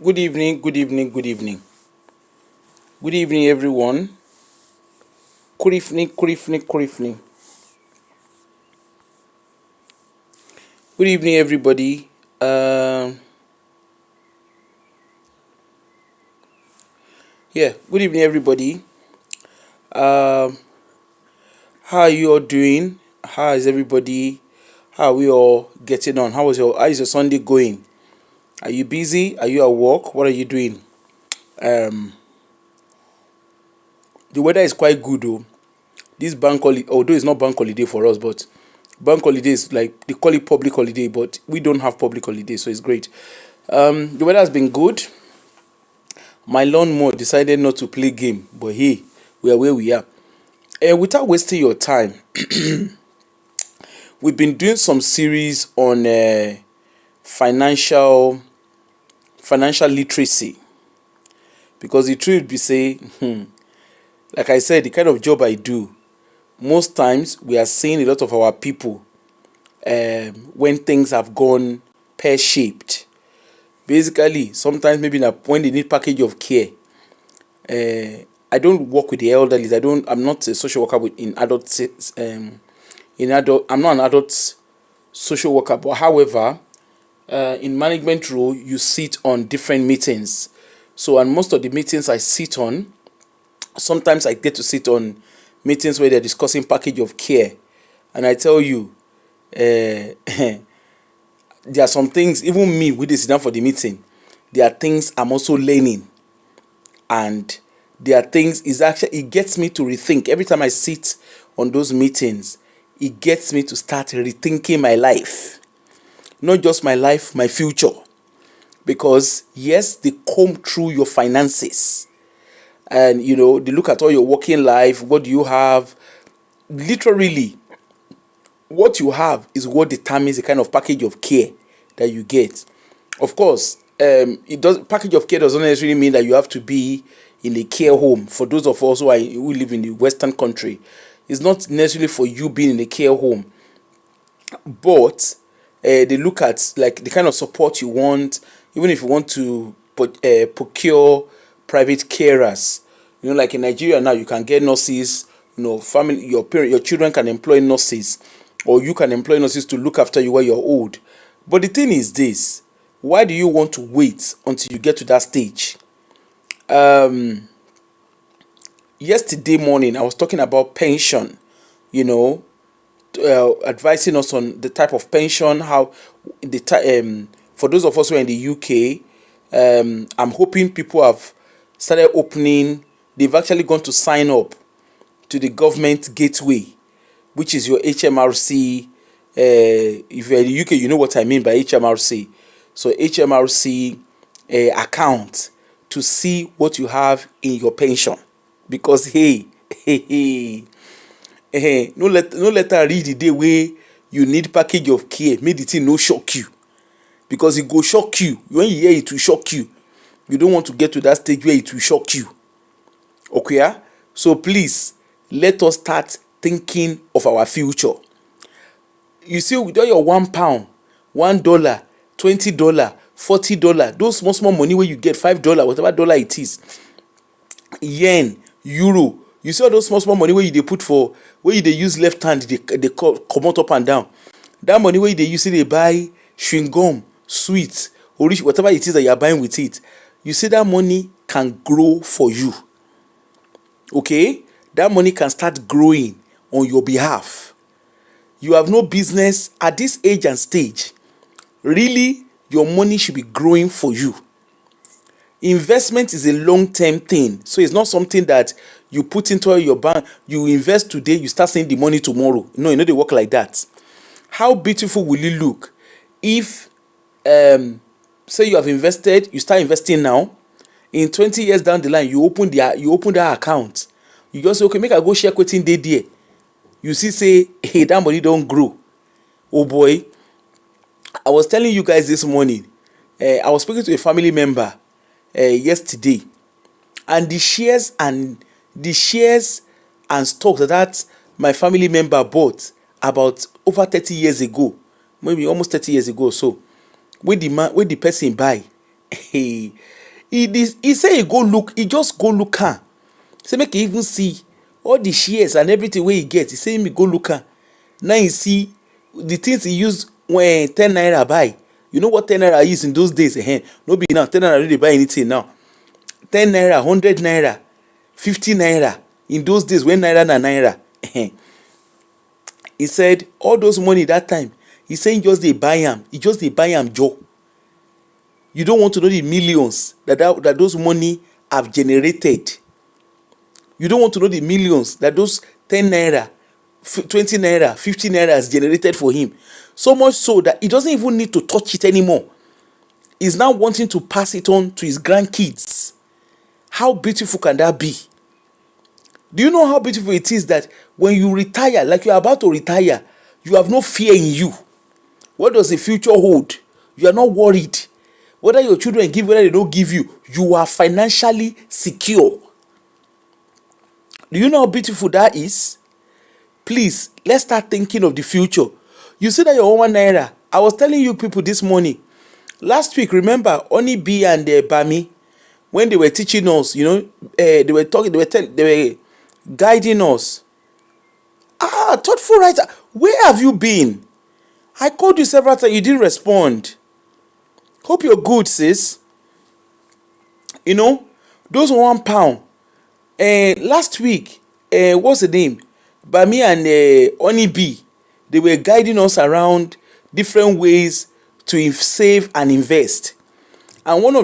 Good evening, good evening, good evening. Good evening, everyone. Good evening, good evening, good evening. Good evening, everybody. Good evening, everybody. Um, how are you all doing? How is everybody? How are we all getting on? How is your Sunday going? Are you busy? Are you at work? What are you doing? Um, the weather is quite good though. This bank holiday, although it's not bank holiday for us, but bank holiday is like they call it public holiday, but we don't have public holiday, so it's great. The weather has been good. My lawnmower decided not to play game, but hey, we are where we are. And without wasting your time, we've been doing some series on financial financial literacy, because the truth be say, like I said, the kind of job I do, most times we are seeing a lot of our people when things have gone pear shaped. Basically, sometimes maybe when they need package of care. I don't work with the elderly. I'm not a social worker in adult. I'm not an adult social worker. But however, in management role, you sit on different meetings. So, and most of the meetings I sit on, sometimes I get to sit on meetings where they're discussing package of care, and I tell you, there are some things. Even me, we dey sit down for the meeting. There are things I'm also learning, and there are things it gets me to rethink every time I sit on those meetings. It gets me to start rethinking my life, not just my life, my future. Because yes, they comb through your finances, and they look at all your working life. What do you have? Literally, what you have is what determines the kind of package of care that you get. Of course, it does package of care doesn't necessarily mean that you have to be in a care home. For those of us who live in the Western country, it's not necessarily for you being in a care home, but they look at like the kind of support you want. Even if you want to procure private carers, like in Nigeria now, you can get nurses. Family, your children can employ nurses, or you can employ nurses to look after you while you're old. But the thing is this: why do you want to wait until you get to that stage? Yesterday morning I was talking about pension, advising us on the type of pension, how for those of us who are in the UK. I'm hoping people have started opening. They've actually gone to sign up to the government gateway, which is your HMRC. If you're in the UK, you know what I mean by HMRC. So HMRC account, to see what you have in your pension. Because hey, no let her read the day where you need package of care, make the thing no shock you. Because it go shock you. When you hear it will shock you. You don't want to get to that stage where it will shock you. Okay? Yeah? So please, let us start thinking of our future. You see, with all your £1, $1, $20, $40, those small money where you get $5, whatever dollar it is, yen, euro. You see all those small money where you dey put for, where you dey use left hand, they come out up and down. That money where they use it, they buy chewing gum, sweets, or whatever it is that you are buying with it. You see that money can grow for you. Okay? That money can start growing on your behalf. You have no business at this age and stage. Really, your money should be growing for you. Investment is a long-term thing, so it's not something that you put into your bank. You invest today, you start seeing the money tomorrow. No, they work like that. How beautiful will it look if, say you have invested, you start investing now. In 20 years down the line, you open that account. You just say, okay, make I go share wetin dey there. You see, say, hey, that money don't grow. Oh boy, I was telling you guys this morning. I was speaking to a family member yesterday, and the shares and stocks that my family member bought about over 30 years ago, maybe almost 30 years ago. So, when the person buy, He say he just go look am. Say make he even see all the shares and everything wey he get. He say me go look am. Now he see the things he use when 10 naira buy. You know what 10 naira is in those days? No be now. 10 naira no dey buy anything now. 10 naira, 100 naira, 50 naira. In those days when naira na naira. He said all those money that time, he say he just dey buy am. He just dey buy am joe. You don't want to know the millions that those money have generated. You don't want to know the millions that those 10 naira, 20 naira, 50 naira has generated for him. So much so that he doesn't even need to touch it anymore. He's now wanting to pass it on to his grandkids. How beautiful can that be? Do you know how beautiful it is that when you retire, like you're about to retire, you have no fear in you? What does the future hold? You are not worried. Whether your children give, whether they don't give you, you are financially secure. Do you know how beautiful that is? Please, let's start thinking of the future. You see that your 1 naira. I was telling you people this morning. Last week, remember, Oni B and Bami, when they were teaching us, they were guiding us. Thoughtful writer, where have you been? I called you several times, you didn't respond. Hope you're good, sis. Those £1. Last week, what's the name? Bami and Oni B, they were guiding us around different ways to save and invest. And Oni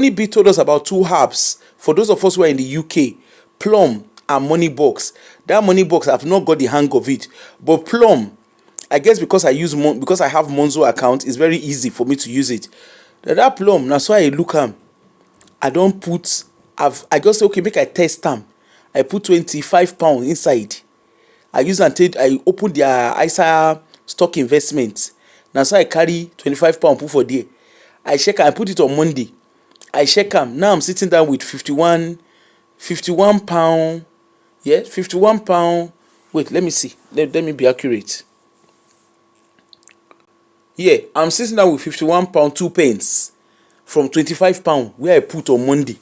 B told us about 2 apps for those of us who are in the UK, Plum and Moneybox. That Moneybox, I've not got the hang of it, but Plum, I guess because I have Monzo account, it's very easy for me to use it. That Plum, now so I look am, I just say okay, make I test them. I put £25 inside. I open their ISA stock investment. Now so I carry £25 put for there. I check am, I put it on Monday. I check am. Now I'm sitting down with £51. Yeah, £51. Wait, let me see. Let me be accurate. Yeah, I'm sitting down with £51 2 pence from £25 where I put on Monday.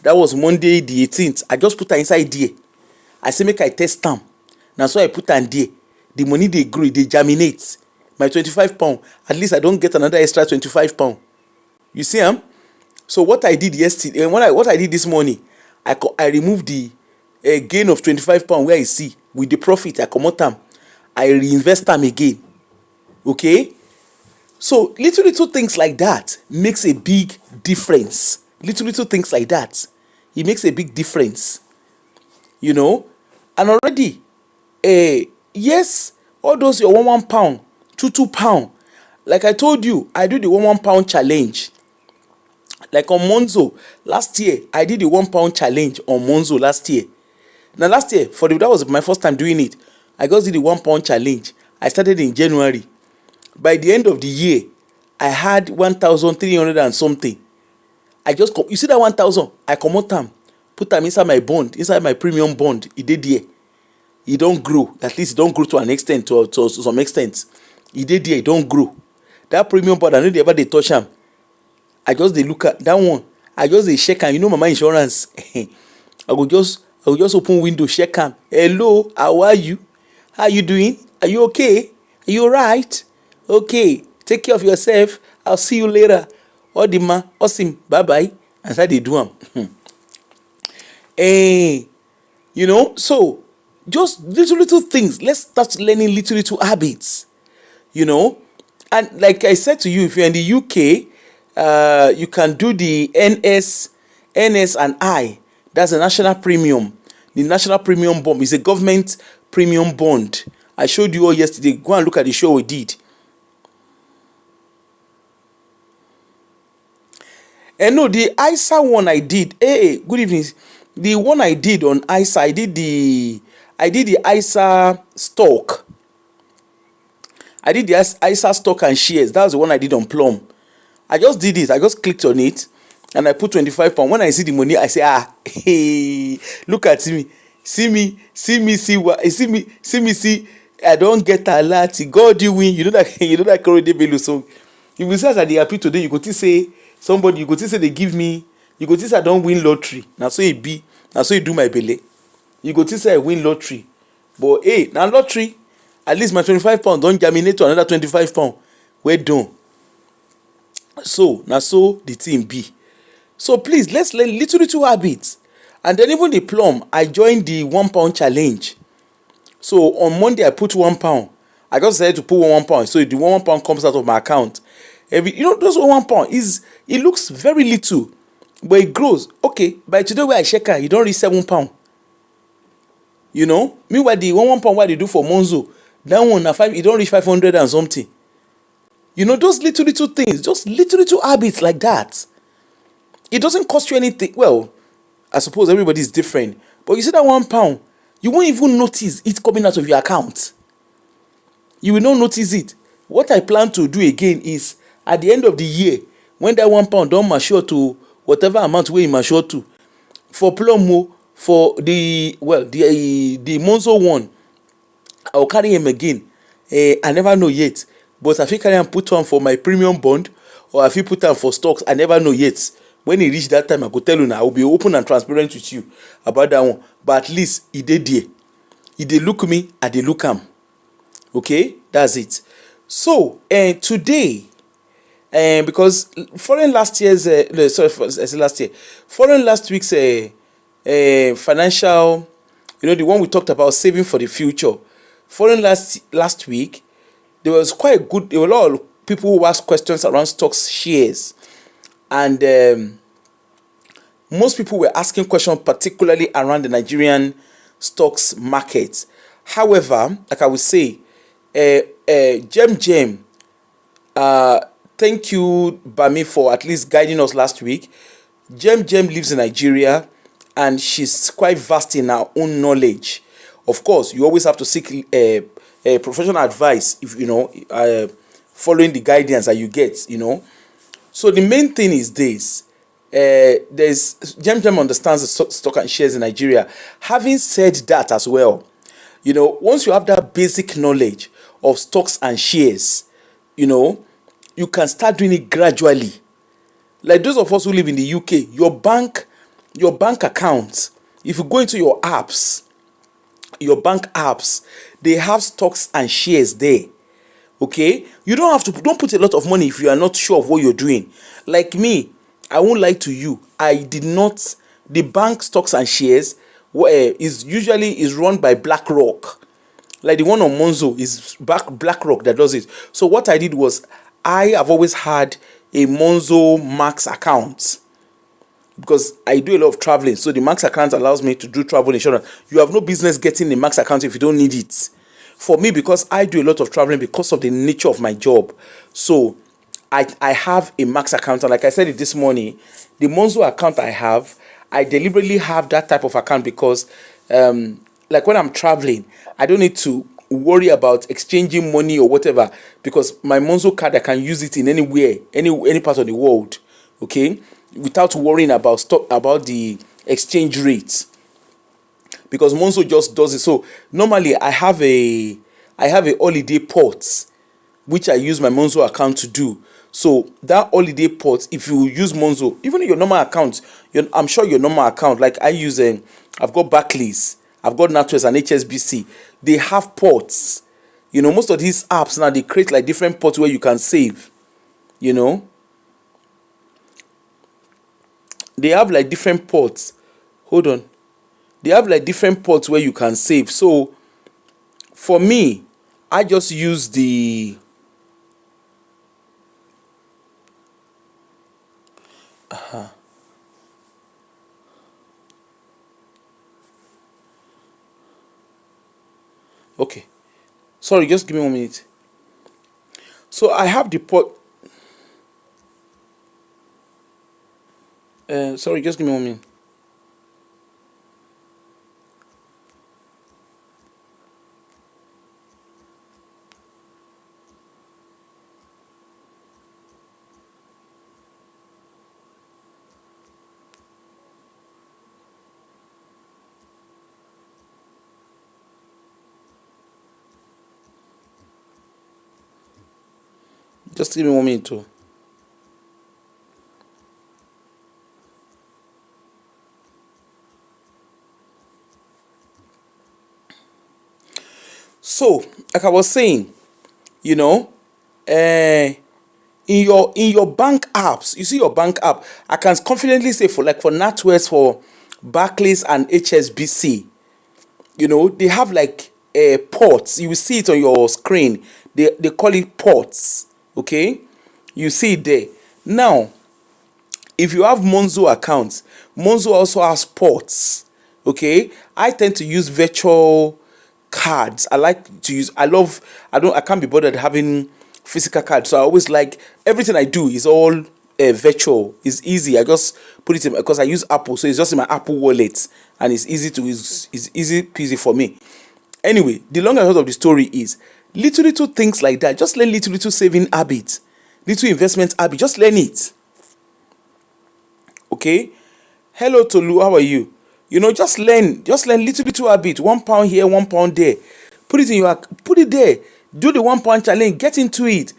That was Monday the 18th. I just put am inside there. I say make I test am. Now so I put am there. The money dey grow, dey germinate. My £25, at least I don't get another extra £25. You see am? So what I did yesterday, and what I did this morning, I removed the gain of £25 where I see with the profit. I comot am. I reinvest am again. Okay? So little things like that makes a big difference. Little things like that, it makes a big difference. And already, yes, all those your £1 £2 like I told you, I do the £1 challenge. Like on Monzo last year, I did the £1 challenge on Monzo last year. Now last year, that was my first time doing it. I just did the £1 challenge. I started in January. By the end of the year, I had 1,300 and something. You see that 1,000, I comot am, put am inside my bond, inside my premium bond. E dey there. E don grow. At least e don grow to an extent, to some extent. E dey there, e don grow. That premium bond, I no dey ever dey touch am. I just dey look at that one. I just dey check am. Mama insurance. I go just open window, check am. Hello, how are you? How you doing? Are you okay? Are you alright? Okay, take care of yourself. I'll see you later. Odima, awesome, bye bye. And so they do am. So just little things. Let's start learning little habits. And like I said to you, if you're in the UK, you can do the NS and I. That's a national premium. The national premium bond is a government premium bond. I showed you all yesterday. Go and look at the show we did. And no, the ISA one I did. Hey, good evening. The one I did on ISA, I did the ISA stock. I did the ISA stock and shares. That was the one I did on Plum. I just did it. I just clicked on it and I put £25. When I see the money, I say, hey, look at me. See. I don't get a lot. God, you win. You know that Korede Bello song. If you see as I dey happy today, you go think say somebody, you go think say they give me, you go think say I don win lottery. Na so e be, na so e do my belle. You go think say I win lottery, but hey, na lottery. At least my 25 pound don germinate to another 25 pound. Well done. So na so the thing be. So please, let's learn little habits. And then even the plum, I joined the 1 pound challenge. So on Monday I put 1 pound. I just decided to put 1 pound. So the 1 pound comes out of my account. Those 1 pound is, it looks very little, but it grows. Okay, by today where I check her, you don't reach 7 pound. Meanwhile the 1 pound what they do for Monzo, that one na five, e don reach 500 and something. Those little things, just little habits like that. It doesn't cost you anything. Well, I suppose everybody is different, but you see that 1 pound, you won't even notice it coming out of your account. You will not notice it. What I plan to do again is, at the end of the year, when that 1 pound don mature to whatever amount wey e mature to, for Plomo, for the Monzo one, I will carry him again. I never know yet, but I fit carry am put am for my premium bond, or I fit put am for stocks. I never know yet. When e reach that time, I go tell una. I will be open and transparent with you about that one. But at least e dey there. E dey look me, I dey look am. Okay, that's it. So today, because following last year's no, sorry, I said last year, following last week's financial, the one we talked about, saving for the future. Following last week, there were a lot of people who asked questions around stocks, shares, and most people were asking questions particularly around the Nigerian stocks market. However, like I would say, Jem, thank you, Bami, for at least guiding us last week. Jem lives in Nigeria, and she's quite vast in her own knowledge. Of course, you always have to seek professional advice if following the guidance that you get. So the main thing is this. There's Jem understands the stock and shares in Nigeria. Having said that as well, once you have that basic knowledge of stocks and shares, you can start doing it gradually. Like those of us who live in the UK, your bank account, if you go into your bank apps, they have stocks and shares there. Okay, don't put a lot of money if you are not sure of what you're doing. Like me, I won't lie to you, the bank stocks and shares is run by BlackRock. Like the one on Monzo is BlackRock that does it. So what I did was, I have always had a Monzo Max account because I do a lot of traveling. So the Max account allows me to do travel insurance. You have no business getting the Max account if you don't need it. For me, because I do a lot of traveling because of the nature of my job, so I have a Max account. And like I said it this morning, the Monzo account I deliberately have that type of account because like when I'm traveling, I don't need to worry about exchanging money or whatever, because my Monzo card, I can use it in anywhere, any part of the world, okay, without worrying about the exchange rate, because Monzo just does it. So normally I have a holiday port which I use my Monzo account to do. So that holiday port, if you use Monzo, even in your normal account, I'm sure your normal account, like I use, I've got Barclays, I've got NatWest and HSBC. They have ports. Most of these apps now, they create like different ports where you can save. They have like different ports. Hold on. They have like different ports where you can save. So for me, I just use the okay. Sorry, just give me 1 minute. So I have the port. Sorry, just give me 1 minute. Just give me 1 minute too. So, like I was saying, you know, in your bank apps, you see your bank app. I can confidently say for NatWest, for Barclays and HSBC, they have like ports. You will see it on your screen. They call it ports. Okay, you see it there. Now, if you have Monzo accounts, Monzo also has ports. Okay, I tend to use virtual cards. I like to use. I can't be bothered having physical cards. So I always like everything I do is all virtual. It's easy. I just put it in because I use Apple, so it's just in my Apple wallet, and it's easy to use. It's easy peasy for me. Anyway, the long and short of the story is little things like that. Just learn little saving habits, little investment habit. Just learn it. Okay. Hello Tolu, how are you? Just learn little habit. £1 here, £1 there. Put it there. Do the £1 challenge. Get into it.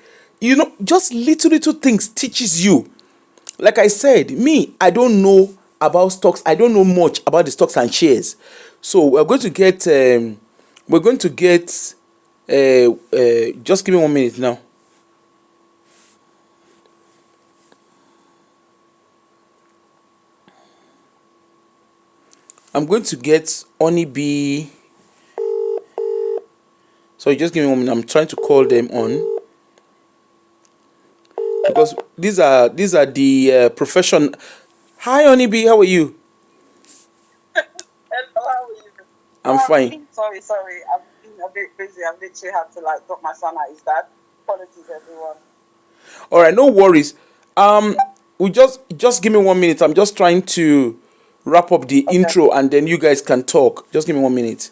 Just little things teaches you. Like I said, me, I don't know about stocks. I don't know much about the stocks and shares. So we're going to get. Just give me 1 minute now. I'm going to get Honeybee. Sorry, just give me 1 minute. I'm trying to call them on because these are the profession. Hi, Honeybee. How are you? Hello, how are you? I'm fine. Sorry. I've been a bit busy. I've literally had to drop my son at his dad. Apologies, everyone. All right, no worries. We just give me 1 minute. I'm just trying to wrap up the intro, and then you guys can talk. Just give me 1 minute.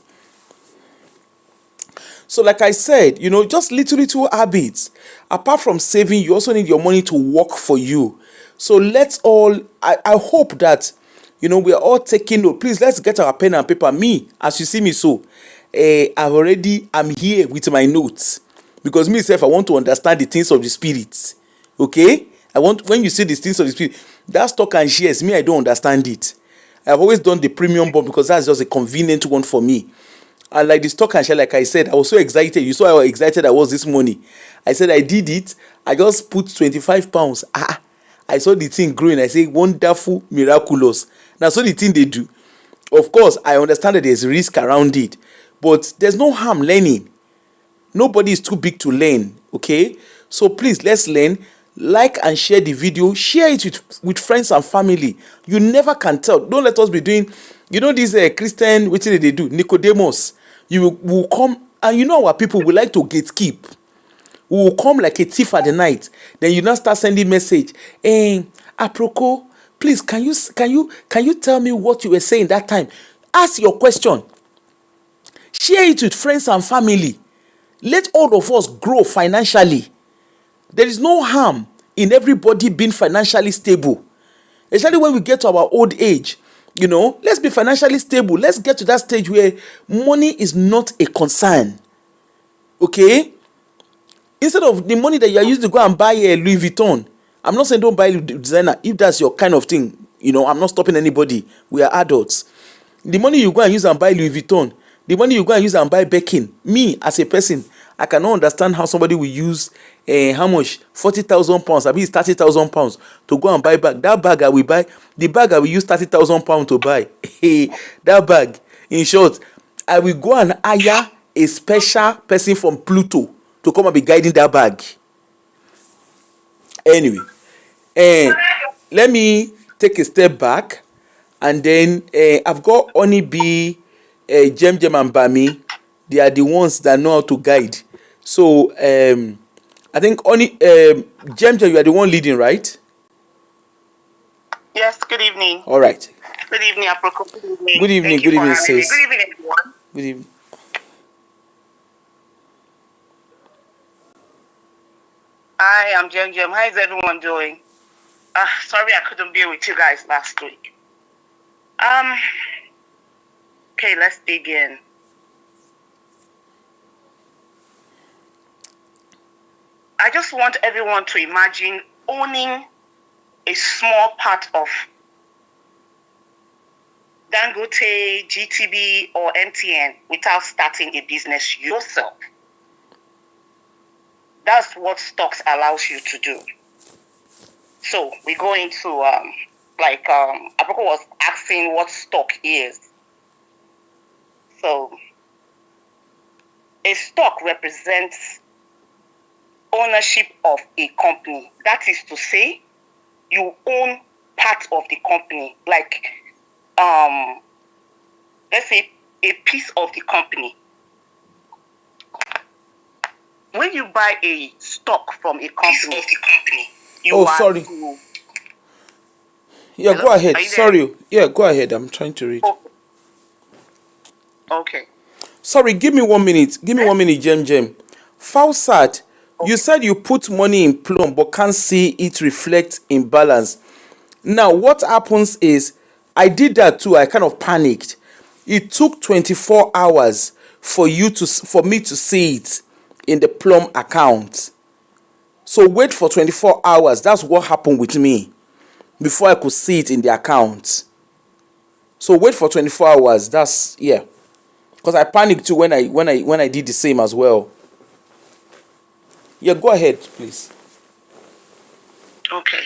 So, like I said, just little habits. Apart from saving, you also need your money to work for you. So let's all. I hope that we are all taking note. Please, let's get our pen and paper. Me, as you see me, so I'm here with my notes because myself, I want to understand the things of the spirit. Okay, when you see the things of the spirit, that stock and shares. Me, I don't understand it. I've always done the premium bond because that's just a convenient one for me. And like the stock and share, like I said, I was so excited. You saw how excited I was this morning. I said I did it. I just put £25. I saw the thing growing. I say wonderful, miraculous. Now, so the thing they do. Of course, I understand that there's risk around it, but there's no harm learning. Nobody is too big to learn. Okay, so please let's learn. Like and share the video. Share it with friends and family. You never can tell. Don't let us be doing. This Christian, what did they do? Nicodemus. You will come, and our people will like to gatekeep. We will come like a thief at the night. Then you now start sending message. Aproko, please can you tell me what you were saying that time? Ask your question. Share it with friends and family. Let all of us grow financially. There is no harm in everybody being financially stable, especially when we get to our old age. Let's be financially stable. Let's get to that stage where money is not a concern. Okay, instead of the money that you are used to go and buy a Louis Vuitton. I'm not saying don't buy designer if that's your kind of thing. I'm not stopping anybody. We are adults. The money you go and use and buy Louis Vuitton, the money you go and use and buy Birkin. Me as a person, I cannot understand how somebody will use how much £40,000, I mean £30,000 to go and buy bag. That bag I will buy. The bag I will use £30,000 to buy. That bag. In short, I will go and hire a special person from Pluto to come and be guiding that bag. Anyway, let me take a step back, and then I've got Honeybee, Jem and Bami. They are the ones that know how to guide. So I think Jem, you are the one leading, right? Yes, good evening. All right. Good evening, Aproko. Good evening. Good evening, Thank you good for evening, having me. sis. Good evening, everyone. Good evening. Hi, I'm Jem. How is everyone doing? Sorry I couldn't be with you guys last week. Okay, let's dig in. I just want everyone to imagine owning a small part of Dangote, GTB, or MTN without starting a business yourself. That's what stocks allows you to do. So we go into Aproko was asking what stock is. So a stock represents ownership of a company. That is to say, you own part of the company, like let's say a piece of the company. When you buy a stock from a company, you are sorry. Yeah, Hello? go ahead. Are you there? Sorry. Yeah, go ahead. I'm trying to read. Okay. Sorry, give me 1 minute. Give me 1 minute, Jem. Falsat, you said you put money in Plum but can't see it reflect in balance. Now, what happens is, I did that too. I kind of panicked. It took 24 hours for me to see it in the Plum account. So wait for 24 hours. That's what happened with me before I could see it in the account. So wait for 24 hours. That's, yeah. Because I panicked too when I did the same as well. Yeah, go ahead, please. Okay.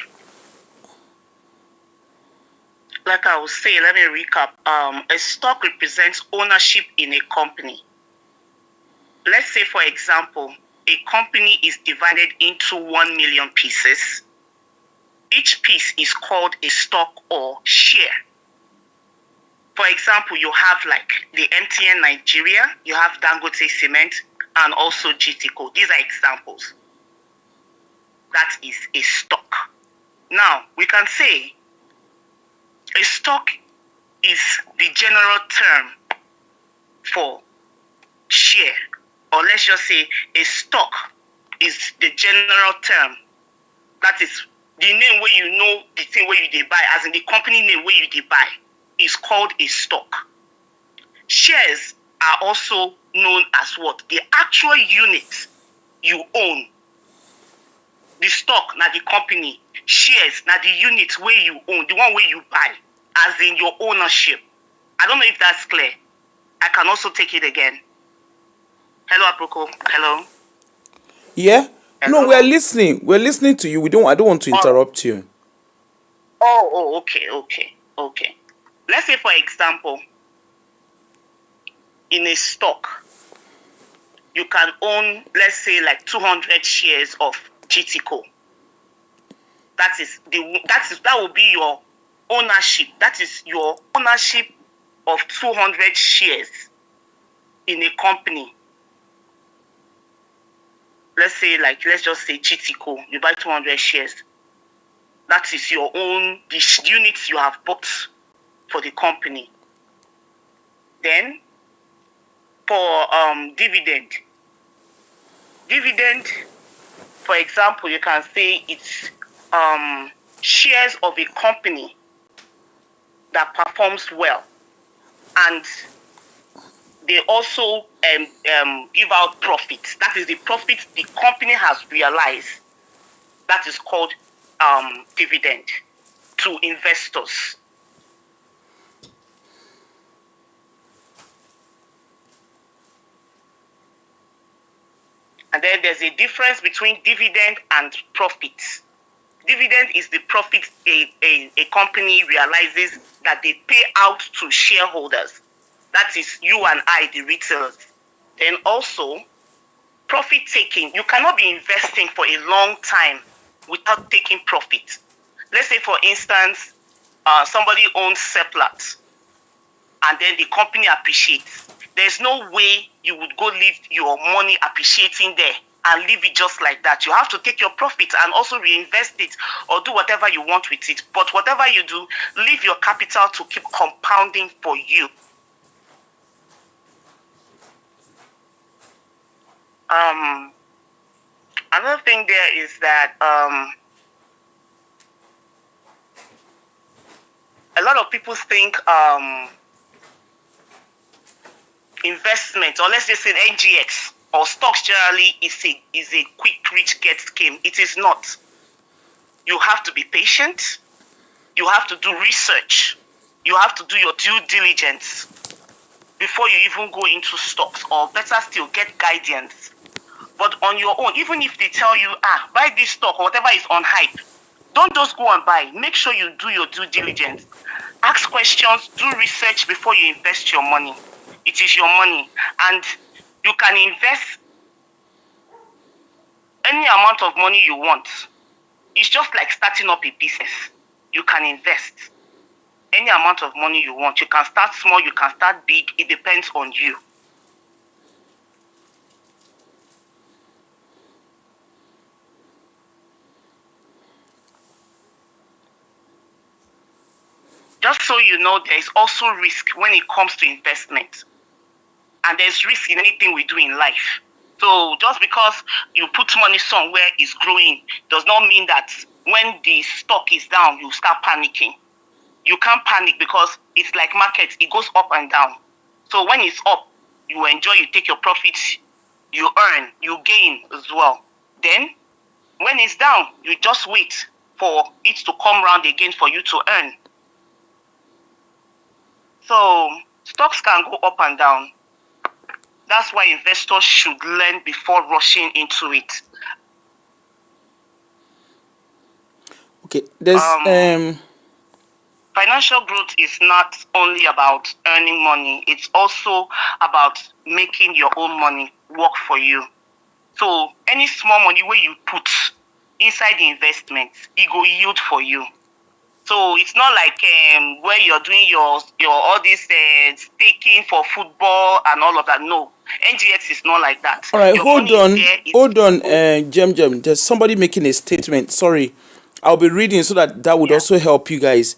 Like I was saying, let me recap. A stock represents ownership in a company. Let's say, for example, a company is divided into 1 million pieces. Each piece is called a stock or share. For example, you have like the MTN Nigeria, you have Dangote Cement, and also GTCO. These are examples. That is a stock. Now, we can say a stock is the general term for share, or let's just say a stock is the general term. That is the name where you know the thing where you dey buy, as in the company name where you dey buy, is called a stock. Shares are also known as what? The actual unit you own. The stock na the company, shares na the unit where you own, the one where you buy, as in your ownership. I don't know if that's clear. I can also take it again. Hello, Aproko. Hello. Yeah? Hello. No, we're listening. We're listening to you. I don't want to interrupt you. Okay. Let's say, for example, in a stock, you can own, let's say, like 200 shares of GTCO. That will be your ownership. That is your ownership of 200 shares in a company. Let's just say GTCO. You buy 200 shares. That is your own, the units you have bought for the company. Then, for dividend, for example, you can say it's shares of a company that performs well, and they also give out profits. That is the profits the company has realized. That is called dividend to investors. And then there's a difference between dividend and profits. Dividend is the profit a company realizes that they pay out to shareholders. That is you and I, the retailers. Then also, profit taking. You cannot be investing for a long time without taking profit. Let's say, for instance, somebody owns Seplat, and then the company appreciates. There's no way you would go leave your money appreciating there and leave it just like that. You have to take your profit and also reinvest it or do whatever you want with it. But whatever you do, leave your capital to keep compounding for you. Another thing there is that a lot of people think investment, or let's just say NGX, or stocks generally is a quick rich get scheme. It is not. You have to be patient. You have to do research. You have to do your due diligence before you even go into stocks, or better still, get guidance. But on your own, even if they tell you, buy this stock or whatever is on hype, don't just go and buy. Make sure you do your due diligence. Ask questions, do research before you invest your money. It is your money, and you can invest any amount of money you want. It's just like starting up a business. You can invest any amount of money you want. You can start small, you can start big. It depends on you. Just so you know, there is also risk when it comes to investment. And there's risk in anything we do in life. So just because you put money somewhere is growing does not mean that when the stock is down, you start panicking. You can't panic because it's like market. It goes up and down. So when it's up, you enjoy, you take your profits, you earn, you gain as well. Then when it's down, you just wait for it to come round again for you to earn. So stocks can go up and down. That's why investors should learn before rushing into it. Okay, there's financial growth is not only about earning money, it's also about making your own money work for you. So any small money where you put inside the investment, it will yield for you. So it's not like where you're doing your all this staking for football and all of that. No, NGX is not like that. all right. Your Hold on, is Jem. There's somebody making a statement. Sorry, I'll be reading so that would also help you guys.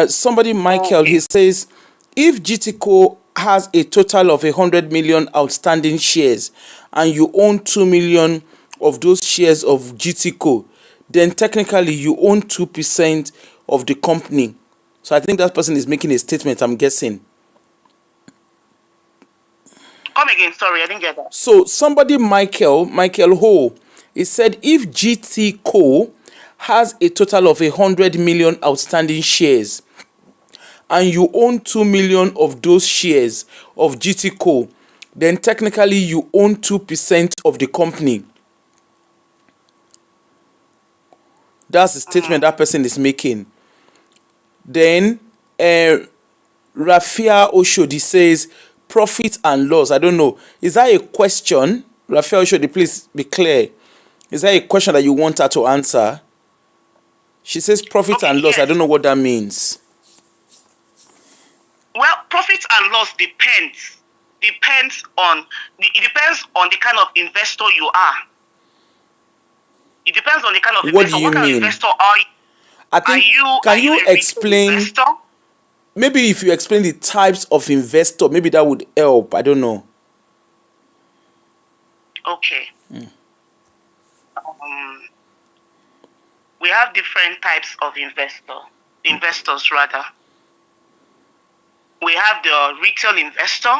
Somebody, Michael, okay. He says, if GTCO has a total of 100 million outstanding shares and you own 2 million of those shares of GTCO, then technically you own 2% of the company. So I think that person is making a statement, I'm guessing. Come again, sorry, I didn't get that. So somebody, Michael Ho, he said if GTCO has a total of 100 million outstanding shares and you own 2 million of those shares of GTCO, then technically you own 2% of the company. That's the statement that person is making. Then Rafia Oshodi says profit and loss. I don't know. Is that a question? Rafia Oshodi, please be clear. Is that a question that you want her to answer? She says profit and loss. Yes. I don't know what that means. Well, profit and loss depends. It depends on the kind of investor you are. It depends on the kind of investor. What do you what kind mean? of investor are you? I think, Can you explain? Investor? Maybe if you explain the types of investor, maybe that would help. I don't know. Okay. We have different types of investors rather. We have the retail investor.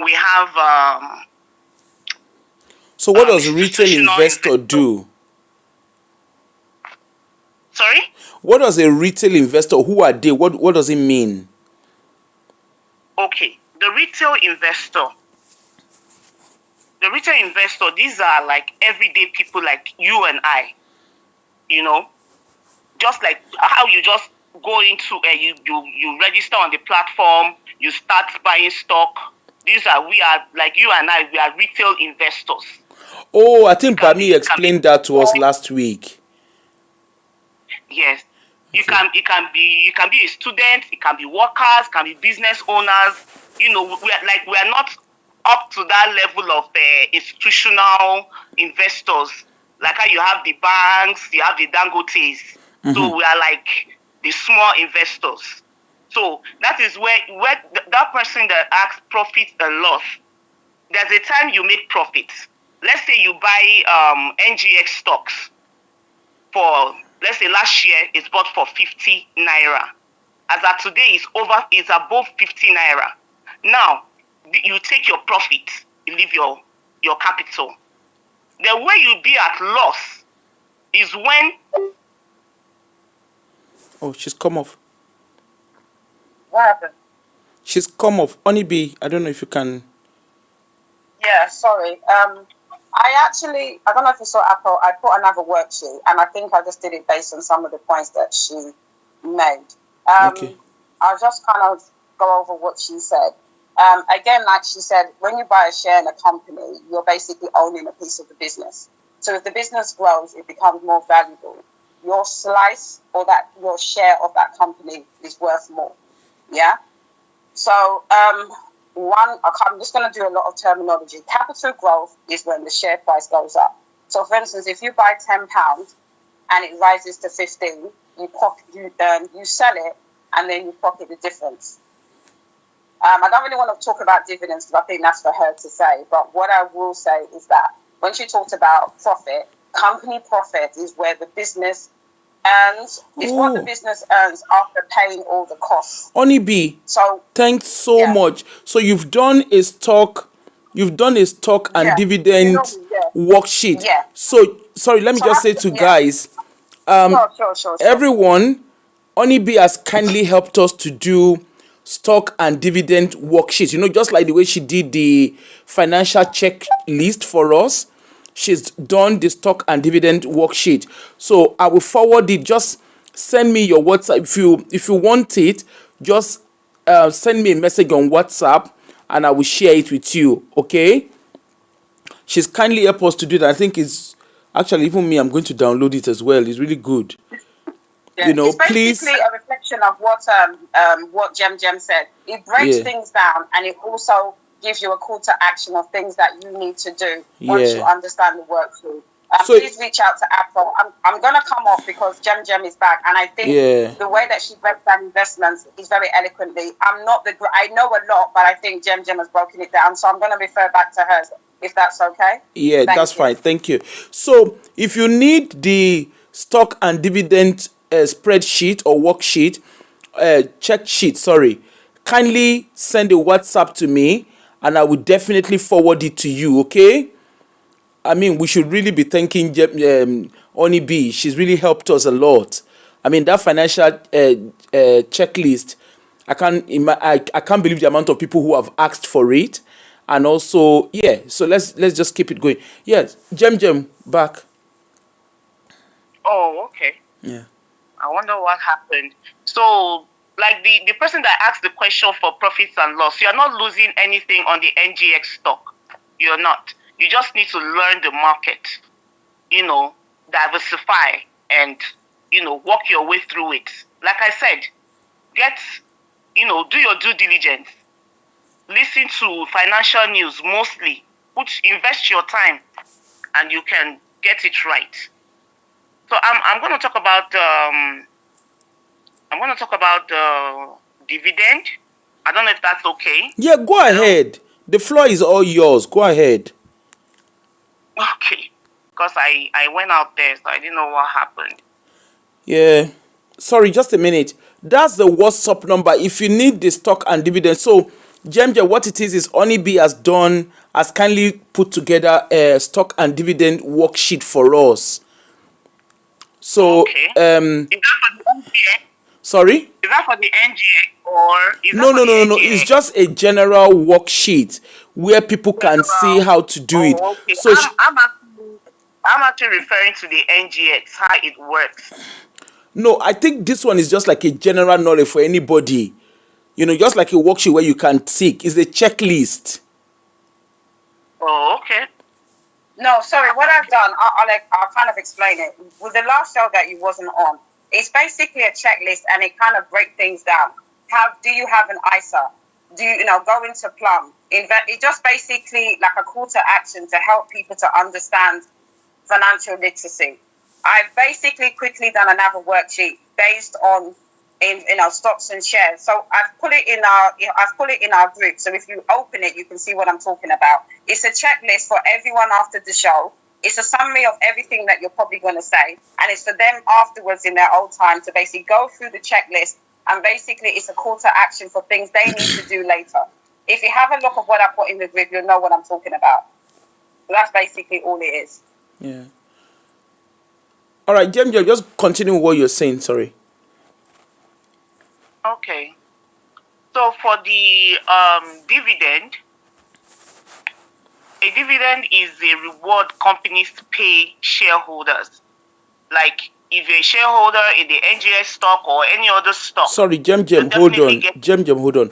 We have So what does a retail institutional investor do? Sorry? What does a retail investor, who are they? What does it mean? Okay. The retail investor, these are like everyday people like you and I. You know, just like how you just go into you register on the platform, you start buying stock. We are like you and I, we are retail investors. Oh, I think Bami explained that to us last week. Yes. Okay. It can be a student, it can be workers, can be business owners. You know, we are not up to that level of institutional investors. Like how you have the banks, you have the Dangotes. Mm-hmm. So we are like the small investors. So that is where that person that asks profit and loss, there's a time you make profit. Let's say you buy NGX stocks for, let's say last year it's bought for 50 naira. As of today it's above 50 naira. Now you take your profit. leave your capital. The way you'll be at loss is when... Oh, she's come off. What happened? She's come off. Honeybee, I don't know if you can... Yeah, sorry. I don't know if you saw Apple, I put another worksheet, and I think I just did it based on some of the points that she made. Okay. I'll just kind of go over what she said. Again, like she said, when you buy a share in a company, you're basically owning a piece of the business. So if the business grows, it becomes more valuable. Your slice or your share of that company is worth more. Yeah? So, I'm just going to do a lot of terminology. Capital growth is when the share price goes up. So, for instance, if you buy £10 and it rises to 15, you sell it and then you pocket the difference. I don't really want to talk about dividends because I think that's for her to say. But what I will say is that when she talked about profit, company profit is where the business earns, is what the business earns after paying all the costs. Honeybee, so thanks so much. So you've done a stock and dividend worksheet. Yeah. So sorry, let me just say to guys, Sure. everyone, Honeybee has kindly helped us to do stock and dividend worksheet. You know, just like the way she did the financial checklist for us, she's done the stock and dividend worksheet. So I will forward it. Just send me your WhatsApp if you want it. Just send me a message on WhatsApp and I will share it with you. Okay? She's kindly helped us to do that. I think it's actually even me. I'm going to download it as well. It's really good. Yeah, it's basically a reflection of what Jem said. It breaks things down and it also gives you a call to action of things that you need to do once you understand the workflow. So please reach out to Apple. I'm going to come off because Jem is back, and I think the way that she breaks down investments is very eloquently. I know a lot, but I think Jem has broken it down, so I'm going to refer back to hers if that's okay. Yeah, that's fine. Thank you. So if you need the stock and dividend spreadsheet or worksheet, check sheet, kindly send a WhatsApp to me and I will definitely forward it to you, okay? I mean, we should really be thanking Honeybee. She's really helped us a lot. I mean, that financial checklist, I can't believe the amount of people who have asked for it. And also, so let's just keep it going. Yes, Jem, back. Oh, okay. Yeah. I wonder what happened. So, like the person that asked the question for profits and loss, you're not losing anything on the NGX stock. You're not. You just need to learn the market, diversify and, work your way through it. Like I said, do your due diligence. Listen to financial news mostly. Invest your time and you can get it right. So I'm going to talk about dividend. I don't know if that's okay. Yeah, go ahead. The floor is all yours. Go ahead. Okay. Because I went out there, so I didn't know what happened. Yeah. Sorry, just a minute. That's the WhatsApp number if you need the stock and dividend. So, Jem, what it is Honeybee has kindly put together a stock and dividend worksheet for us. So, okay. Is that for the NGA? Sorry? Is that for the NGA or is No. It's just a general worksheet where people can see how to do it. Okay. So I'm actually referring to the NGX, how it works. No, I think this one is just like a general knowledge for anybody. Just like a worksheet where you can tick. It's a checklist. Oh, okay. No, sorry. What I've done, I'll kind of explain it. With the last show that you wasn't on, it's basically a checklist and it kind of breaks things down. Do you have an ISA? Do you go into Plum? It's just basically like a call to action to help people to understand financial literacy. I've basically quickly done another worksheet based on stocks and shares. So I've put it in our group. So if you open it, you can see what I'm talking about. It's a checklist for everyone after the show. It's a summary of everything that you're probably going to say, and it's for them afterwards in their own time to basically go through the checklist. And basically, it's a call to action for things they need to do later. If you have a look at what I put in the grid, you'll know what I'm talking about. So that's basically all it is. Yeah. All right, Jem, just continue what you're saying. Sorry. Okay. So for the dividend, a dividend is a reward companies pay shareholders. Like if you're a shareholder in the NGS stock or any other stock. Sorry, Jem, you hold definitely on. get. Jem, hold on.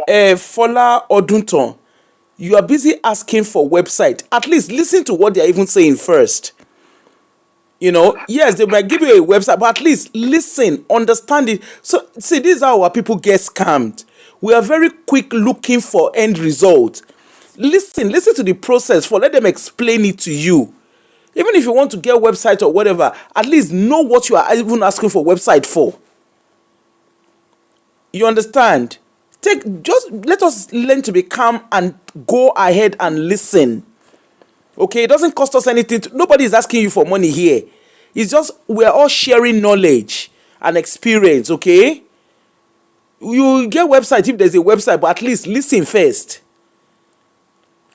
Yeah. Fola Odunton, you are busy asking for website. At least listen to what they are even saying first. You know, yes, they might give you a website, but at least listen, understand it. So, see, this is how our people get scammed. We are very quick looking for end result. Listen to the process for let them explain it to you. Even if you want to get a website or whatever, at least know what you are even asking for website for. You understand? Just let us learn to be calm and go ahead and listen. Okay, it doesn't cost us anything. Nobody is asking you for money here. It's just we're all sharing knowledge and experience. Okay, you get website if there's a website, but at least listen first.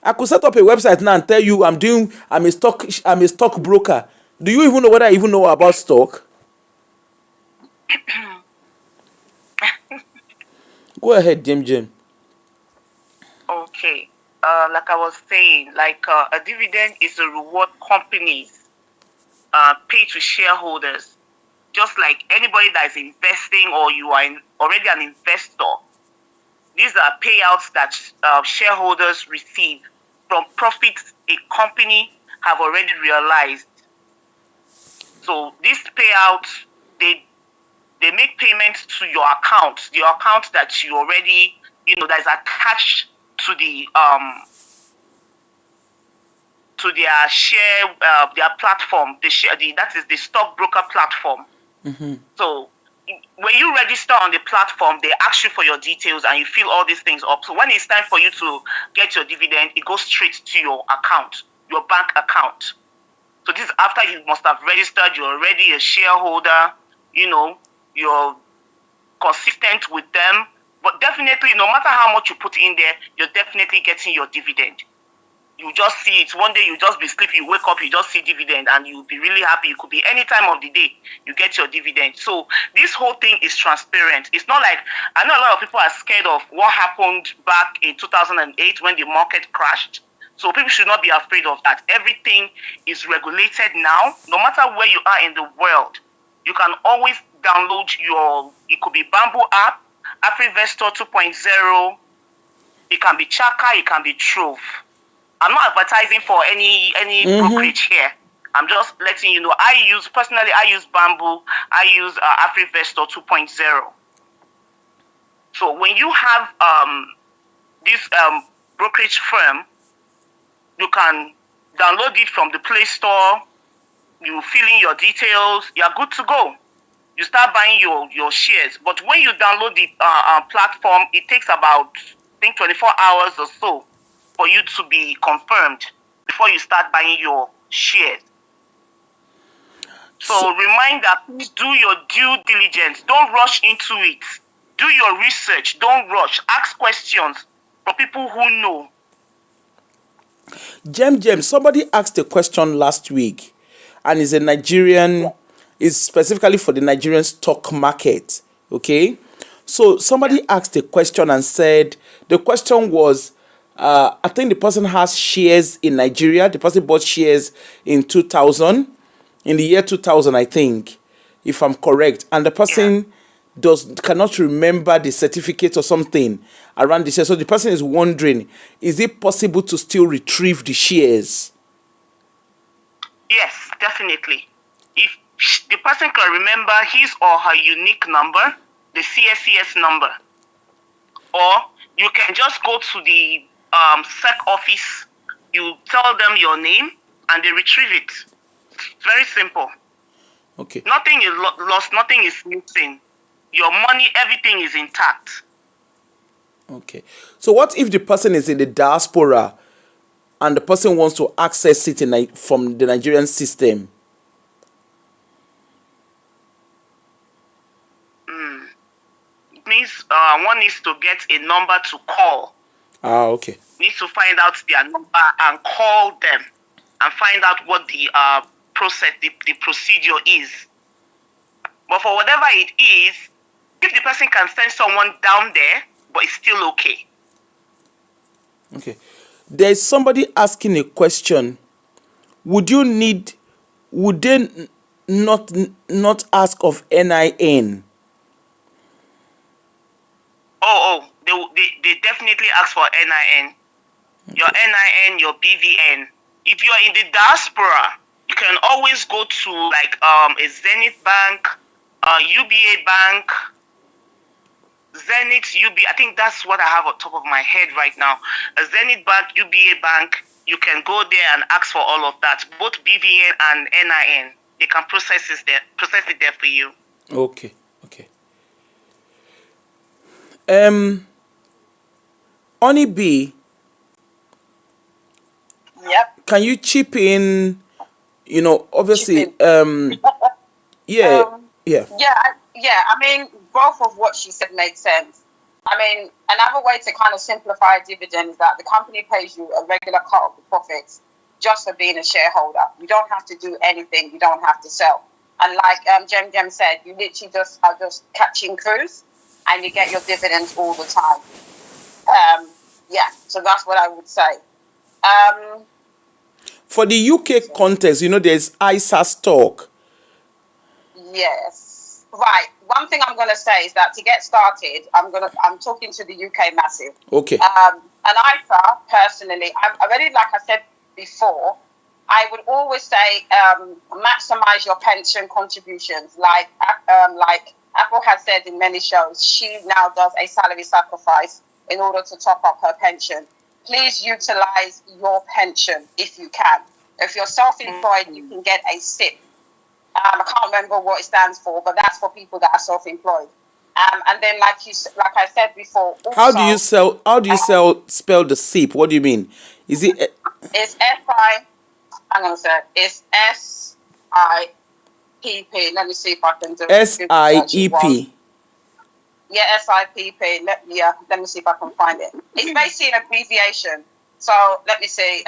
I could set up a website now and tell you I'm a stock broker. Do you even know whether I even know about stock? Go ahead, Jim. Okay. Like I was saying, a dividend is a reward companies pay to shareholders. Just like anybody that is investing or you are already an investor, these are payouts that shareholders receive from profits a company have already realized. So these payouts, they make payments to your account, the account that you already, that is attached to their share, their platform, that is the stockbroker platform. So when you register on the platform, they ask you for your details and you fill all these things up. So when it's time for you to get your dividend, it goes straight to your account, your bank account. So this is after you must have registered, you're already a shareholder, you're consistent with them. But definitely, no matter how much you put in there, you're definitely getting your dividend. You just see it. One day you just be sleeping, you wake up, you just see dividend and you'll be really happy. It could be any time of the day you get your dividend. So this whole thing is transparent. It's not like, I know a lot of people are scared of what happened back in 2008 when the market crashed. So people should not be afraid of that. Everything is regulated now. No matter where you are in the world, you can always download it could be Bamboo app, AfriVestor 2.0, it can be Chaka, it can be Trove. I'm not advertising for any brokerage here. I'm just letting you know. I use Bamboo. I use AfriVestor 2.0. So when you have this brokerage firm, you can download it from the Play Store. You fill in your details. You're good to go. You start buying your shares. But when you download the platform, it takes about, I think, 24 hours or so for you to be confirmed before you start buying your shares. So reminder, please do your due diligence. Don't rush into it. Do your research. Don't rush. Ask questions from people who know. Jem, somebody asked a question last week and is a Nigerian, is specifically for the Nigerian stock market. Okay? So somebody asked a question and said, the question was, I think the person has shares in Nigeria. The person bought shares in 2000, in the year 2000, I think, if I'm correct. And the person cannot remember the certificate or something around the shares. So the person is wondering, is it possible to still retrieve the shares? Yes, definitely. If the person can remember his or her unique number, the CSCS number, or you can just go to the SEC office, you tell them your name, and they retrieve it. It's very simple. Okay. Nothing is lost, nothing is missing. Your money, everything is intact. Okay. So what if the person is in the diaspora and the person wants to access it from the Nigerian system? It means one needs to get a number to call Okay. Need to find out their number and call them and find out what the process, the procedure is. But for whatever it is, if the person can send someone down there, but it's still okay. Okay. There's somebody asking a question. Would they not ask of NIN? They definitely ask for NIN. Your NIN, your BVN. If you are in the diaspora, you can always go to like a Zenith Bank, UBA Bank, Zenith, UBA. I think that's what I have on top of my head right now. A Zenith Bank, UBA Bank. You can go there and ask for all of that, both BVN and NIN. They can process it there for you. Okay. Honey B. Yep. Can you chip in? Obviously, Yeah. yeah. I mean, both of what she said makes sense. I mean, another way to kind of simplify a dividend is that the company pays you a regular cut of the profits just for being a shareholder. You don't have to do anything. You don't have to sell. And like Jem said, you literally are just catching cruise and you get your dividends all the time. So that's what I would say. For the UK context, there's ISA stock. Yes. Right. One thing I'm going to say is that to get started, I'm talking to the UK massive. Okay. And ISA, personally, I already, like I said before, I would always say maximize your pension contributions. Like Apple has said in many shows, she now does a salary sacrifice in order to top up her pension. Please utilize your pension if you can. If you're self-employed, you can get a SIP. I can't remember what it stands for, but that's for people that are self-employed. And then, like I said before, also, How do you spell the SIP? What do you mean? Is it? It's S-I. I'm gonna say it's SIPP. Let me see if I can do it. SIEP. Yeah, SIPP. Let me see if I can find it. It's basically an abbreviation. So let me see.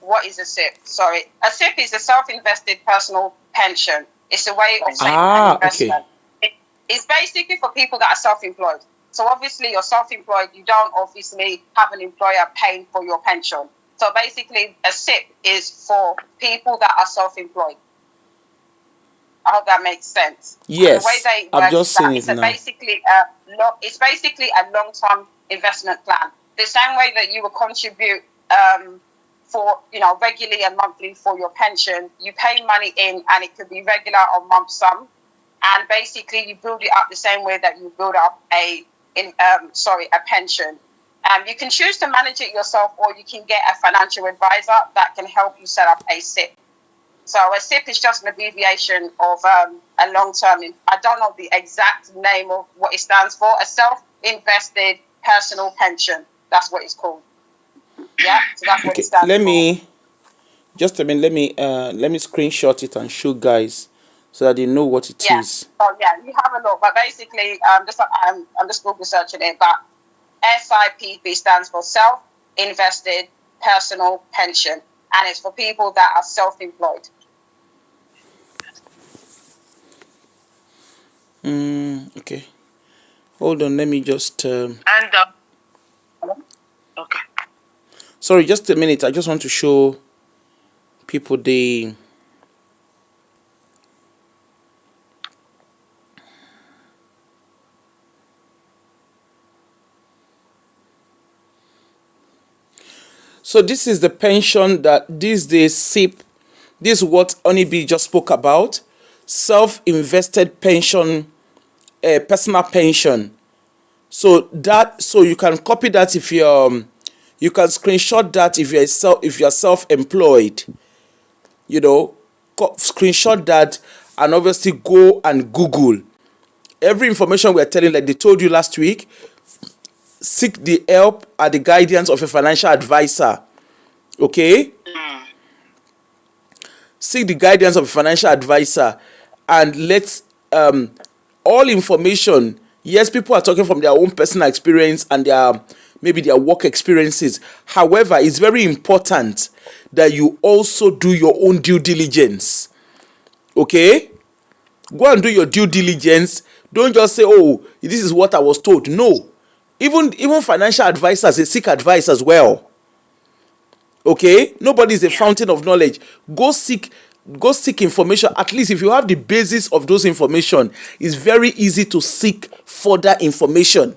What is a SIP? Sorry, a SIP is a self-invested personal pension. It's a way of saving an investment. Okay. It's basically for people that are self-employed. So obviously, you're self-employed. You don't obviously have an employer paying for your pension. So basically, a SIP is for people that are self-employed. I hope that makes sense. Yes, the way they I've just seen it now. It's basically a long-term investment plan. The same way that you will contribute for regularly and monthly for your pension, you pay money in, and it could be regular or month sum, and basically you build it up the same way that you build up a pension. You can choose to manage it yourself, or you can get a financial advisor that can help you set up a SIP. So a SIP is just an abbreviation of a long-term. I don't know the exact name of what it stands for. A self-invested personal pension. That's what it's called. Yeah, so that's what it stands for. Let me screenshot it and show guys so that they know what it is. Oh yeah, you have a look. But basically, I'm just Google searching it. But SIPP stands for self-invested personal pension, and it's for people that are self-employed. Okay. Hold on. Let me just. Okay. Sorry, just a minute. I just want to show people the. So this is the pension that these days SIP. This is what Onibi just spoke about. Self-invested pension, personal pension. So you can copy that if you're. You can screenshot that if you're self-employed. Screenshot that and obviously go and Google every information we're telling. Like they told you last week, seek the help and the guidance of a financial advisor. Okay? Seek the guidance of a financial advisor and let's all information. Yes, people are talking from their own personal experience and their maybe their work experiences. However, it's very important that you also do your own due diligence. Okay? Go and do your due diligence. Don't just say, oh, this is what I was told. No. Even financial advisors, they seek advice as well. Okay? Nobody is a fountain of knowledge. Go seek information. At least if you have the basis of those information, it's very easy to seek further information.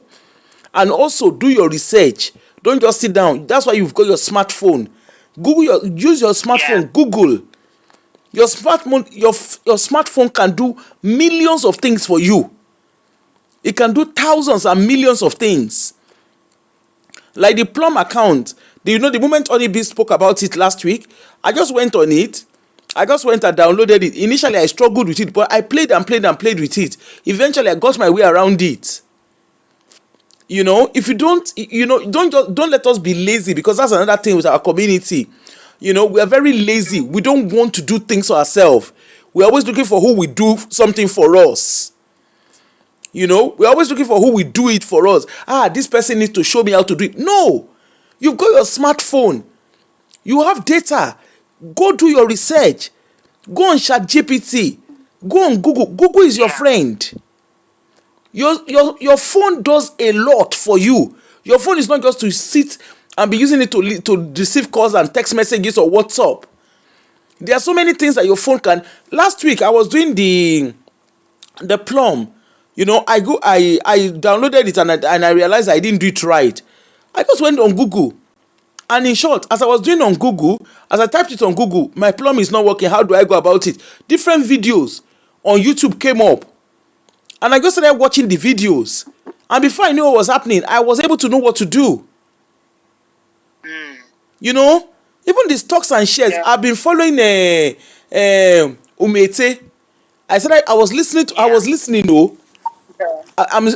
And also do your research. Don't just sit down. That's why you've got your smartphone. Use your smartphone. Yeah. Google. Your smartphone can do millions of things for you. It can do thousands and millions of things. Like the Plum account. The moment Onibi spoke about it last week, I just went on it. I just went and downloaded it. Initially, I struggled with it, but I played with it. Eventually, I got my way around it. If you don't let us be lazy, because that's another thing with our community. We are very lazy. We don't want to do things ourselves. We're always looking for who will do something for us. We're always looking for who will do it for us. This person needs to show me how to do it. No, you've got your smartphone. You have data. Go do your research. Go on ChatGPT. Go on Google. Google is your friend. Your phone does a lot for you. Your phone is not just to sit and be using it to receive calls and text messages or WhatsApp. There are so many things that your phone can. Last week I was doing the Plum. I downloaded it and I realized I didn't do it right. I just went on Google. And in short, as I was doing on Google, as I typed it on Google, my Plum is not working. How do I go about it? Different videos on YouTube came up. And I just started watching the videos. And before I knew what was happening, I was able to know what to do. Even the stocks and shares. I've been following Umete. I was listening though.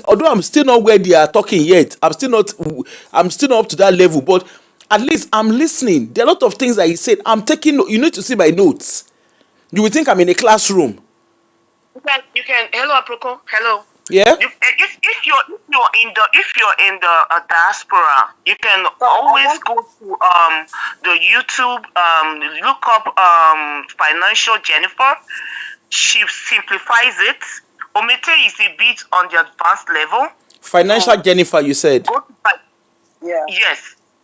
Although I'm still not where they are talking yet. I'm still not up to that level, but at least I'm listening. There are a lot of things that he said. I'm taking. You need to see my notes. You will think I'm in a classroom. You can. Hello, Aproko. Hello. Yeah. If you're in the diaspora, you can always go to the YouTube. Look up Financial Jennifer. She simplifies it. Omete is a bit on the advanced level. Financial Jennifer, you said. Yeah.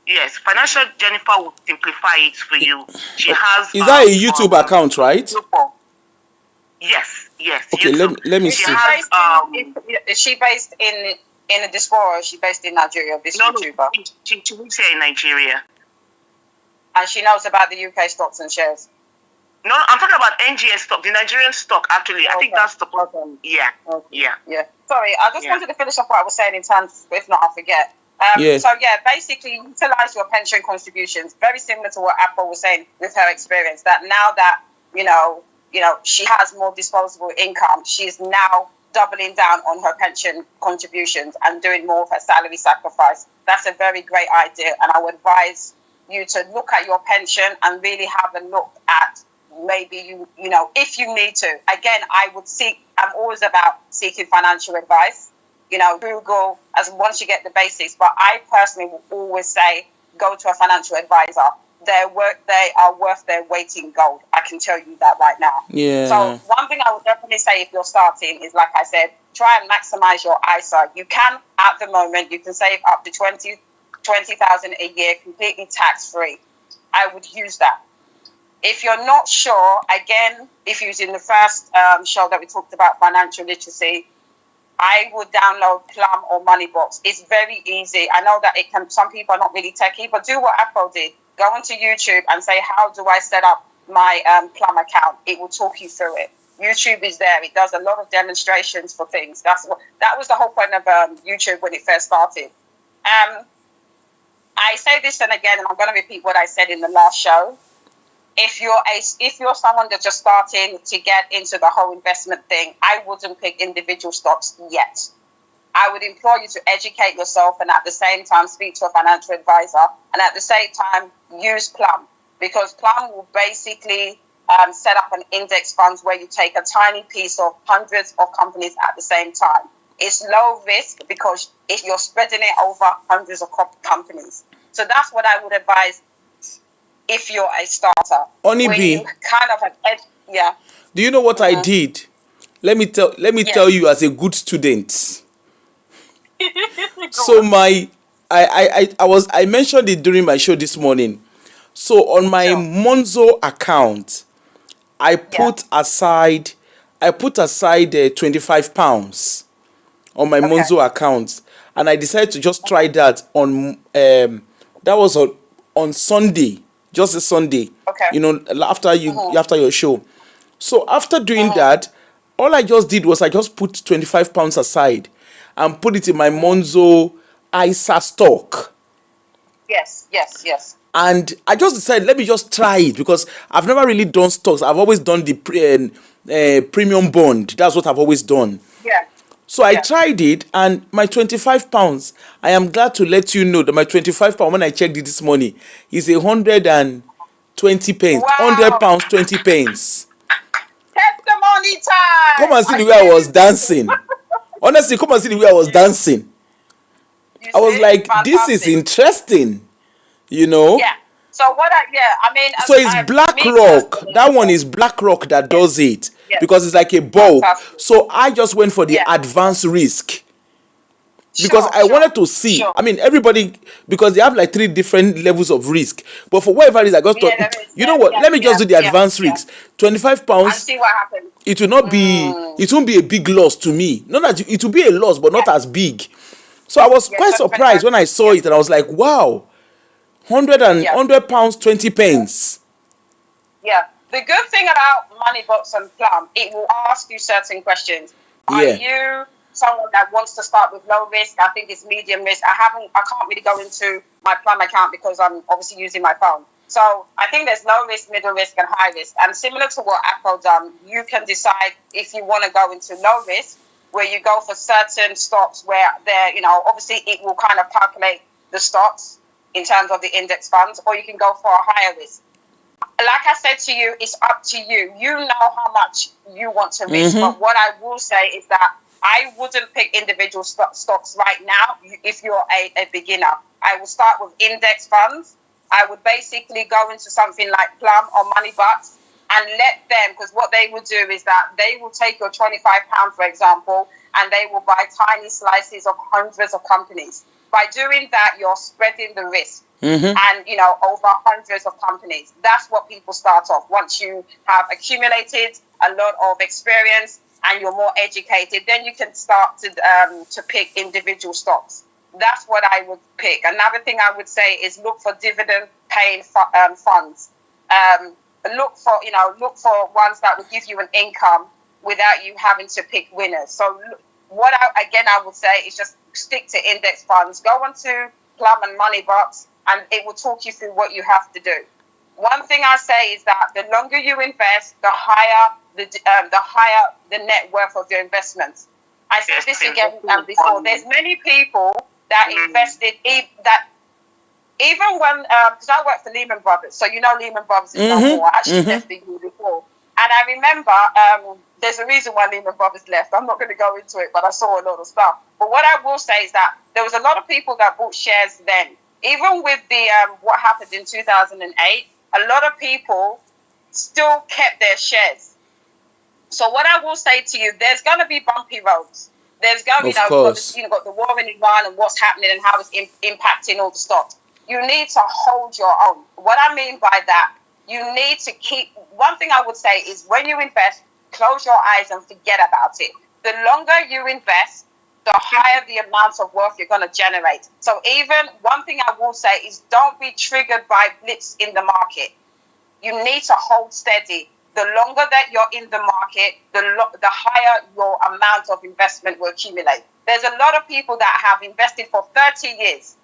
Yes. Financial Jennifer will simplify it for you. She has. Is that a YouTube account, right? Yes. Okay, let me see. Is she based in a diaspora or is she based in Nigeria, this YouTuber? No, she lives here in Nigeria. And she knows about the UK stocks and shares? No, I'm talking about NGS stock, the Nigerian stock, actually. I think that's the... Okay. Yeah. Okay. Yeah. Sorry, I just wanted to finish up what I was saying in terms, if not, I'll forget. So, basically, utilize your pension contributions. Very similar to what Apple was saying with her experience, that now that, she has more disposable income, she's now doubling down on her pension contributions and doing more of her salary sacrifice. That's a very great idea. And I would advise you to look at your pension and really have a look at maybe if you need to. Again, I'm always about seeking financial advice. Google once you get the basics. But I personally will always say, go to a financial advisor. They are worth their weight in gold. I can tell you that right now. Yeah. So one thing I would definitely say if you're starting is, like I said, try and maximize your ISA. You can, at the moment, you can save up to 20,000 a year, completely tax-free. I would use that. If you're not sure, again, if you're in the first show that we talked about financial literacy, I would download Plum or Moneybox. It's very easy. I know that some people are not really techie, but do what Apple did. Go onto YouTube and say, how do I set up my Plum account? It will talk you through it. YouTube is there. It does a lot of demonstrations for things. That was the whole point of YouTube when it first started. I say this and again, and I'm going to repeat what I said in the last show. If you're someone that's just starting to get into the whole investment thing, I wouldn't pick individual stocks yet. I would implore you to educate yourself and at the same time speak to a financial advisor, and at the same time use Plum, because Plum will basically set up an index fund where you take a tiny piece of hundreds of companies at the same time. it's low risk because if you're spreading it over hundreds of companies. So that's what I would advise if you're a starter. Honey When you B, kind of yeah. do you know what I did? Let me tell Yes. you as a good student. Go So on. I mentioned it during my show this morning. So on my Sure. Monzo account, I Yeah. put aside £25 on my Okay. Monzo account, and I decided to just try that on that was on Sunday, just a Sunday, Okay. after your show. So after doing that, all I just did was I just put £25 aside and put it in my Monzo ISA stock. Yes. Yes. Yes. And I just decided, let me just try it, because I've never really done stocks. I've always done the premium bond. That's what I've always done. Yeah. So I Yeah. tried it, and my £25, I am glad to let you know that my £25, when I checked it this morning, is 120 pence. Wow. £100, 20 pence. Testimony Come time. and see Are the you way I was hearing people? dancing. Honestly, come and see the way I was dancing. You I was see? like, this is Fantastic. interesting, you know. Yeah. So I mean, So it's me BlackRock. personally, That one is BlackRock that yes, does it, yes, because it's like a bulk. fantastic. So I just went for the Yeah. advanced risk, because Sure, I sure, wanted to see. sure. I mean, everybody, because they have like 3 different levels of risk. But for whatever reason, I just Yeah, thought, there is. you know what? Yeah, Let me just yeah, do the yeah, advanced yeah. risk. £25. And see what happens. It will not be. Mm. It won't be a big loss to me. Not that it will be a loss, but Yeah, not as big. So I was yeah, quite just surprised 25. when I saw Yeah, it, and I was like, wow, 100 and yeah, £100, 20 pence. yeah. The good thing about Moneybox and Plum, it will ask you certain questions. Are Yeah. you someone that wants to start with low risk? I think it's medium risk. I can't really go into my Plum account because I'm obviously using my phone. So I think there's low risk, middle risk, and high risk. And similar to what Apple done, you can decide if you want to go into low risk, where you go for certain stocks where they're, obviously it will kind of calculate the stocks in terms of the index funds, or you can go for a higher risk. Like I said to you, it's up to you. You know how much you want to risk. But what I will say is that I wouldn't pick individual stocks right now if you're a beginner. I will start with index funds. I would basically go into something like Plum or Moneybox and let them, because what they will do is that they will take your £25, for example, and they will buy tiny slices of hundreds of companies. By doing that, you're spreading the risk. And, over hundreds of companies. That's what people start off. Once you have accumulated a lot of experience and you're more educated, then you can start to pick individual stocks. That's what I would pick. Another thing I would say is look for dividend paying funds. Look for ones that will give you an income without you having to pick winners. So I would say is just stick to index funds. Go on to Plum and Moneybox, and it will talk you through what you have to do. One thing I say is that the longer you invest, the higher the net worth of your investments. I said this again before. There's many people that invested that even when because I worked for Lehman Brothers, so Lehman Brothers is no more. I actually left the year before, and I remember there's a reason why Lehman Brothers left. I'm not going to go into it, but I saw a lot of stuff. But what I will say is that there was a lot of people that bought shares then. Even with the what happened in 2008, a lot of people still kept their shares. So what I will say to you, there's going to be bumpy roads. There's going to be, got the war in Iran and what's happening and how it's impacting all the stocks. You need to hold your own. What I mean by that, you need to keep. One thing I would say is when you invest, close your eyes and forget about it. The longer you invest, the higher the amount of wealth you're going to generate. So even one thing I will say is don't be triggered by blips in the market. You need to hold steady. The longer that you're in the market, the higher your amount of investment will accumulate. There's a lot of people that have invested for 30 years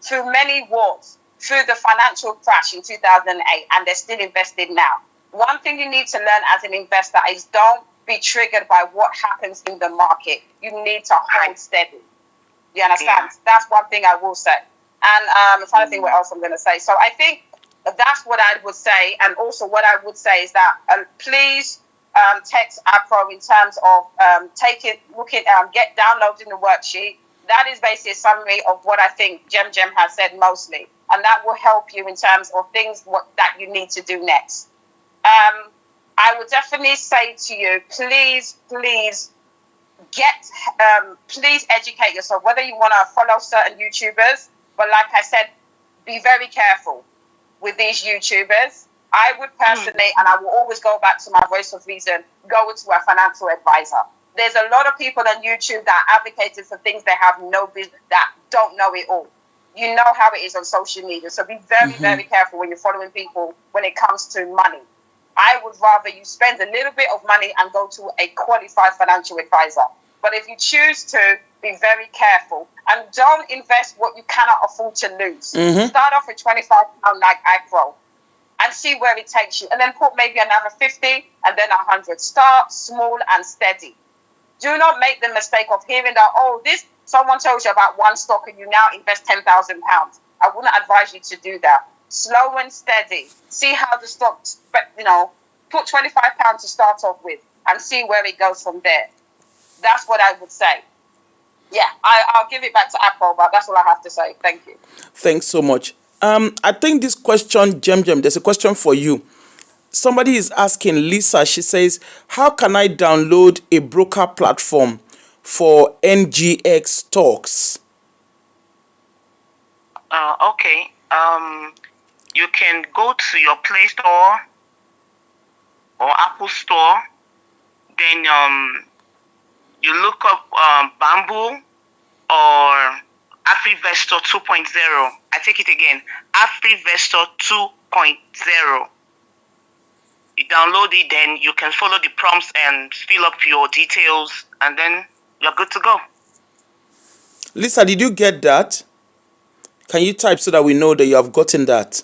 through many wars, through the financial crash in 2008, and they're still invested now. One thing you need to learn as an investor is don't be triggered by what happens in the market. You need to hold steady. You understand? Yeah. That's one thing I will say. And I'm trying to think what else I'm going to say. So I think that's what I would say. And also what I would say is that please text Afro in terms of downloading the worksheet. That is basically a summary of what I think Jem has said mostly, and that will help you in terms of things that you need to do next. I would definitely say to you, please educate yourself, whether you want to follow certain YouTubers, but like I said, be very careful with these YouTubers. I would personally, and I will always go back to my voice of reason, go to a financial advisor. There's a lot of people on YouTube that are advocating for things they have no business, that don't know it all. You know how it is on social media, so be very, very careful when you're following people when it comes to money. I would rather you spend a little bit of money and go to a qualified financial advisor. But if you choose to, be very careful and don't invest what you cannot afford to lose. Start off with £25 like Afro and see where it takes you. And then put maybe another 50 and then 100. Start small and steady. Do not make the mistake of hearing that, someone tells you about one stock and you now invest £10,000. I wouldn't advise you to do that. Slow and steady. See how the stocks, put £25 to start off with and see where it goes from there. That's what I would say. Yeah, I'll give it back to Apple, but that's all I have to say. Thank you. Thanks so much. I think this question, Jem, there's a question for you. Somebody is asking Lisa, she says, how can I download a broker platform for NGX stocks? Okay. You can go to your Play Store or Apple Store. Then you look up Bamboo or AfriVestor 2.0. I take it again. AfriVestor 2.0. You download it, then you can follow the prompts and fill up your details, and then you're good to go. Lisa, did you get that? Can you type so that we know that you have gotten that?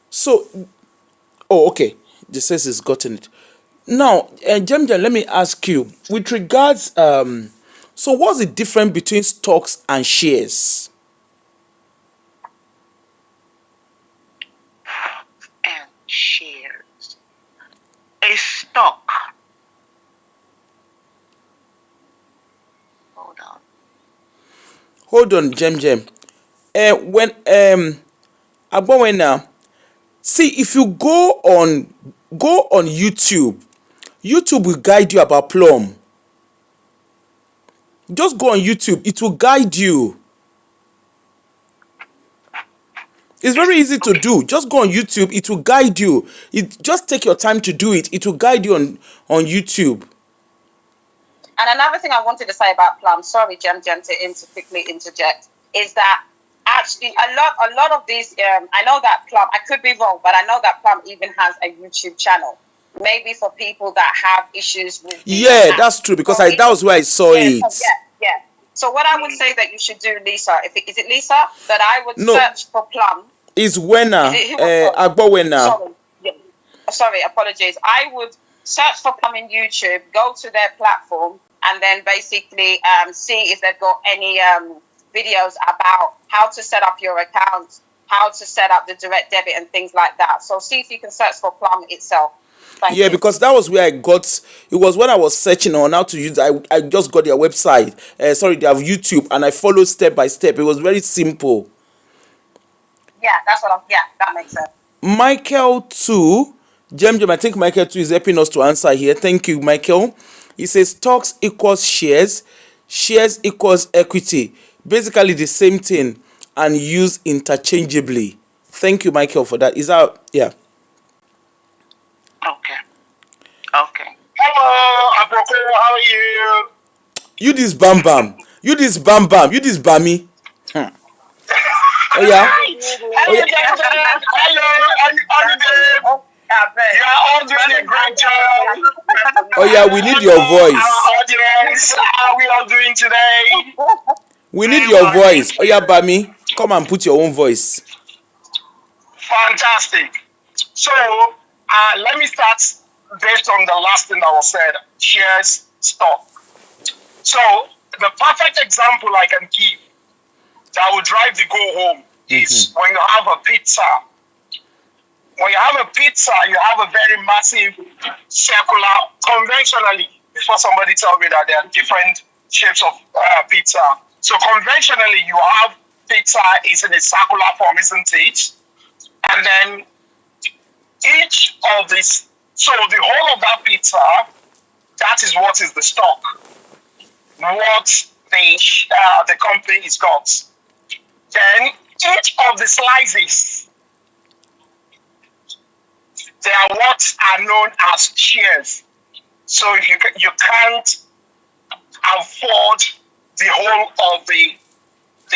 So, okay. This says it's gotten it. Now, Jem, let me ask you, with regards, so what's the difference between stocks and shares? And shares. A stock. Hold on, Jem. See, if you go on YouTube will guide you about Plum. Just go on YouTube, it will guide you. It's very easy to do. Just go on YouTube, it will guide you. Just take your time to do it. It will guide you on YouTube. And another thing I wanted to say about Plum, sorry, Jem, to quickly interject, is that actually a lot of these, I know that Plum, I could be wrong, but I know that Plum even has a YouTube channel. Maybe for people that have issues with that's true, because that was where I saw it. Yeah. So what I would say that you should do, Lisa, is it Lisa? That I would search for Plum. It's Wena. Agbowena. Sorry, apologies. I would search for Plum in YouTube, go to their platform, and then basically see if they've got any videos about how to set up your account, how to set up the direct debit and things like that. So see if you can search for Plum itself. Thank you. Because that was where I got, it was when I was searching on how to use, I just got their website, they have YouTube, and I followed step by step. It was very simple. Yeah, that makes sense. Michael 2, Jem, I think Michael 2 is helping us to answer here. Thank you, Michael. He says stocks equals shares equals equity. Basically the same thing and used interchangeably. Thank you, Michael, for that. Is that, yeah. Okay. Hello, Aproko, how are you? You this bam bam. You this bammy. Oh yeah. Hello, everybody. You are all doing a great job. Oh yeah, we need your voice. Our audience, how are we all doing today? We need your voice. Oh yeah, Bami, come and put your own voice. Fantastic. So, let me start based on the last thing that was said, shares, stock. So, the perfect example I can give that will drive the go home is when you have a pizza When you have a pizza, you have a very massive circular, conventionally, before somebody tell me that there are different shapes of pizza. So conventionally, you have pizza is in a circular form, isn't it? And then each of this, so the whole of that pizza, that is what is the stock, what the company is got. Then each of the slices, they are what are known as shares. So you can't afford the whole of the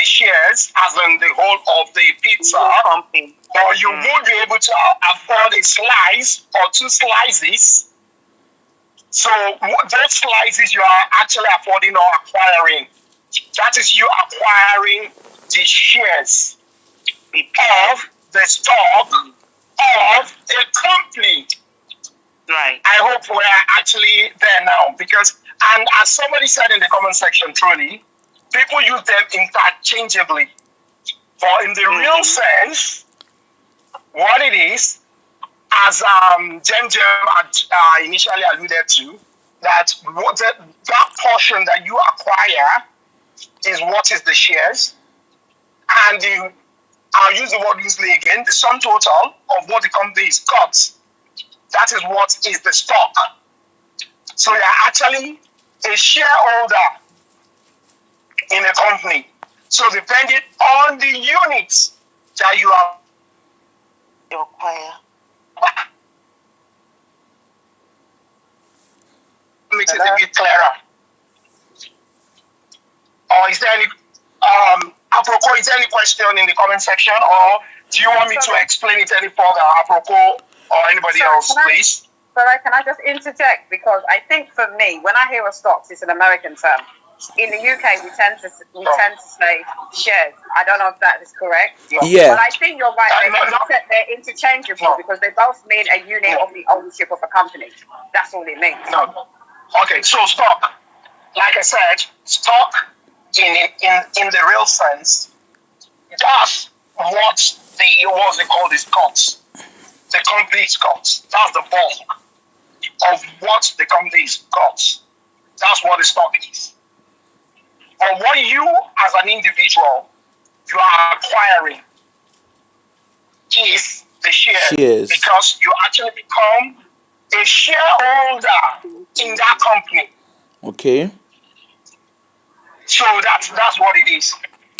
shares, as in the whole of the pizza, or you won't be able to afford a slice or two slices. So those slices you are actually affording or acquiring. That is you acquiring the shares of the stock of a company. Right. I hope we're actually there now, because, and as somebody said in the comment section, truly, people use them interchangeably. But in the real sense, what it is, as Jem had initially alluded to, that that portion that you acquire is what is the shares, and I'll use the word loosely again, the sum total of what the company is got. That is what is the stock. So you're actually a shareholder in a company. So depending on the units that you acquire, makes it a bit clearer. Or is there any apropos, is there any question in the comment section, or do you want me to explain it any further, apropos, or anybody else, please? Sorry, can I just interject? Because I think for me, when I hear of stocks, it's an American term. In the UK, we tend to say shares. I don't know if that is correct. Yeah. But I think you're right. They're interchangeable because they both mean a unit of the ownership of a company. That's all it means. No. Okay, so stock, like I said, stock in the real sense, that's what they call this got. The company's got. That's the bulk of what the company's got. That's what the stock is. But what you, as an individual, you are acquiring is the shares. Because you actually become a shareholder in that company. Okay. So that's what it is.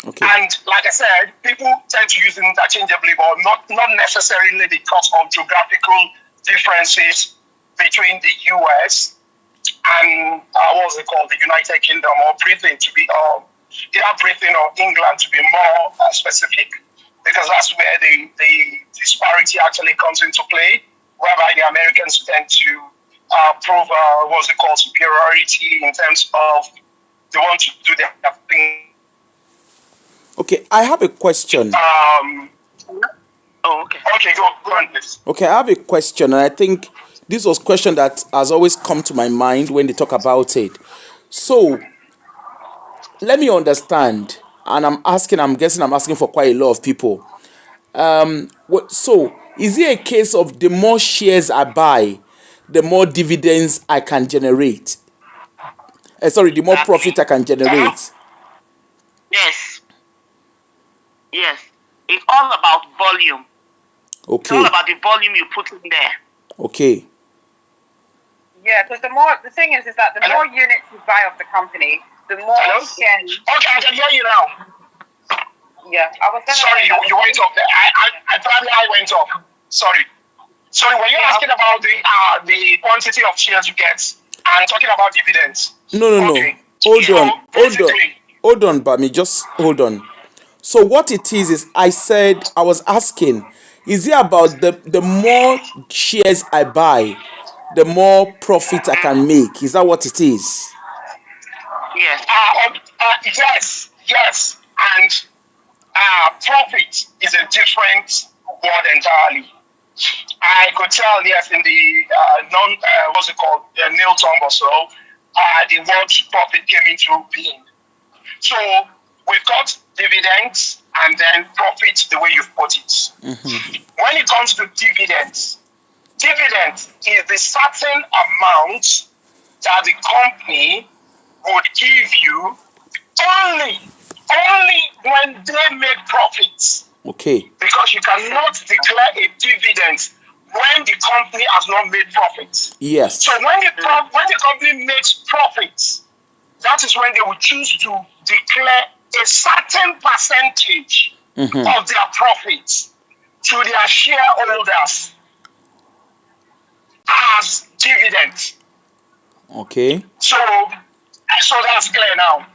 Okay. And like I said, people tend to use it interchangeably, but not necessarily because of geographical differences between the US and what's it called, the United Kingdom, or Britain, to be either Britain or England, to be more specific, because that's where the disparity actually comes into play, whereby the Americans tend to prove what's it called, superiority in terms of they want to do their thing. Okay, I have a question. Okay. Okay, go on, please. Okay, I have a question, and I think this was a question that has always come to my mind when they talk about it. So, let me understand, and I'm guessing I'm asking for quite a lot of people. So, is it a case of the more shares I buy, the more dividends I can generate? The more profit I can generate. Yes. Yes. It's all about volume. Okay. It's all about the volume you put in there. Okay. Yeah, because the thing is that the more units you buy of the company, the more shares. Okay, I can hear you now. Yeah, I was gonna. Sorry, you went off there. I went off. Sorry, were you asking about the quantity of shares you get and talking about dividends? No. Okay. Hold on, Bami, just hold on. So what it is I was asking, is it about the more shares I buy, the more profit I can make? Is that what it is? Yes. Yes. And profit is a different word entirely. I could tell, yes, in the what's it called, nil term or so, the word profit came into being. So we've got dividends and then profits the way you've put it. When it comes to dividends, dividend is the certain amount that the company would give you only when they make profits. Okay. Because you cannot declare a dividend when the company has not made profits. Yes. So when the company makes profits, that is when they will choose to declare a certain percentage of their profits to their shareholders as dividends. Okay. So that's clear now.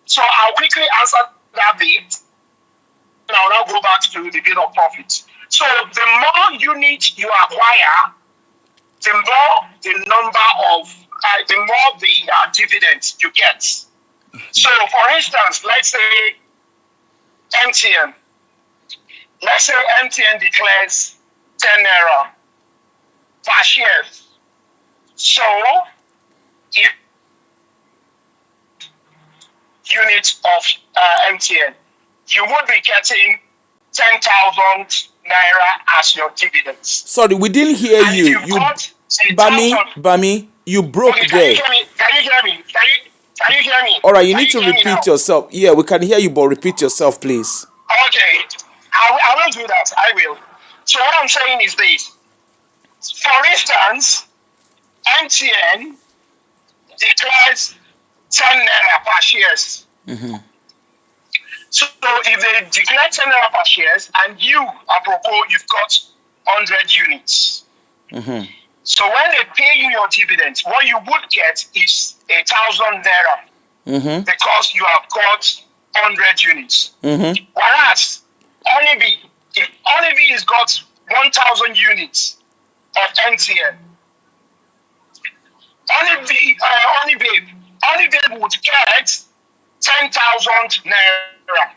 So I'll quickly answer that bit. And I'll now go back to the bit of profit. So the more units you acquire, the more the number of, the more the dividends you get. So for instance, let's say MTN. Let's say MTN declares 10 naira per share. So if units of MTN, you would be getting 10,000 naira as your dividends. Sorry, we didn't hear And you. if you've got Bami, you broke okay, there. Can you hear me? Can you hear me? All right, you Can need to hear me repeat now? yourself. Yeah, we can hear you, but repeat yourself, please. Okay, I will do that. I will. So what I'm saying is this. For instance, MTN declares 10 naira per shares. So if they declare 10 naira per shares and you, apropos, you've got 100 units. So when they pay you your dividends, what you would get is 1,000 naira because you have got 100 units. Whereas Honeybee, if Honeybee has got 1,000 units of MTN, Honeybee would get 10,000 naira.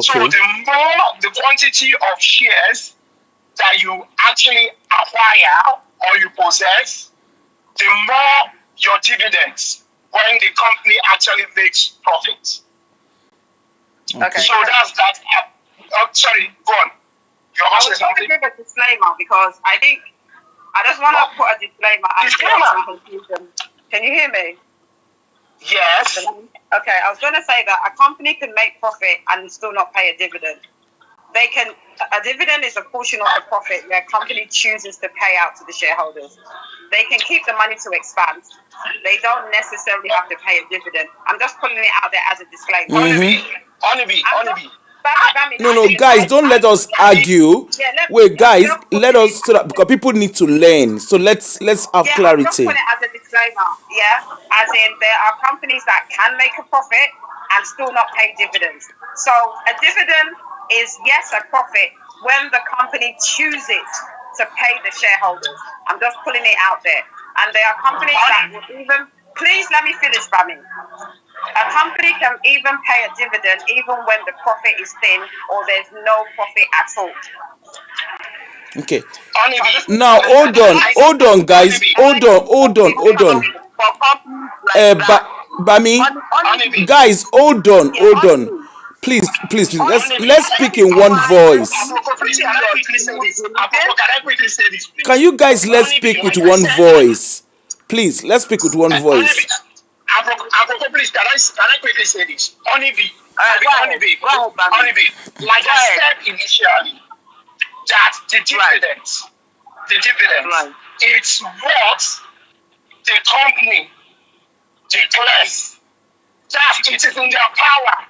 So Okay. the more the quantity of shares that you actually acquire or you possess, the more your dividends when the company actually makes profits. Okay. So that's that. Sorry, go on. You're I about to was say going to something. give a disclaimer because I think I just want to put a disclaimer and clear Disclaimer? some confusion. Can you hear me? Yes. Okay, I was going to say that a company can make profit and still not pay a dividend. A dividend is a portion of the profit where a company chooses to pay out to the shareholders. They can keep the money to expand. They don't necessarily have to pay a dividend. I'm just putting it out there as a disclaimer. Honeybee. No, guys, don't let us argue. Wait, guys, let us so that because people need to learn. So let's have I'm just clarity. putting it as a disclaimer, as in there are companies that can make a profit and still not pay dividends. So a dividend is, yes, a profit when the company chooses to pay the shareholders. I'm just putting it out there. And there are companies that will even, please let me finish, Bami. A company can even pay a dividend even when the profit is thin or there's no profit at all. Okay. Honeybee. Now hold on, guys. Hold on. Bami, Honeybee. guys, hold on. Please. Let's speak in one voice. Can I quickly say this, please? Can you guys let's speak with one voice? Please, let's speak with one voice. Please, can I quickly say this? Honeybee, like I said initially, that the dividends, it's what the company declares that it is in their power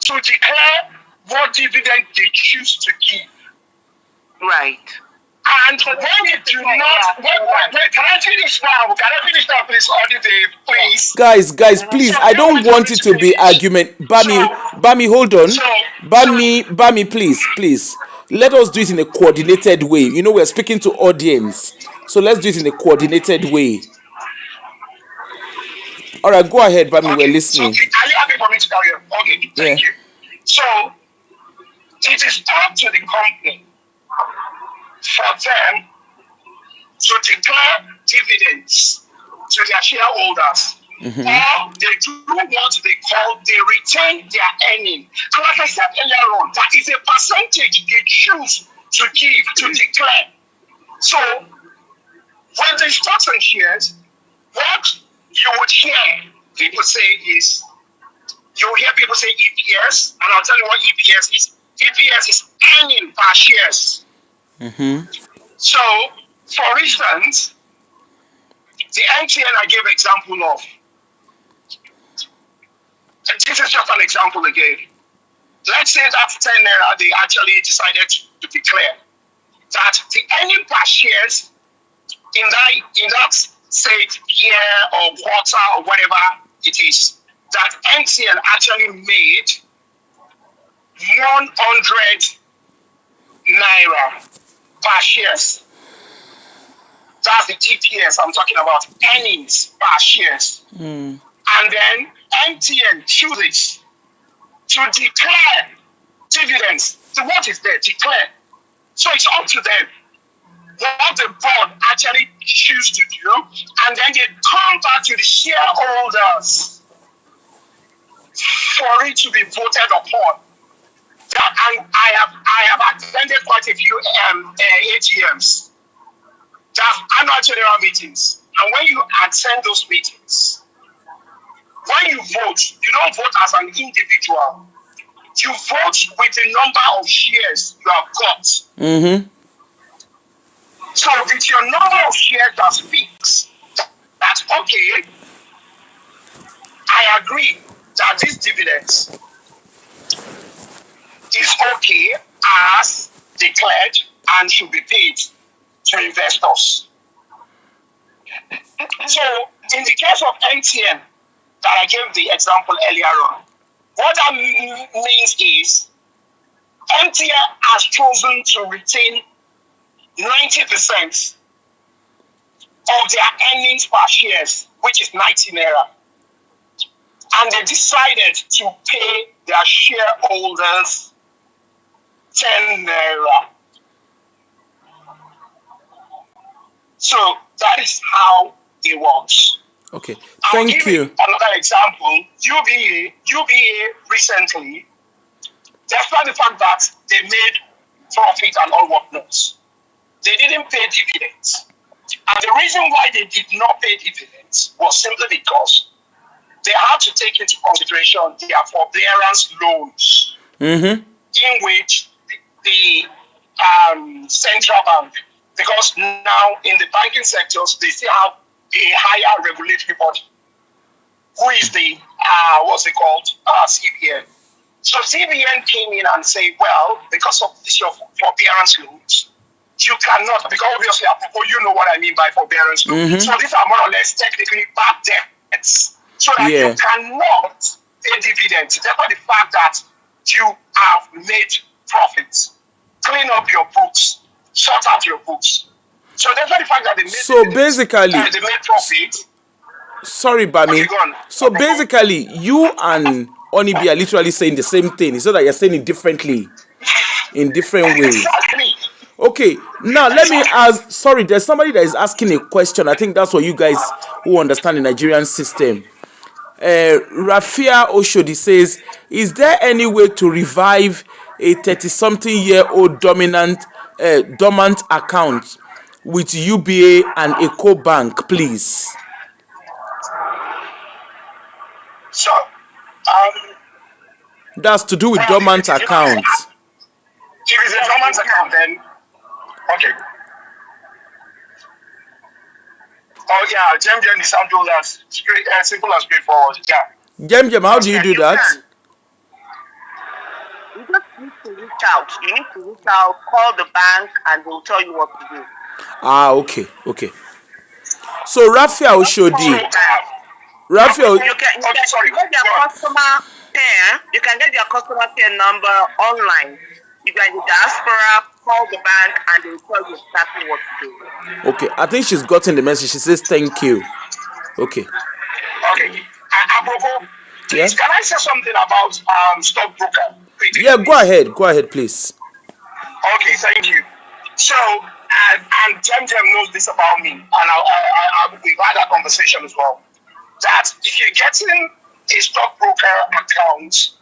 to declare what dividend they choose to give. Right. And when they do not, wait, can I finish now? Can I finish now, please, Honeybee, please? Guys, please. I don't want it to be argument. Bami, hold on. Bami, please. Let us do it in a coordinated way. You know, we're speaking to audience. So let's do it in a coordinated way. All right, go ahead, Bami. We're listening. So, are you happy for me to carry on? Okay, thank you. So, it is up to the company for them to declare dividends to their shareholders or they do what they call, they retain their earning. And like I said earlier on, that is a percentage they choose to give, to declare. So when the stocks and shares, what you would hear people say is, you hear people say EPS, and I'll tell you what EPS is. EPS is earning per shares. So, for instance, the MTN I gave example of, and this is just an example again. Let's say that 10 naira they actually decided to declare that the earning per shares in that say year or quarter or whatever it is, that MTN actually made 100 naira per shares. That's the EPS I'm talking about, earnings per shares. And then MTN chooses to declare dividends. So what is there? Declare. So it's up to them what the board actually choose to do, and then they come back to the shareholders for it to be voted upon. And I have attended quite a few AGMs, that's annual general meetings. And when you attend those meetings, when you vote, you don't vote as an individual. You vote with the number of shares you have got. So it's your number of shares that speaks that, okay, I agree that this dividend is okay as declared and should be paid to investors. So in the case of MTN that I gave the example earlier on, what that means is MTN has chosen to retain 90% of their earnings per shares, which is 90 naira. And they decided to pay their shareholders 10 naira. So that is how it works. Okay, I'll thank give you. Another example, UBA recently, despite the fact that they made profit and all whatnot, they didn't pay dividends. And the reason why they did not pay dividends was simply because they had to take into consideration their forbearance loans, in which the central bank, because now in the banking sectors, they still have a higher regulatory body, who is the, what's it called, CBN. So CBN came in and said, well, because of this, your forbearance loans, you cannot, because obviously, you know what I mean by forbearance loans. So these are more or less technically bad debts. So that you cannot pay dividends, despite the fact that you have made profits. Clean up your books, sort out your books. So despite the fact that they made basically, they made profit. Sorry, Bami. Okay, go on. So basically, you and Onibi are literally saying the same thing. It's not that you're saying it differently, in different ways. Exactly. Okay, now let me ask. Sorry, there's somebody that is asking a question. I think that's what you guys who understand the Nigerian system. Rafia Oshodi says, is there any way to revive a 30-something-year-old dormant account with UBA and EcoBank, please? So, That's to do with dormant accounts. if it's a dormant account, then okay. Oh yeah, Jem is simple as simple and straightforward. Yeah. Jem, how do you do that? You just need to reach out. You need to reach out, call the bank, and they'll tell you what to do. Okay. So Rafia Oshodi. Rafia, You can get their customer care. You can get their customer care number online. If you're in the diaspora, call the bank and they'll tell you exactly what to do. okay, I think she's gotten the message. She says thank you. Okay. Okay. Apropos, please, Yeah? can I say something about stockbroker? Yeah, go ahead, please. Okay, thank you. So, and Jem knows this about me, and we've had that conversation as well. that if you're getting a stockbroker account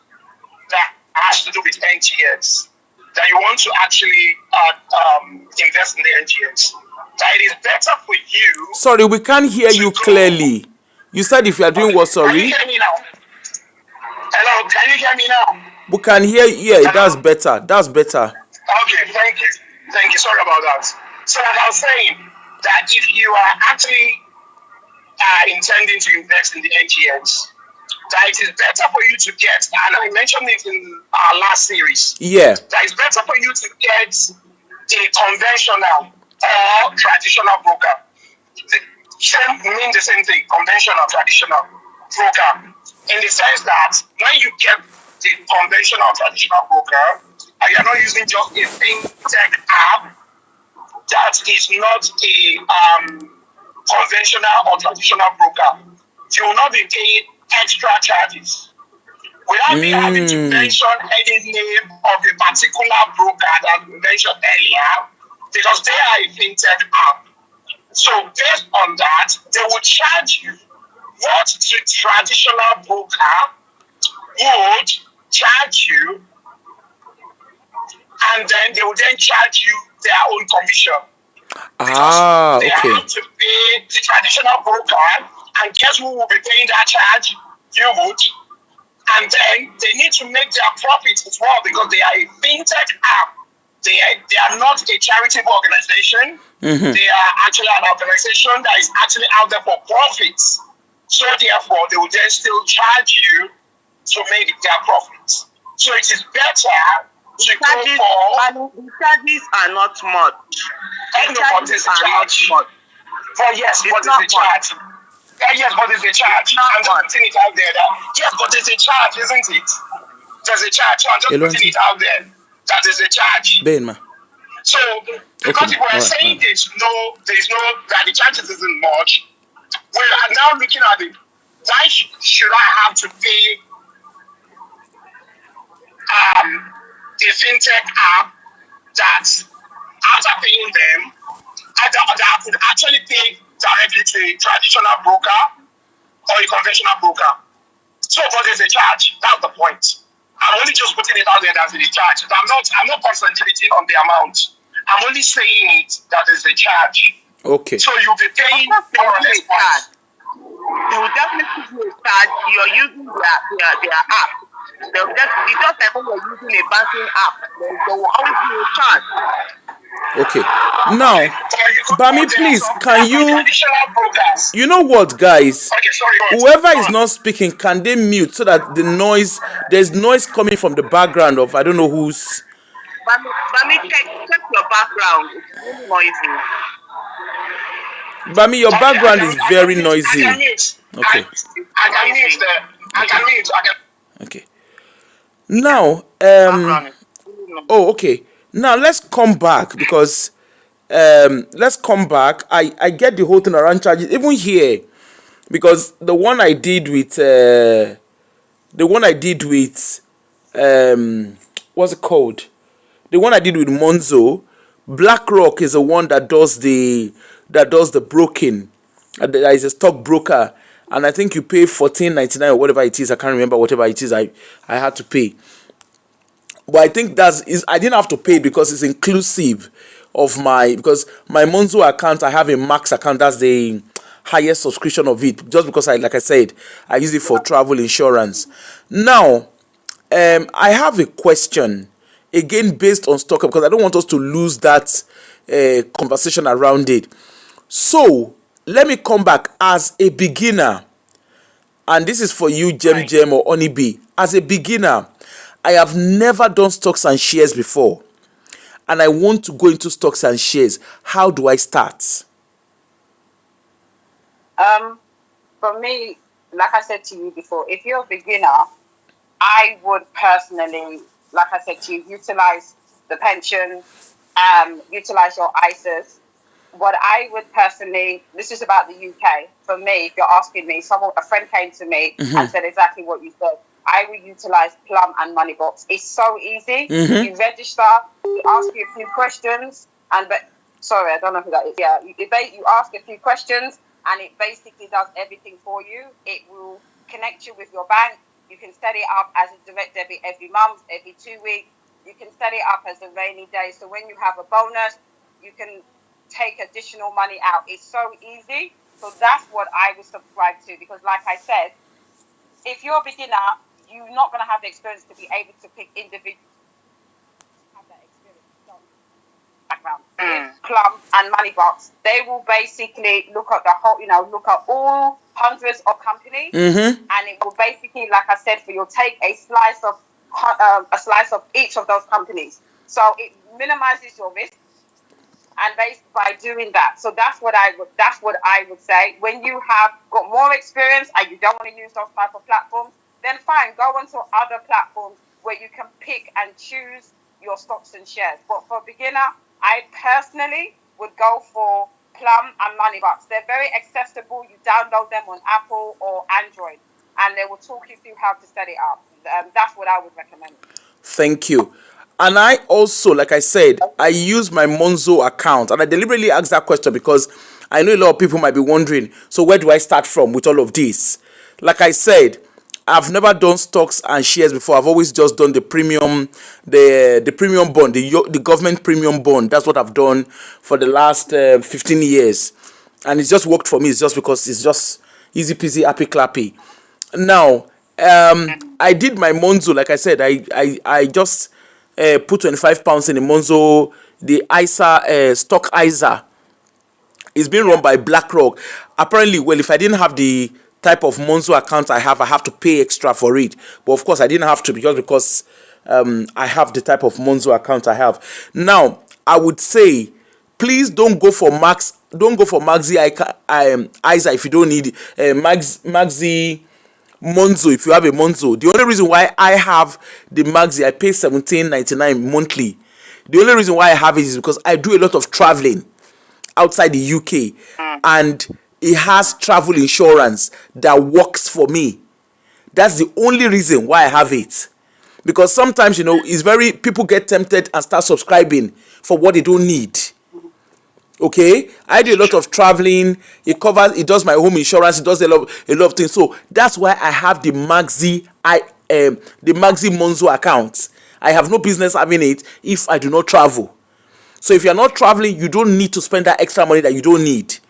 that has to do with NGX, that you want to actually invest in the NGX, that it is better for you. Sorry, we can't hear you clearly. You said if you are doing what, Can you sorry? hear me now? Hello, can you hear me now? We can hear you. Yeah, that's Hello? better. That's better. Okay, thank you. Thank you. Sorry about that. So, like I was saying, that if you are actually intending to invest in the NGX, that it is better for you to get, and I mentioned it in our last series, Yeah. that it's better for you to get a conventional or traditional broker. Same mean the same thing, conventional, traditional broker, in the sense that when you get the conventional, traditional broker, and you're not using just a fintech app that is not a conventional or traditional broker, you will not be paying extra charges without me having to mention any name of a particular broker that we mentioned earlier, because they are a fintech app. So based on that, they will charge you what the traditional broker would charge you, and then they will then charge you their own commission. Because they Okay. have to pay the traditional broker, and guess who will be paying that charge? You would. And then they need to make their profits as well, because they are a fintech app. They are not a charitable organization. They are actually an organization that is actually out there for profits. So therefore, they will then still charge you to make their profits. So it is better to go for. The charges are not much. The charges are not much. But yes, It's what is not the charge? Yes, but there's a charge. I'm just putting it out there. Yes, but there's a charge, isn't it? There's a charge. So I'm just putting it out there that there's a charge. Ben, So because if we're saying there's no that the charges isn't much, we are now looking at it. Why should I have to pay a fintech app that after paying them, that could actually pay directly to a traditional broker or a conventional broker? So, but there's a charge. That's the point. I'm only just putting it out there that there's a charge. I'm not concentrating on the amount. I'm only saying it that there's a charge. Okay. So you'll be paying more or less once. They will definitely be a charge. You're using their app. They'll just like when you're using a banking app, there will always be a charge. Okay. Now, Bami, please, can you? Traditional brokers. You know what, guys? Okay, sorry. Whoever is not speaking, can they mute so that the noise? There's noise coming from the background of I don't know who's. Bami, check your background. It's really noisy. Bami, your background is very noisy. Okay. I can mute there. I can mute. Okay. Now, oh, okay. Now let's come back because let's come back. I get the whole thing around charges, even here, because the one I did with what's it called? The one I did with Monzo, BlackRock is the one that does the broking. There is a stockbroker, and I think you pay $14.99 or whatever it is. I can't remember whatever it is. I had to pay, but I think I didn't have to pay because it's inclusive of because my Monzo account, I have a max account. That's the highest subscription of it. Just because like I said, I use it for travel insurance. Now, I have a question. Again, based on stock, because I don't want us to lose that conversation around it. So, let me come back as a beginner. And this is for you, Jem or Onibi. As a beginner, I have never done stocks and shares before. And I want to go into stocks and shares. How do I start? For me, like I said to you before, if you're a beginner, I would personally, like I said to you, utilize the pension, utilize your ISAs. What I would personally, this is about the UK. For me, if you're asking me, a friend came to me and said exactly what you said. I would utilize Plum and Moneybox. It's so easy. You register, you ask you a few questions, sorry, I don't know who that is. Yeah, you ask a few questions, and it basically does everything for you. It will connect you with your bank. You can set it up as a direct debit every month, every 2 weeks. You can set it up as a rainy day. So when you have a bonus, you can take additional money out. It's so easy. So that's what I would subscribe to, because like I said, if you're a beginner, you're not going to have the experience to be able to pick individuals. Have that experience. Background. Plum and Moneybox, they will basically look at the whole, look at all hundreds of companies, and it will basically, like I said, you'll take a slice of each of those companies. So it minimizes your risk, and by doing that, so that's what I would say. When you have got more experience and you don't want to use those type of platforms, then fine, go onto other platforms where you can pick and choose your stocks and shares. But for a beginner, I personally would go for Plum and Moneybox. They're very accessible. You download them on Apple or Android, and they will talk you through how to set it up. That's what I would recommend. Thank you. And I also, like I said, I use my Monzo account, and I deliberately asked that question because I know a lot of people might be wondering, so where do I start from with all of this? Like I said, I've never done stocks and shares before. I've always just done the premium, the premium bond, the government premium bond. That's what I've done for the last 15 years. And it's just worked for me. It's just because it's just easy peasy, happy clappy. Now, I did my Monzo, like I said, I just put £25 in the Monzo, the ISA, stock ISA. It's being run by BlackRock. Apparently, well, if I didn't have the type of Monzo account I have to pay extra for it. But of course, I didn't have to because I have the type of Monzo account I have. Now, I would say, please don't go for Maxi ISA if you don't need Maxi Monzo if you have a Monzo. The only reason why I have the Maxi, I pay $17.99 monthly. The only reason why I have it is because I do a lot of traveling outside the UK, and it has travel insurance that works for me. That's the only reason why I have it. Because sometimes, people get tempted and start subscribing for what they don't need. Okay, I do a lot of traveling. It does my home insurance. It does a lot of things. So that's why I have the Maxi Monzo account. I have no business having it if I do not travel. So if you're not traveling, you don't need to spend that extra money that you don't need.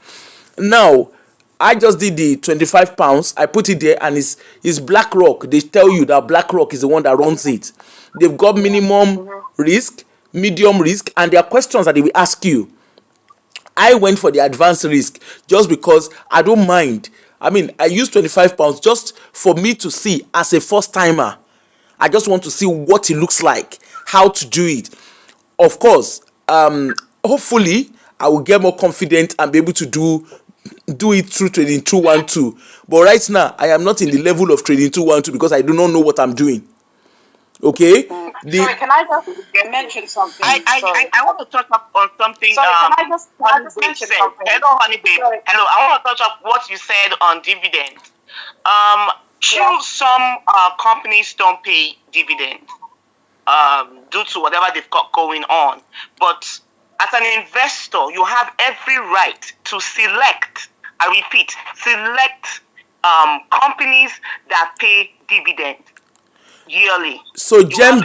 Now, I just did the £25. I put it there, and it's BlackRock. They tell you that BlackRock is the one that runs it. They've got minimum risk, medium risk, and there are questions that they will ask you. I went for the advanced risk just because I don't mind. I mean, I use £25 just for me to see as a first timer. I just want to see what it looks like, how to do it. Of course, hopefully I will get more confident and be able to do it through Trading 212. But right now, I am not in the level of Trading 212 because I do not know what I'm doing. Okay? Sorry, can I just mention something? I want to touch up on something. Sorry, can I just mention something? Hello, honey babe. Sorry. Hello, I want to touch up what you said on dividend. True, some companies don't pay dividend due to whatever they've got going on. But as an investor, you have every right to select, I repeat, select companies that pay dividend yearly. So Jem,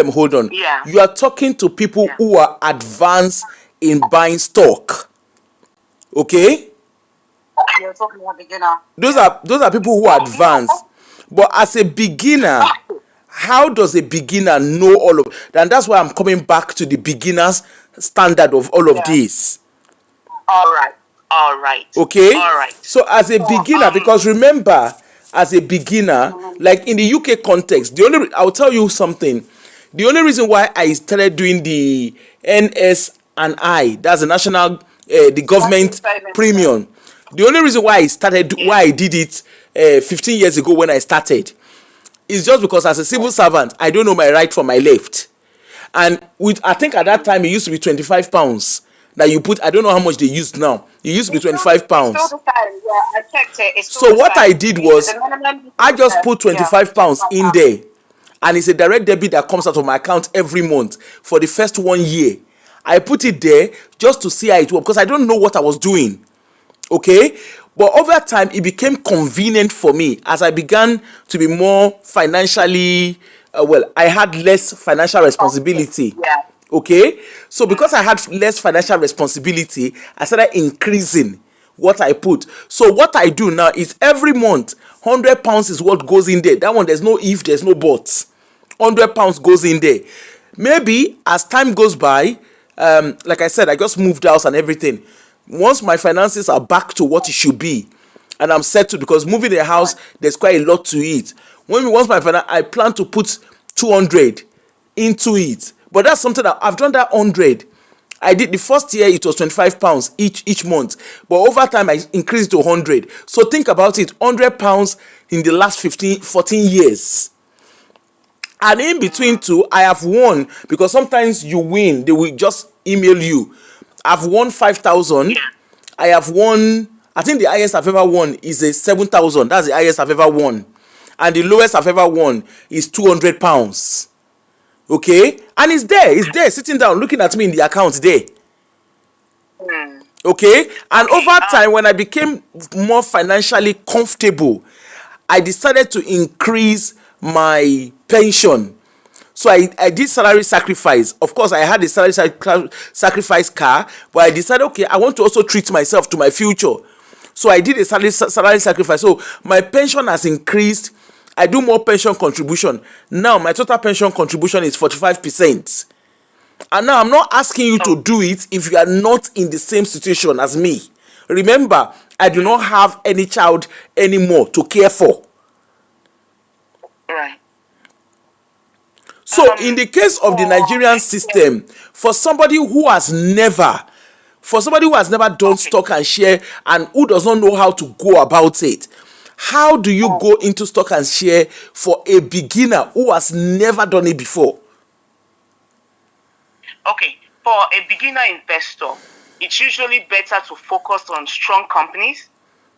hold on. Yeah. You are talking to people who are advanced in buying stock. Okay? You're talking about beginner. Those are people who are advanced. But as a beginner, how does a beginner know all of? And that's why I'm coming back to the beginner's standard of all of this. All right. Okay? All right. So as a beginner, because remember, as a beginner, like in the UK context, I'll tell you something. The only reason why I started doing the NS&I, that's the national, the government premium. The only reason why I did it 15 years ago when I started is just because as a civil servant, I don't know my right from my left. And I think at that time it used to be £25 that you put. I don't know how much they used now. It used to be £25. I checked it. So what I did was I just put £25 in there, and it's a direct debit that comes out of my account every month for the first 1 year. I put it there just to see how it works because I don't know what I was doing. Okay, but over time it became convenient for me as I began to be more financially I had less financial responsibility. Yeah. Okay, so because I had less financial responsibility, I started increasing what I put. So what I do now is every month £100 is what goes in there. That one, there's no if, there's no buts. £100 goes in there. Maybe as time goes by, like I said, I just moved house and everything. Once my finances are back to what it should be, and I'm settled, because moving a house, there's quite a lot to it. Once my finance, I plan to put 200 into it. But that's something that I've done that 100. I did the first year, it was £25 each month, but over time I increased to 100. So think about it, £100 in the last 14 years. And in between two, I have won, because sometimes you win, they will just email you. I've won 5,000. I have won, I think the highest I've ever won is a 7,000. That's the highest I've ever won. And the lowest I've ever won is £200. Okay, and it's there sitting down looking at me in the account there. Okay, and over time, when I became more financially comfortable, I decided to increase my pension. So I did salary sacrifice. Of course, I had a salary sacrifice car, but I decided, okay, I want to also treat myself to my future. So I did a salary sacrifice. So my pension has increased. I do more pension contribution. Now my total pension contribution is 45%. And now I'm not asking you to do it if you are not in the same situation as me. Remember, I do not have any child anymore to care for. Right. So in the case of the Nigerian system, for somebody who has never done stock and share and who does not know how to go about it, how do you go into stock and share for a beginner who has never done it before? Okay, for a beginner investor, it's usually better to focus on strong companies,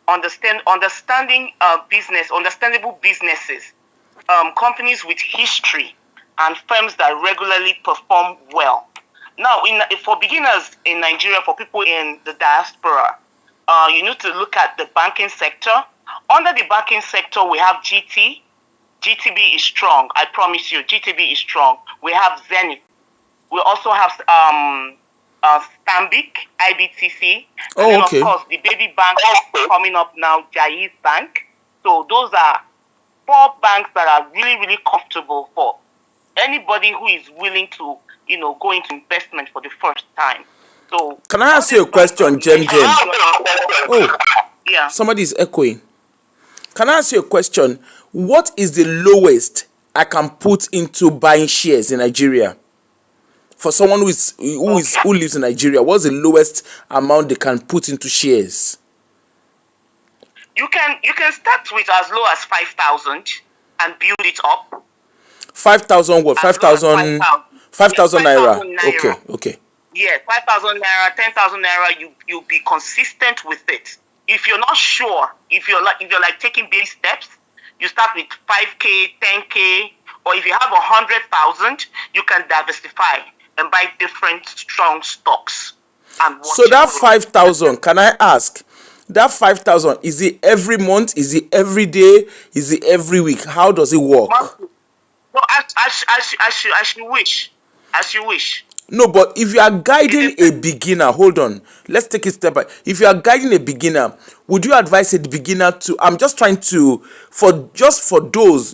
understanding understandable businesses, companies with history, and firms that regularly perform well. Now, for beginners in Nigeria, for people in the diaspora, you need to look at the banking sector. Under the banking sector, we have GT. GTB is strong. I promise you, GTB is strong. We have Zenith. We also have Stanbic, IBTC. And then, okay. of course, the baby bank coming up now, Jaiz Bank. So those are 4 banks that are really, really comfortable for anybody who is willing to, go into investment for the first time. So can I ask you a question, Jem? Oh, yeah. Somebody is echoing. Can I ask you a question? What is the lowest I can put into buying shares in Nigeria? For someone who lives in Nigeria, what's the lowest amount they can put into shares? You can start with as low as 5,000 and build it up. 5,000 what? 5,000 naira. Okay. Yeah, 5,000 naira, 10,000 naira. You be consistent with it. If you're not sure, if you're like taking baby steps, you start with 5K, 10K, or if you have 100,000, you can diversify and buy different strong stocks. So that 5,000, can I ask? That 5,000, is it every month? Is it every day? Is it every week? How does it work? No, as you wish. As you wish. No, but if you are guiding a beginner, hold on. Let's take it step by. If you are guiding a beginner, would you advise a beginner to? I'm just trying to for those,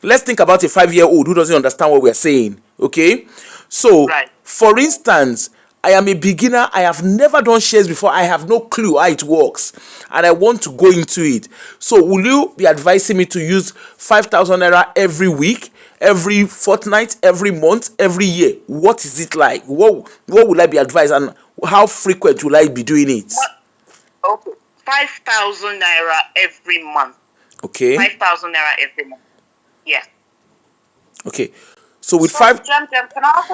let's think about a 5-year-old who doesn't understand what we're saying. Okay, so right. For instance, I am a beginner. I have never done shares before. I have no clue how it works, and I want to go into it. So, will you be advising me to use 5,000 naira every week, every fortnight, every month, every year? What is it like? What will I be advised, and how frequent will I be doing it? Okay, 5,000 naira every month. Okay. 5,000 naira every month. Yes. Okay. So with Jem, can I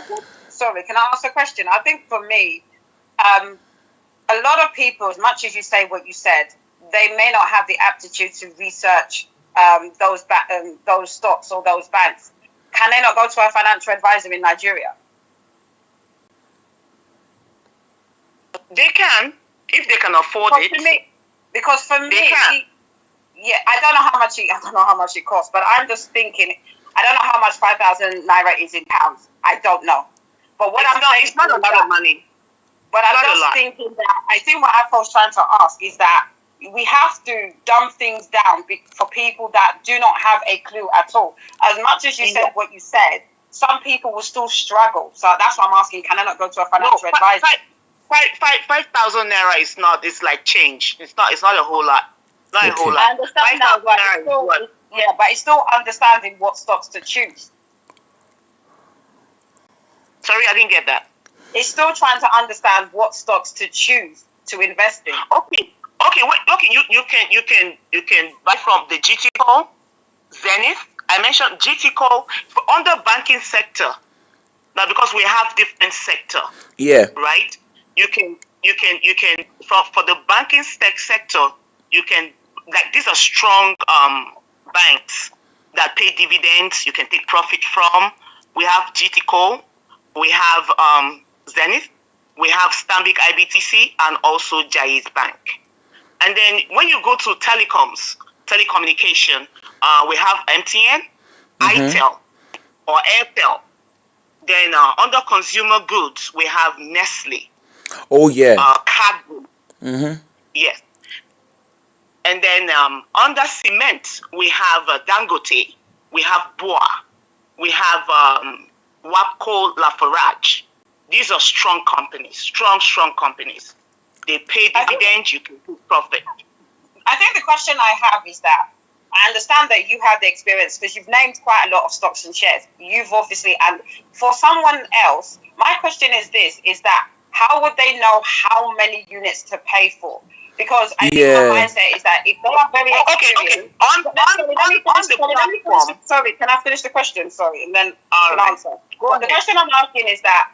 ask a question? I think for me, a lot of people, as much as you say what you said, they may not have the aptitude to research those stocks or those banks. Can they not go to a financial advisor in Nigeria? They can, if they can afford it. Because for me, yeah, I don't know how much it costs, but I'm just thinking, I don't know how much 5,000 naira is in pounds. I don't know. But what it's not a lot of money. But I'm just thinking that I think what Apple's trying to ask is that we have to dumb things down for people that do not have a clue at all. As much as you said what you said, some people will still struggle. So that's why I'm asking, can I not go to a financial advisor? 5,000 naira is not. It's like change. It's not a whole lot. Not a whole lot. I understand that, but it's still understanding what stocks to choose. Sorry, I didn't get that. It's still trying to understand what stocks to choose to invest in. Okay. You can buy from the GTCO, Zenith. I mentioned GTCO under banking sector. Now, because we have different sector. Yeah. Right. You can for the banking sector. You can, like, these are strong banks that pay dividends. You can take profit from. We have GTCO. We have Zenith. We have Stanbic IBTC and also Jaiz Bank. And then when you go to telecommunication, we have MTN, ITEL, or Airtel. Then under consumer goods, we have Nestle. Oh, yeah. Cadbury. Yes. And then under cement, we have Dangote, we have Boa, we have Wapco Lafarage. These are strong companies, strong companies. They pay dividends, you can do profit. I think the question I have is that I understand that you have the experience because you've named quite a lot of stocks and shares. You've obviously, and for someone else, my question is this, is that how would they know how many units to pay for? Because I think my mindset is that if they are very experienced... Sorry, can I finish the question? Sorry, and then you can answer. The question I'm asking is that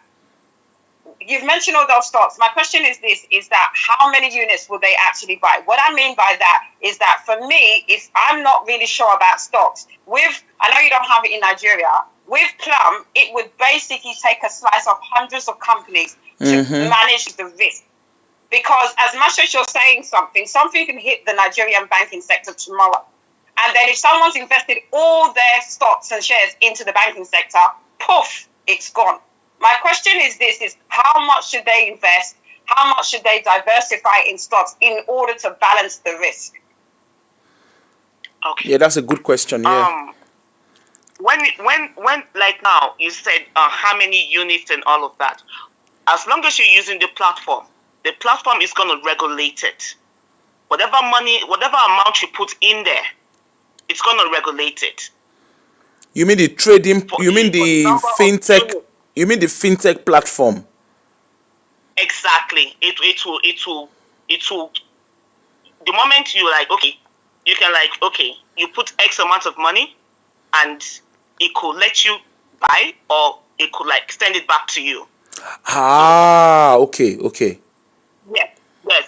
you've mentioned all those stocks. My question is this, is that how many units will they actually buy? What I mean by that is that for me, if I'm not really sure about stocks, I know you don't have it in Nigeria, with Plum, it would basically take a slice of hundreds of companies to manage the risk. Because as much as you're saying something can hit the Nigerian banking sector tomorrow. And then if someone's invested all their stocks and shares into the banking sector, poof, it's gone. My question is this, is how much should they invest? How much should they diversify in stocks in order to balance the risk? Okay. Yeah, that's a good question, yeah. When like now, you said how many units and all of that. As long as you're using the platform is going to regulate it. Whatever amount you put in there, it's going to regulate it. You mean the trading, you mean the fintech platform? Exactly. It will, the moment you you can you put X amount of money and it could let you buy or it could send it back to you. Okay. Yes.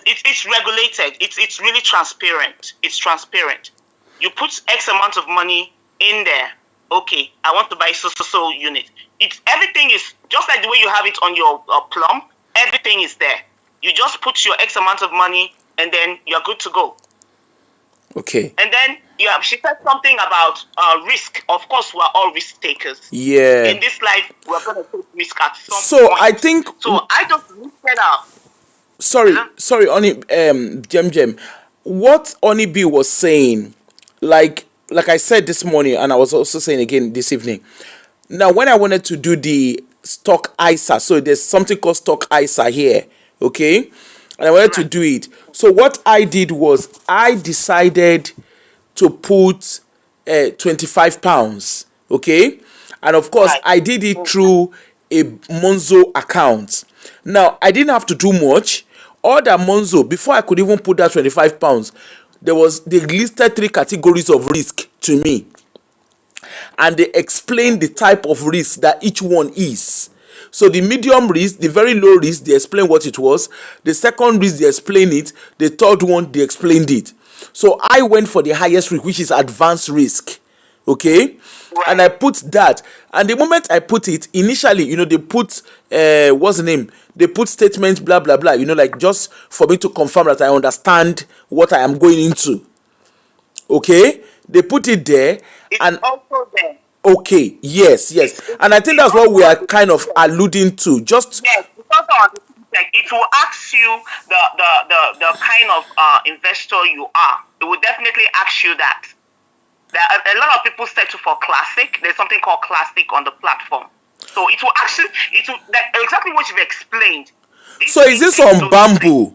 It's regulated. It's really transparent. It's transparent. You put X amount of money in there. Okay, I want to buy so unit. Everything is just like the way you have it on your Plum. Everything is there. You just put your X amount of money and then you're good to go. Okay. And then she said something about risk. Of course, we're all risk takers. Yeah. In this life, we're going to take risk at some point. I think. So I just set up. Sorry, Oni, Jem. What Oni B was saying, like I said this morning, and I was also saying again this evening. Now, when I wanted to do the stock ISA, so there's something called stock ISA here, okay? And I wanted to do it. So what I did was I decided to put 25 pounds, okay? And of course, I did it through a Monzo account. Now, I didn't have to do much. All that Monzo, before I could even put that 25 pounds, they listed 3 categories of risk to me. And they explained the type of risk that each one is. So the medium risk, the very low risk, they explained what it was. The second risk, they explained it. The third one, they explained it. So I went for the highest risk, which is advanced risk. Okay, Right. and I put that, and the moment I put it initially, they put what's the name, they put statements blah blah blah, like just for me to confirm that I understand what I am going into. Okay, they put it there. It's And also there. okay, yes, and I think It's that's what also we on are the kind of fintech. alluding to. Just Yes, it's also on the fintech. It will ask you the kind of investor you are. It will definitely ask you that. A lot of people settle for classic. There's something called classic on the platform. So it will actually, exactly what you've explained. so is this fintech on do the same. Bamboo?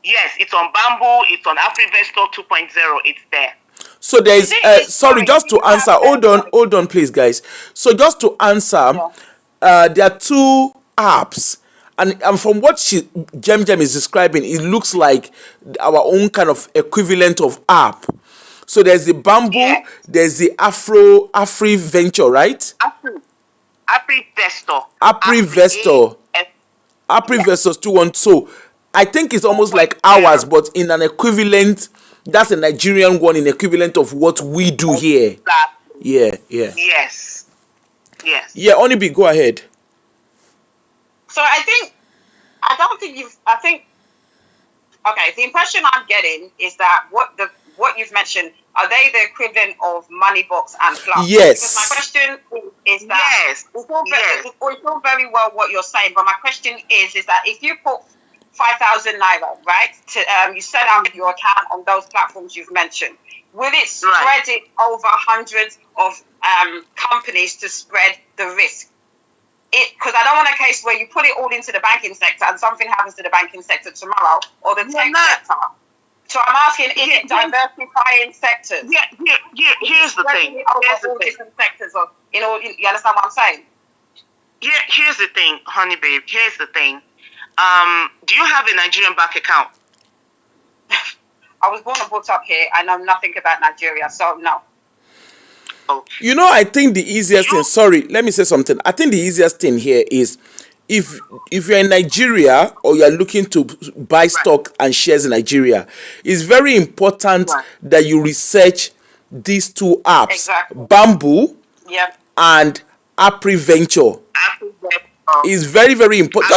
Yes, it's on Bamboo. It's on AfriVestor 2.0. It's there. So there is sorry, just to answer, hold on, sorry. please, guys. So just to answer, Yeah. there are two apps, and from what Jem is describing, it looks like our own kind of equivalent of app. So there's the Bamboo, Yes. there's the Afri Venture, right? AfriVestor. AfriVestor. AfriVestor 2.1. So I think it's almost like ours, but in an equivalent. That's a Nigerian one in equivalent of what we do here. Yeah. Yes. Yeah, Onibi, go ahead. So okay, the impression I'm getting is that what you've mentioned, are they the equivalent of Moneybox and Plus? Yes. Because my question is that Yes. it's all very well what you're saying, but my question is that if you put 5,000 naira, right, you set up your account on those platforms you've mentioned, will it spread it over hundreds of companies to spread the risk? Because I don't want a case where you put it all into the banking sector and something happens to the banking sector tomorrow or the tech sector. So I'm asking, is it diversifying sectors? Here's the thing. All different sectors, you understand what I'm saying? Here's the thing, honey babe. Here's the thing. Do you have a Nigerian bank account? I was born and brought up here. I know nothing about Nigeria, so no. Oh. I think the easiest thing, sorry, let me say something. I think the easiest thing here is if you're in Nigeria or you're looking to buy stock and shares in Nigeria, it's very important that you research these two apps, Exactly. Bamboo Yep. and AfriVenture. Is very, very important.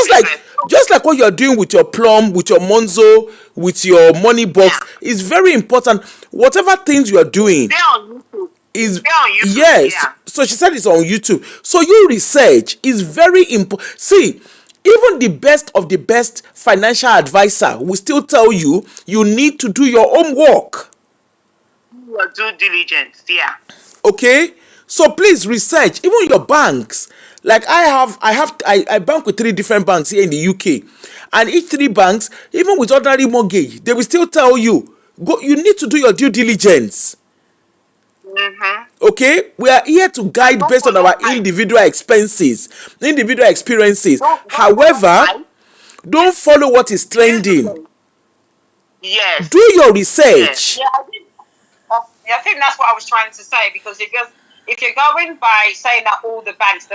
Just like what you're doing with your Plum, with your Monzo, with your Moneybox, is very important. Whatever things you are doing. They're on YouTube. Yes. Yeah. So she said it's on YouTube. So your research is very important. See, even the best of the best financial advisor will still tell you need to do your homework. Your due diligence, yeah. Okay? So please research. Even your banks. Like I bank with 3 different banks here in the UK. And each 3 banks, even with ordinary mortgage, they will still tell you, you need to do your due diligence. Okay, we are here to guide based on our individual expenses, individual experiences. However, don't follow what is trending. Yes. Do your research. Yeah, I think that's what I was trying to say, because if you're going by saying that all the banks,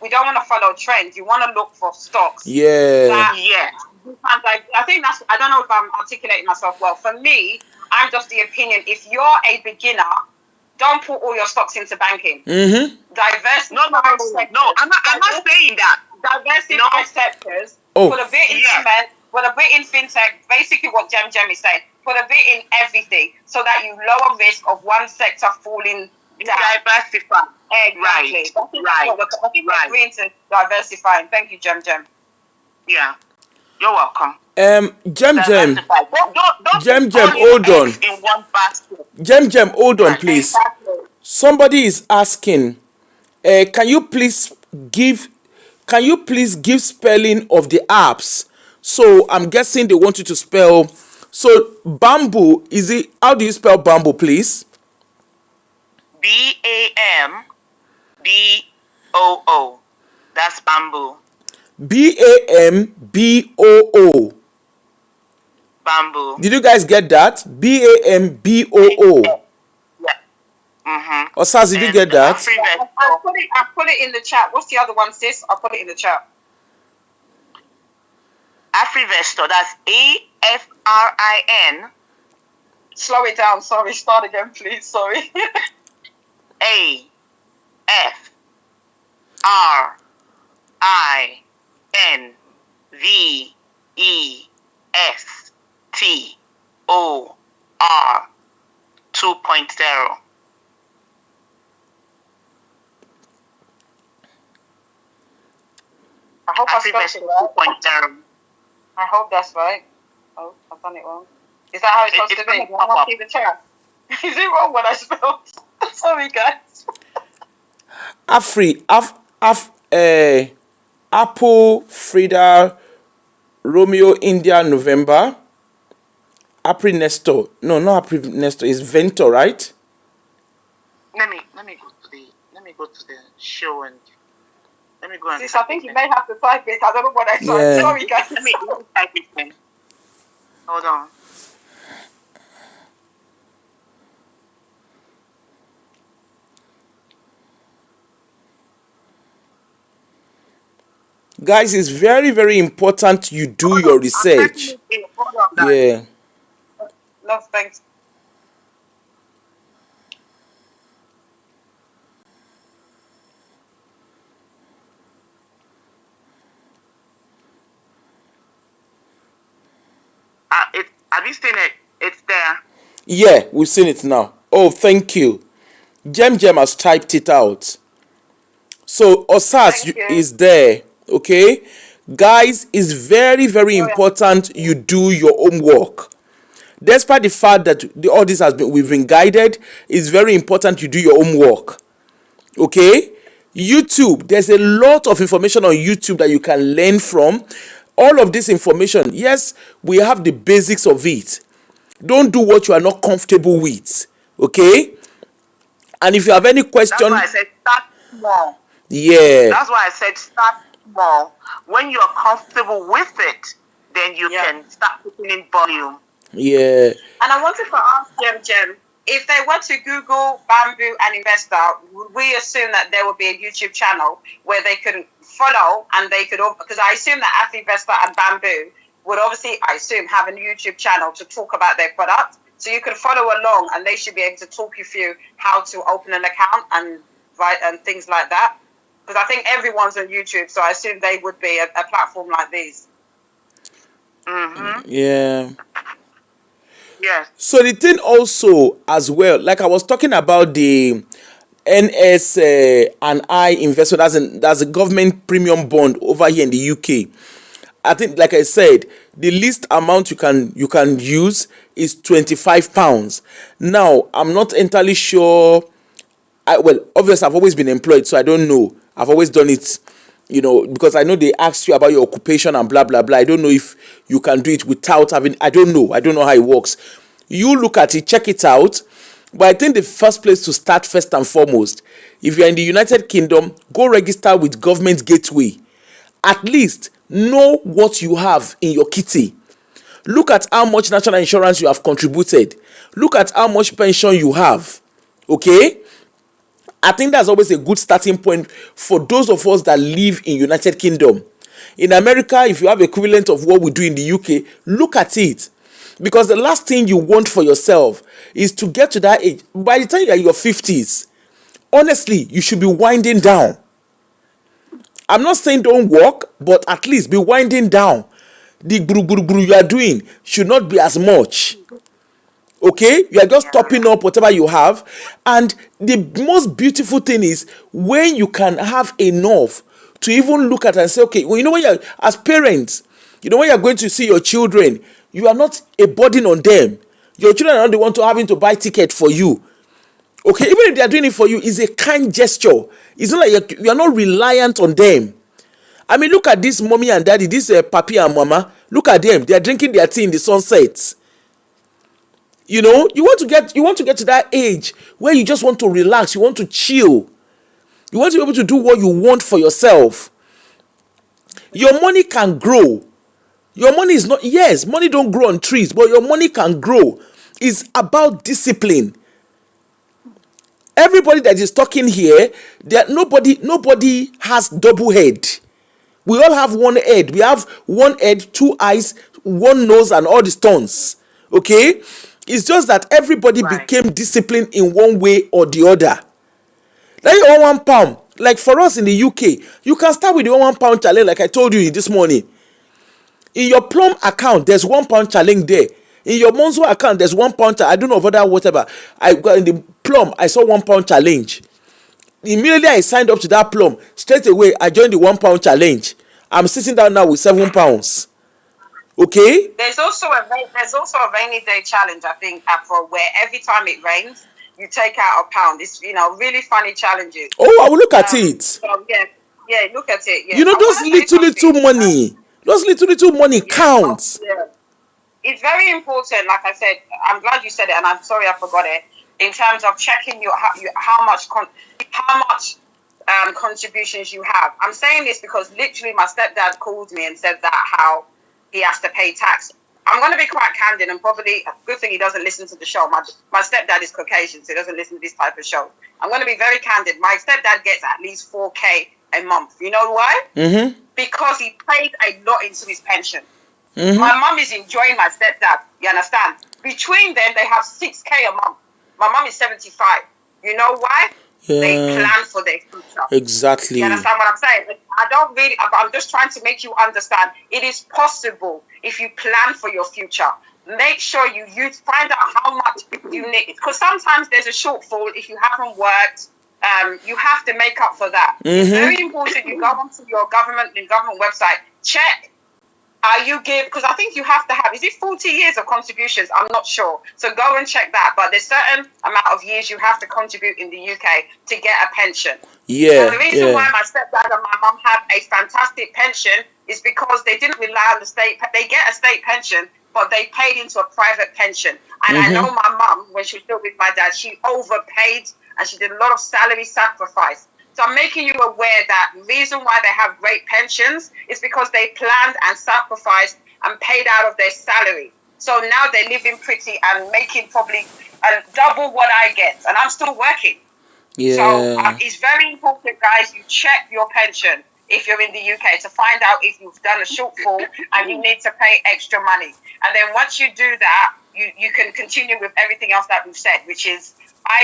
we don't want to follow trends. You want to look for stocks. Yeah. I think that's, I don't know if I'm articulating myself well. For me, I'm just the opinion, if you're a beginner, don't put all your stocks into banking. Diversify. No, I'm not saying that. Diversify sectors. Put a bit in cement, put a bit in fintech. Basically, what Jem is saying. Put a bit in everything so that you lower risk of one sector falling down. Diversify. Exactly. I think we're agreeing to diversifying. Thank you, Jem. Yeah. You're welcome. Jem, Don't hold on. in one basket. Jem, hold on, please. Somebody is asking, can you please give spelling of the apps? So I'm guessing they want you to spell. So Bamboo, is it? How do you spell Bamboo, please? BAMBOO. That's Bamboo. BAMBOO. Bamboo. Did you guys get that? BAMBOO. Yeah. Osas, did you get that? I'll put it in the chat. What's the other one, sis? I'll put it in the chat. AfriVestor. That's AFRIN. Slow it down. Sorry. Start again, please. Sorry. I hope I spelled Investor it right. 2.0. I hope that's right. Oh, I've done it wrong. Is that how it's supposed to be? It's pop up. See the chat. Is it wrong what I spelled? Sorry, guys. Apple, Frida, Romeo, India, November. April Nestor. No, not April Nestor. It's Ventor, right? Let me go to the show and let me go and. Sis, I think you may have to type it. I don't know what I said. Yeah. Sorry, guys. Let me type it in. Hold on. Guys, it's very, very important you do your research. Hold on, guys. Yeah. No, thanks. Have you seen it? It's there. Yeah, we've seen it now. Oh, thank you. Jem has typed it out. So Osas Thank you. is there. Okay, guys, it's very, very important you do your homework. Despite the fact that all this we've been guided, it's very important you do your homework. Okay, YouTube, there's a lot of information on YouTube that you can learn from. All of this information, yes, we have the basics of it. Don't do what you are not comfortable with. Okay, and if you have any question, That's why I said start small. yeah, That's why I said start small. When you're comfortable with it, then you can start putting in volume. yeah. And I wanted to ask Jem, if they were to Google Bamboo and Investor, would we assume that there would be a YouTube channel where they could follow and they could, because I assume that Ath Investor and Bamboo would obviously, I assume, have a YouTube channel to talk about their product. So you can follow along and they should be able to talk you through how to open an account and things like that. Because I think everyone's on YouTube, so I assume they would be a platform like these. Mm-hmm. Yeah. Yes. So the thing also as well, like I was talking about the NS and I investment, that's a government premium bond over here in the UK. I think, like I said, the least amount you can use is £25. Now, I'm not entirely sure. Well, obviously, I've always been employed, so I don't know. I've always done it, because I know they asked you about your occupation and blah, blah, blah. I don't know if you can do it without having, I don't know how it works. You look at it, check it out. But I think the first place to start, first and foremost, if you're in the United Kingdom, go register with Government Gateway. At least know what you have in your kitty. Look at how much national insurance you have contributed. Look at how much pension you have. Okay? I think that's always a good starting point for those of us that live in United Kingdom. In America, if you have equivalent of what we do in the UK, look at it. Because the last thing you want for yourself is to get to that age. By the time you're in your 50s, honestly, you should be winding down. I'm not saying don't work, but at least be winding down. The buru you are doing should not be as much. Okay, you are just topping up whatever you have. And the most beautiful thing is when you can have enough to even look at and say, okay, well, when you're, as parents, when you're going to see your children, you are not a burden on them. Your children are not the one to having to buy ticket for you. Okay, even if they are doing it for you, it's a kind gesture. It's not like you are not reliant on them. I mean, look at this mommy and daddy, this papi and mama. Look at them. They are drinking their tea in the sunset. You want to get to that age where you just want to relax, you want to chill. You want to be able to do what you want for yourself. Your money can grow. Your money is not, yes, money don't grow on trees, but your money can grow. It's about discipline. Everybody that is talking here, nobody has double head. We all have one head. We have one head, two eyes, one nose, and all the stones. Okay? It's just that everybody became disciplined in one way or the other. Like your £1. Like for us in the UK, you can start with the £1 challenge, like I told you this morning. In your Plum account, there's £1 challenge there. In your Monzo account, there's £1. I don't know whether whatever. I got in the Plum, I saw £1 challenge. Immediately I signed up to that Plum. Straight away, I joined the £1 challenge. I'm sitting down now with £7. Okay. There's also a rainy day challenge, I think, Afro, where every time it rains, you take out a pound. It's really funny challenges. Oh, I will look at it. So yeah, look at it. Yeah. You know, I those wanna say little something. money counts. Yeah. It's very important. Like I said, I'm glad you said it, and I'm sorry I forgot it. In terms of checking how much contributions you have. I'm saying this because literally my stepdad called me and said that how he has to pay tax. I'm going to be quite candid, and probably a good thing he doesn't listen to the show. My stepdad is Caucasian, so he doesn't listen to this type of show. I'm going to be very candid. My stepdad gets at least 4K a month. You know why? Mm-hmm. Because he paid a lot into his pension. Mm-hmm. My mum is enjoying my stepdad. You understand? Between them, they have 6K a month. My mum is 75. You know why? Yeah. They plan for their future. Exactly. You understand what I'm saying? I'm just trying to make you understand. It is possible if you plan for your future. Make sure you find out how much you need. Because sometimes there's a shortfall if you haven't worked. You have to make up for that. Mm-hmm. It's very important you go onto your government website, check. Because I think you have to have, is it 40 years of contributions? I'm not sure. So go and check that. But there's certain amount of years you have to contribute in the UK to get a pension. Yeah. And the reason why my stepdad and my mum have a fantastic pension is because they didn't rely on the state. They get a state pension, but they paid into a private pension. And I know my mum, when she was still with my dad, she overpaid and she did a lot of salary sacrifice. So I'm making you aware that the reason why they have great pensions is because they planned and sacrificed and paid out of their salary. So now they're living pretty and making probably double what I get. And I'm still working. Yeah. So it's very important, guys, you check your pension if you're in the UK to find out if you've done a shortfall and you need to pay extra money. And then once you do that, you can continue with everything else that we've said, which is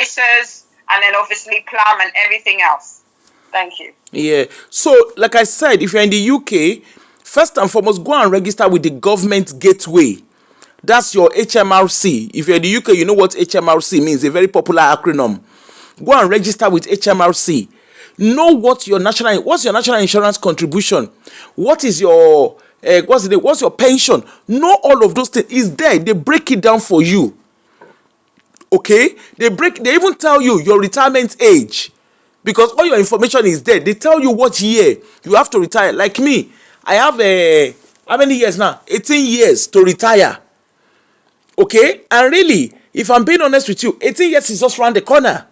ISAs and then obviously plum and everything else. Thank you. Yeah. So, like I said, if you're in the UK, first and foremost, go and register with the government gateway. That's your HMRC. If you're in the UK, you know what HMRC means. A very popular acronym. Go and register with HMRC. Know what's your national insurance contribution. What is your what's your pension? Know all of those things. It's there. They break it down for you. Okay? They even tell you your retirement age. Because all your information is there. They tell you what year you have to retire. Like me, I have how many years now? 18 years to retire. Okay? And really, if I'm being honest with you, 18 years is just around the corner.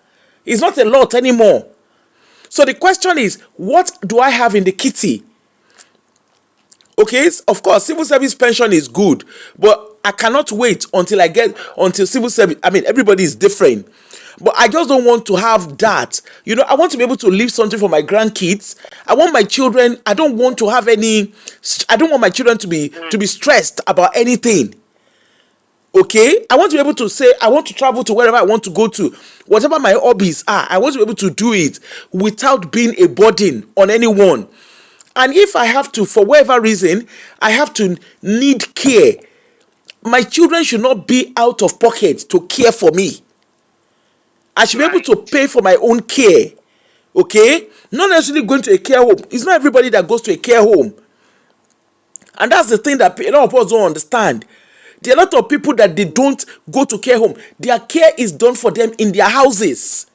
It's not a lot anymore. So the question is, what do I have in the kitty? Okay, of course, civil service pension is good, but I cannot wait until civil service. I mean, everybody is different. But I just don't want to have that. You know, I want to be able to leave something for my grandkids. I want my children. I don't want my children to be stressed about anything. Okay? I want to be able to say, I want to travel to wherever I want to go to. Whatever my hobbies are, I want to be able to do it without being a burden on anyone. And if I have to, for whatever reason, I have to need care, my children should not be out of pocket to care for me. I should be able to pay for my own care. Okay? Not necessarily going to a care home. It's not everybody that goes to a care home. And that's the thing that a lot of us don't understand. There are a lot of people that they don't go to care home. Their care is done for them in their houses.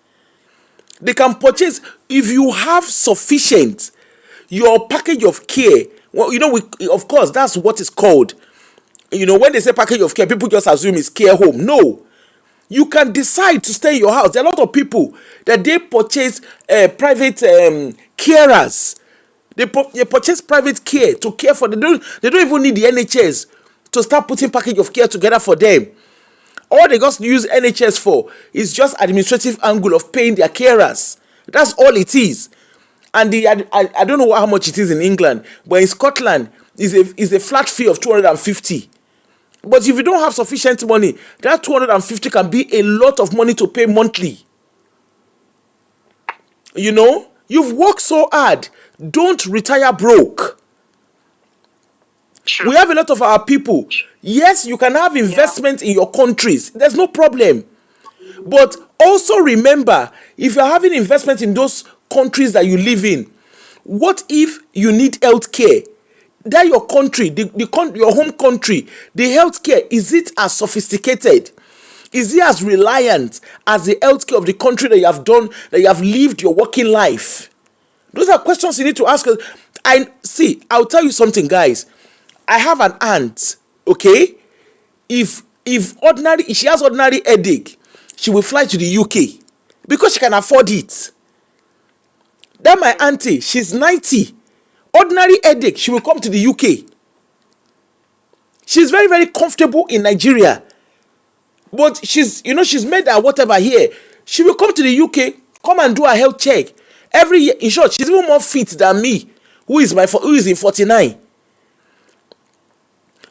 They can purchase, if you have sufficient, your package of care. Well, you know, of course, that's what it's called. You know, when they say package of care, people just assume it's care home. No. You can decide to stay in your house. There are a lot of people that they purchase private carers. They purchase private care to care for them. They don't even need the NHS to start putting package of care together for them. All they just use NHS for is just administrative angle of paying their carers. That's all it is. And I don't know how much it is in England, but in Scotland is a flat fee of 250. But if you don't have sufficient money, that 250 can be a lot of money to pay monthly. You know, you've worked so hard. Don't retire broke. True. We have a lot of our people. Yes, you can have investment in your countries. There's no problem. But also remember, if you're having investment in those countries that you live in, What if you need health care? That your country, your home country, the health care, is it as sophisticated? Is it as reliant as the health care of the country that you have done, that you have lived your working life? Those are questions you need to ask. I'll tell you something, guys. I have an aunt, okay? If she has ordinary headache, she will fly to the UK because she can afford it. That my auntie, she's 90. Ordinary headache, she will come to the UK. She's very, very comfortable in Nigeria. But she's made her whatever here. She will come to the UK, come and do a health check every year. In short, she's even more fit than me, who is in 49.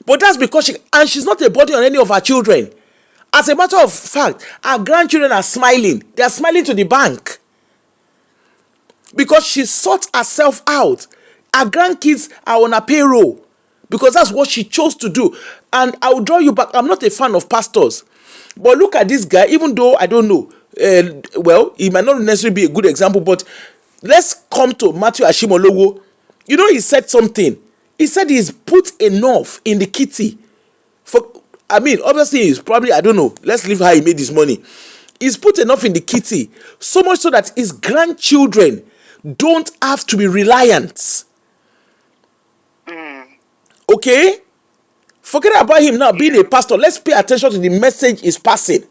But that's because she's not a burden on any of her children. As a matter of fact, her grandchildren are smiling. They are smiling to the bank. Because she sought herself out. Her grandkids are on a payroll. Because that's what she chose to do. And I will draw you back. I'm not a fan of pastors. But look at this guy, even though I don't know, he might not necessarily be a good example, but let's come to Matthew Ashimolowo. He said something. He said he's put enough in the kitty. Obviously, he's probably, I don't know, let's leave how he made his money. He's put enough in the kitty, so much so that his grandchildren don't have to be reliant. Okay? Forget about him now being a pastor. Let's pay attention to the message he's passing.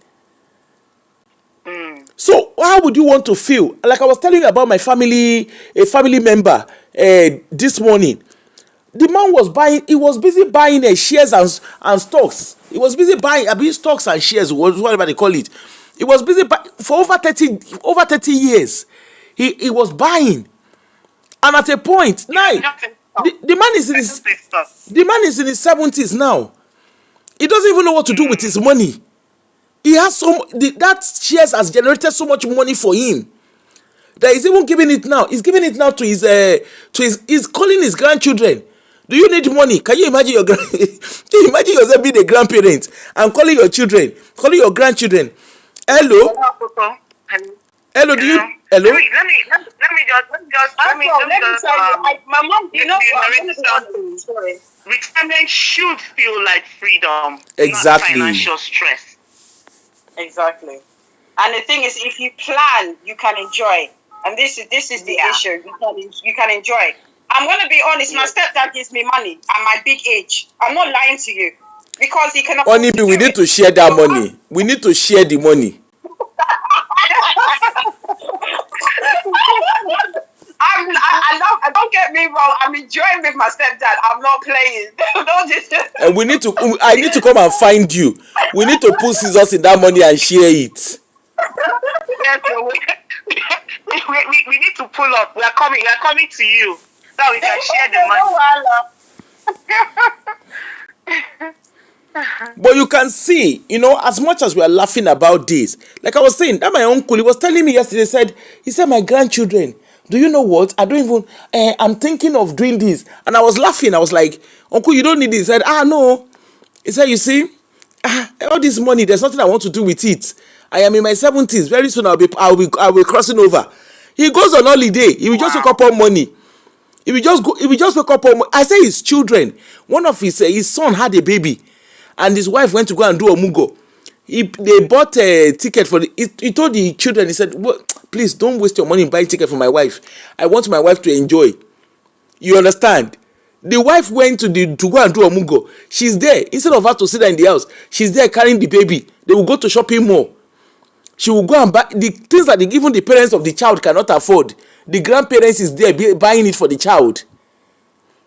So, how would you want to feel? Like I was telling you about a family member this morning. The man was busy buying shares and stocks. He was busy buying stocks and shares, whatever they call it. He was busy for over 30 years. He was buying. And at a point, now, the man is in his 70s now. He doesn't even know what to do with his money. He has that shares has generated so much money for him that he's even giving it now. He's giving it now to he's calling his grandchildren. Do you need money? Can you imagine can you imagine yourself being a grandparent and calling your children, calling your grandchildren? Hello? Hello, do you? Hello? Let me just tell you. My mom, retirement should feel like freedom, exactly. Not financial stress. Exactly. And the thing is, if you plan, you can enjoy. And this is the issue. You can enjoy. I'm going to be honest. My stepdad gives me money at my big age. I'm not lying to you, because he can afford to we need to share that money. We need to share the money. I don't get me wrong. I'm enjoying with my stepdad. I'm not playing. And I need to come and find you. We need to put scissors in that money and share it. Yes, we need to pull up. We are coming to you so we can share the money. But you can see, as much as we are laughing about this, like I was saying, that my uncle, he was telling me yesterday, he said, my grandchildren, do you know what? I'm thinking of doing this. And I was laughing. I was like, uncle, you don't need this. He said, no. He said, you see, all this money, there's nothing I want to do with it. I am in my 70s. Very soon I'll be crossing over. He goes on holiday. He will just wake up on money. He will just wake up on money. I say his children. One of his son had a baby. And his wife went to go and do a mugo. They bought a ticket for he told the children, he said, well, please don't waste your money in buying ticket for my wife. I want my wife to enjoy. You understand? The wife went to go and do a mugo. She's there. Instead of her to sit there in the house, she's there carrying the baby. They will go to shopping mall. She will go and buy the things that even the parents of the child cannot afford. The grandparents is there buying it for the child.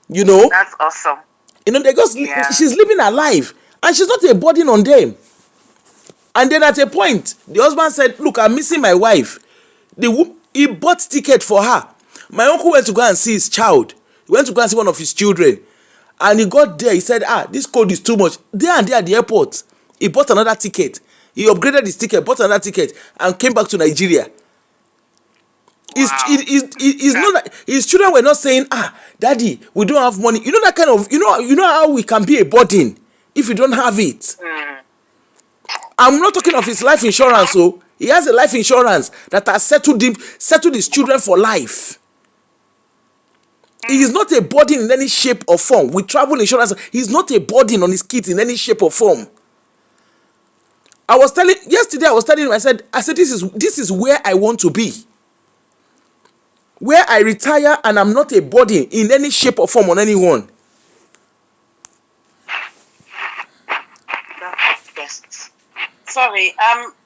That's awesome. She's living her life. And she's not a burden on them. And then at a point, the husband said, look, I'm missing my wife. He bought ticket for her. My uncle went to go and see his child. He went to go and see one of his children. And he got there. He said, this code is too much. There and there at the airport, he bought another ticket. He upgraded his ticket, bought another ticket, and came back to Nigeria. Wow. His children were not saying, daddy, we don't have money. That kind of, you know how we can be a burden if you don't have it. I'm not talking of his life insurance. So he has a life insurance that has settled his children for life. He is not a burden in any shape or form. With travel insurance, he's not a burden on his kids in any shape or form. I was telling him, I said this is where I want to be. Where I retire and I'm not a burden in any shape or form on anyone. That's best. Sorry,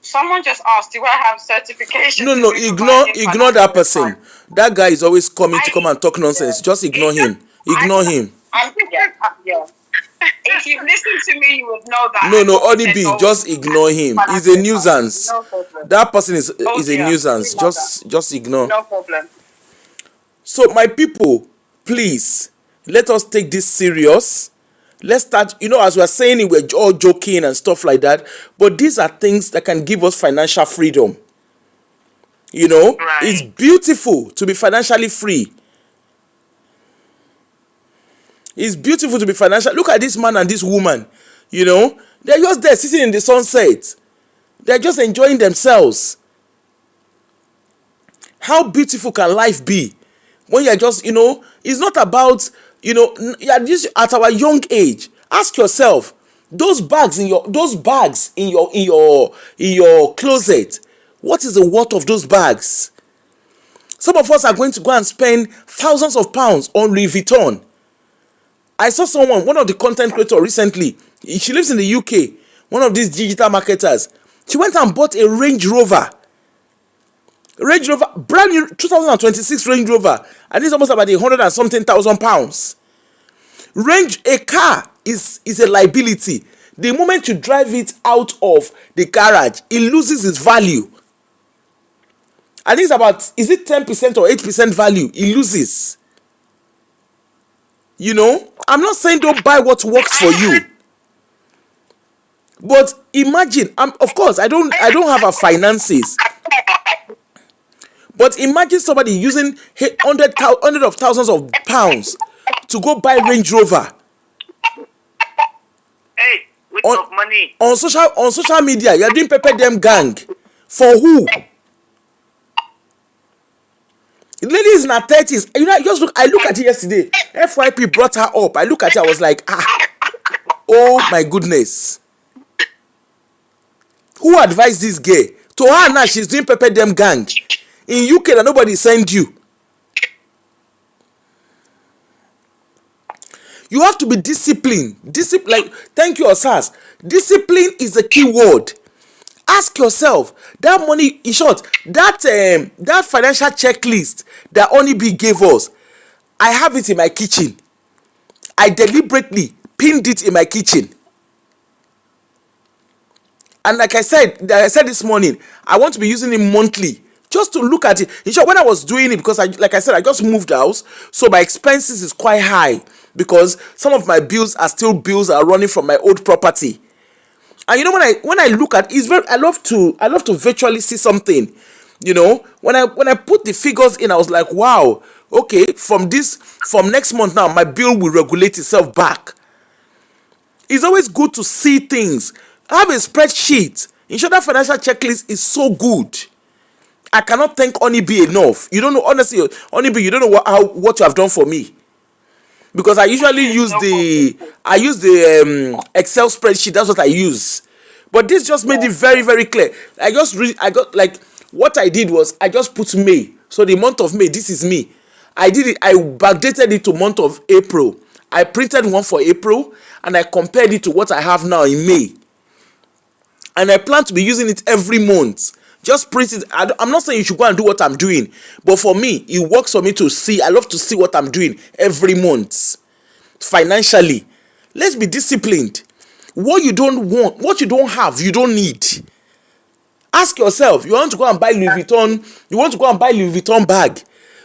someone just asked, do I have certification? No, ignore that person. That guy is always coming to come and talk nonsense. Just ignore him. Ignore him. Yeah. If you listen to me, you would know that. No, ODB, just ignore him. He's a nuisance. No problem. That person is a nuisance. Just ignore. No problem. So my people, please, let us take this serious. Let's start, as we're saying, we're all joking and stuff like that. But these are things that can give us financial freedom. Right. It's beautiful to be financially free. It's beautiful to be financial. Look at this man and this woman. They're just there sitting in the sunset. They're just enjoying themselves. How beautiful can life be when you're just, it's not about, at our young age. Ask yourself, those bags in your closet, what is the worth of those bags? Some of us are going to go and spend thousands of pounds on Louis Vuitton. I saw one of the content creators recently. She lives in the UK. One of these digital marketers. She went and bought a Range Rover, brand new 2026 Range Rover. And it's almost about 100 and something thousand pounds. A car is a liability. The moment you drive it out of the garage, it loses its value. I think it's about, is it 10% or 8% value? It loses. I'm not saying don't buy what works for you. But imagine, of course, I don't have a finances. But imagine somebody using hundreds of thousands of pounds to go buy Range Rover. Hey, with money. On social media, you're doing pepper them gang. For who? The lady is in her 30s. I look at it yesterday. FYP brought her up. I look at it, I was like, oh my goodness. Who advised this girl? To her now, she's doing pepper them gang. In UK, that nobody sent you. You have to be disciplined. Thank you, Osas. Discipline is the key word. Ask yourself, that money, in short, that financial checklist that Onibi gave us, I have it in my kitchen. I deliberately pinned it in my kitchen. And like I said this morning, I want to be using it monthly. Just to look at it. In short, when I was doing it, because I just moved house, so my expenses is quite high because some of my bills are running from my old property. And when I look at it, I love to virtually see something. When I put the figures in, I was like, wow, okay, from next month now, my bill will regulate itself back. It's always good to see things. Have a spreadsheet. In short, that financial checklist is so good. I cannot thank Onibi enough. You don't know, honestly, Onibi, you don't know what you have done for me. Because I usually use the Excel spreadsheet. That's what I use. But this just made it very, very clear. What I did was I just put May. So the month of May, this is me. I did it. I backdated it to month of April. I printed one for April and I compared it to what I have now in May. And I plan to be using it every month. Just print it. I'm not saying you should go and do what I'm doing, but for me, it works for me to see. I love to see what I'm doing every month financially. Let's be disciplined. What you don't want, what you don't have, you don't need. Ask yourself, you want to go and buy Louis Vuitton, you want to go and buy Louis Vuitton bag.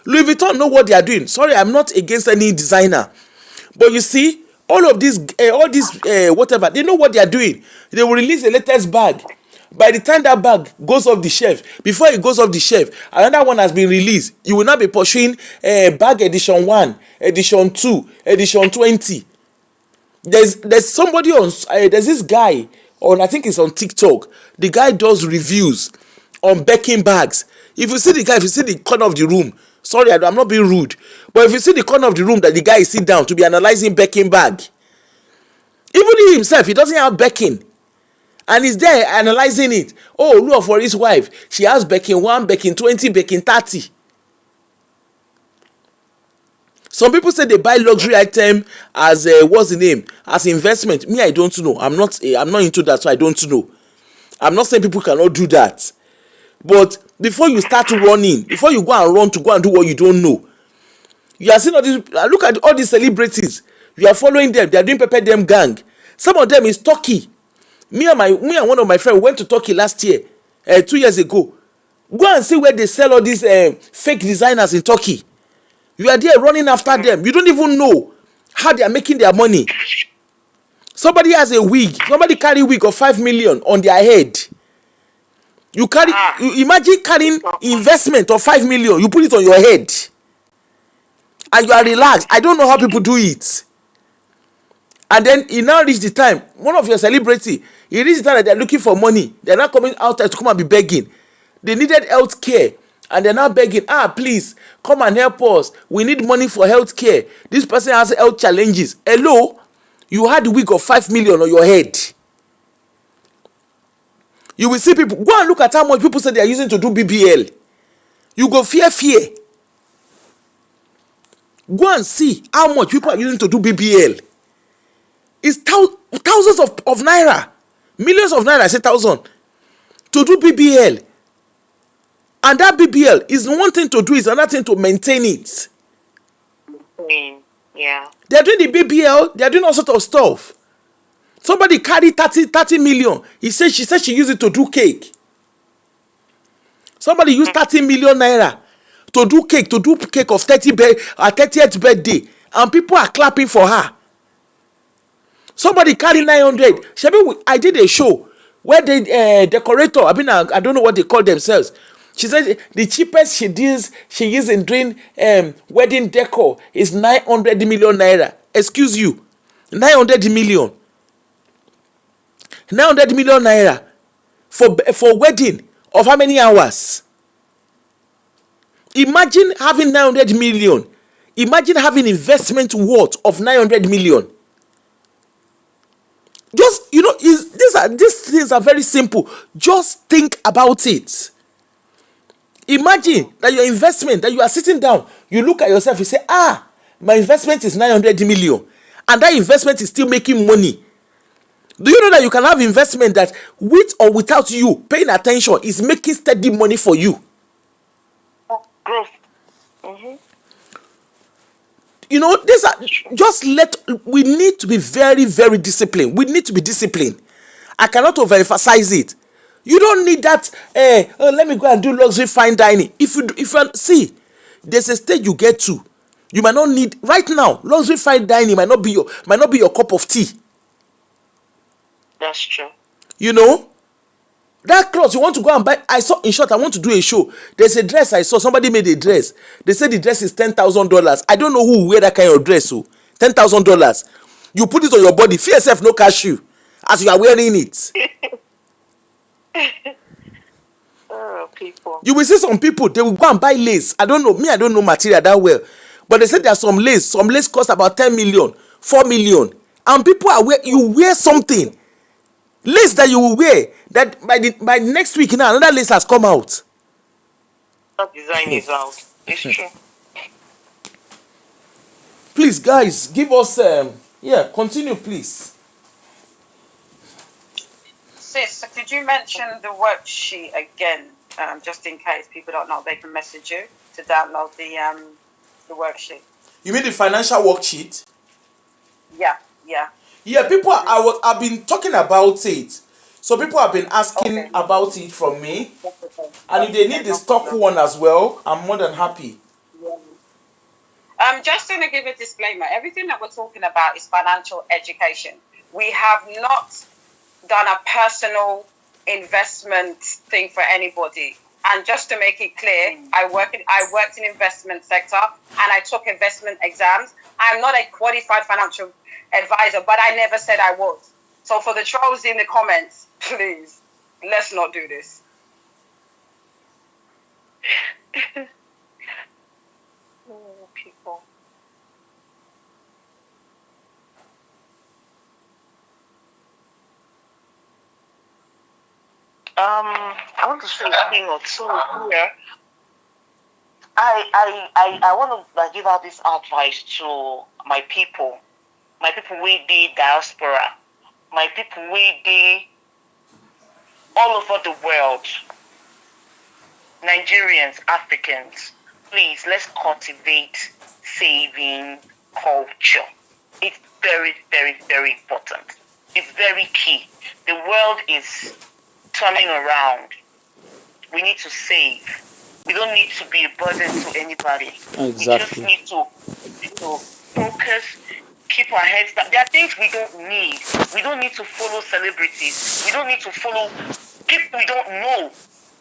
Louis Vuitton know what they are doing. Sorry, I'm not against any designer. But you see, all these whatever, they know what they are doing. They will release the latest bag. By the time that bag goes off the shelf, before it goes off the shelf, another one has been released. You will not be pursuing bag edition 1, edition 2, edition 20. There's somebody on, there's this guy on, I think it's on TikTok. The guy does reviews on Birkin bags. If you see the guy, if you see the corner of the room, sorry, I'm not being rude, but if you see the corner of the room that the guy is sit down to be analyzing Birkin bag, even he himself, he doesn't have Birkin, and he's there analyzing it. Oh, look for his wife, she has Birkin 1, Birkin 20, Birkin 30. Some people say they buy luxury item as what's the name, as investment. Me, I don't know. I'm not into that, so I don't know. I'm not saying people cannot do that, but before you start running, before you go and run to go and do what you don't know, you are seeing all these. Look at all these celebrities. You are following them. They are doing pepper dem gang. Some of them is Turkey. Me and one of my friends went to Turkey last year, 2 years ago. Go and see where they sell all these fake designers in Turkey. You are there running after them. You don't even know how they are making their money. Somebody has a wig. Somebody carry a wig of 5 million on their head. You imagine carrying investment of 5 million. You put it on your head, and you are relaxed. I don't know how people do it. And then it now reach the time. One of your celebrity, it reach the time that they are looking for money. They are not coming out to come and be begging. They needed health care. And they're now begging, please, come and help us. We need money for health care. This person has health challenges. Hello? You had a wig of 5 million on your head. You will see people, go and look at how much people say they are using to do BBL. You go fear. Go and see how much people are using to do BBL. It's thousands of naira. Millions of naira, I say thousand. To do BBL. And that BBL is one thing to do, is another thing to maintain it. Yeah. They are doing the BBL, they are doing all sorts of stuff. Somebody carried 30 million. She said she used it to do cake. Somebody used 30 million naira to do cake of 30th birthday. And people are clapping for her. Somebody carried 900. I did a show where the decorator, I don't know what they call themselves. She said the cheapest she used in doing wedding decor is 900 million naira. Excuse you, 900 million. 900 million naira for wedding of how many hours? Imagine having 900 million. Imagine having investment worth of 900 million. Just, these things are very simple. Just think about it. Imagine that your investment, that you are sitting down, you look at yourself, you say, my investment is 900 million. And that investment is still making money. Do you know that you can have investment that with or without you paying attention is making steady money for you? Growth. We need to be very, very disciplined. We need to be disciplined. I cannot overemphasize it. You don't need that, let me go and do luxury fine dining. If you see, there's a stage you get to. You might not need, right now, luxury fine dining might not be your cup of tea. That's true. That clothes you want to go and buy. I want to do a show. There's a dress I saw. Somebody made a dress. They said the dress is $10,000. I don't know who will wear that kind of dress. So $10,000. You put it on your body. Fear yourself, no cash you as you are wearing it. People. You will see some people, they will go and buy lace. I don't know material that well. But they said there's some lace. Some lace cost about 10 million, 4 million. And people you wear something. Lace that you will wear, that by next week now, another lace has come out. That design is out. It's true. Please, guys, give us, continue, please. Sis, could you mention the worksheet again, just in case people don't know, they can message you to download the worksheet. You mean the financial worksheet? Yeah. Yeah, people, I've been talking about it. So people have been asking about it from me. And if they need the stock one as well, I'm more than happy. Just to give a disclaimer, everything that we're talking about is financial education. We have not done a personal investment thing for anybody. And just to make it clear, I worked in investment sector and I took investment exams. I'm not a qualified financial advisor, but I never said I was. So for the trolls in the comments, please, let's not do this. People. I want to say a thing or two here. I want to give out this advice to my people with the diaspora, my people with the all over the world, Nigerians, Africans. Please, let's cultivate saving culture. It's very, very, very important. It's very key. The world is turning around. We need to save. We don't need to be a burden to anybody. Exactly. We just need to focus, keep our heads down. There are things we don't need. We don't need to follow celebrities. We don't need to follow people we don't know.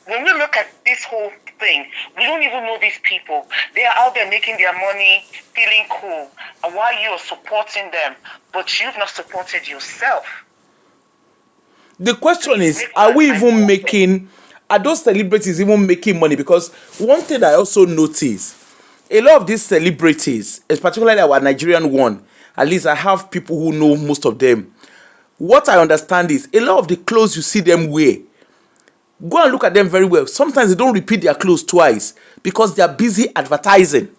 When we look at this whole thing, we don't even know these people. They are out there making their money, feeling cool. And while you are supporting them, but you've not supported yourself. The question is, are we even making, are those celebrities even making money? Because one thing I also notice, a lot of these celebrities, particularly our Nigerian one, at least I have people who know most of them. What I understand is, a lot of the clothes you see them wear, go and look at them very well. Sometimes they don't repeat their clothes twice because they are busy advertising.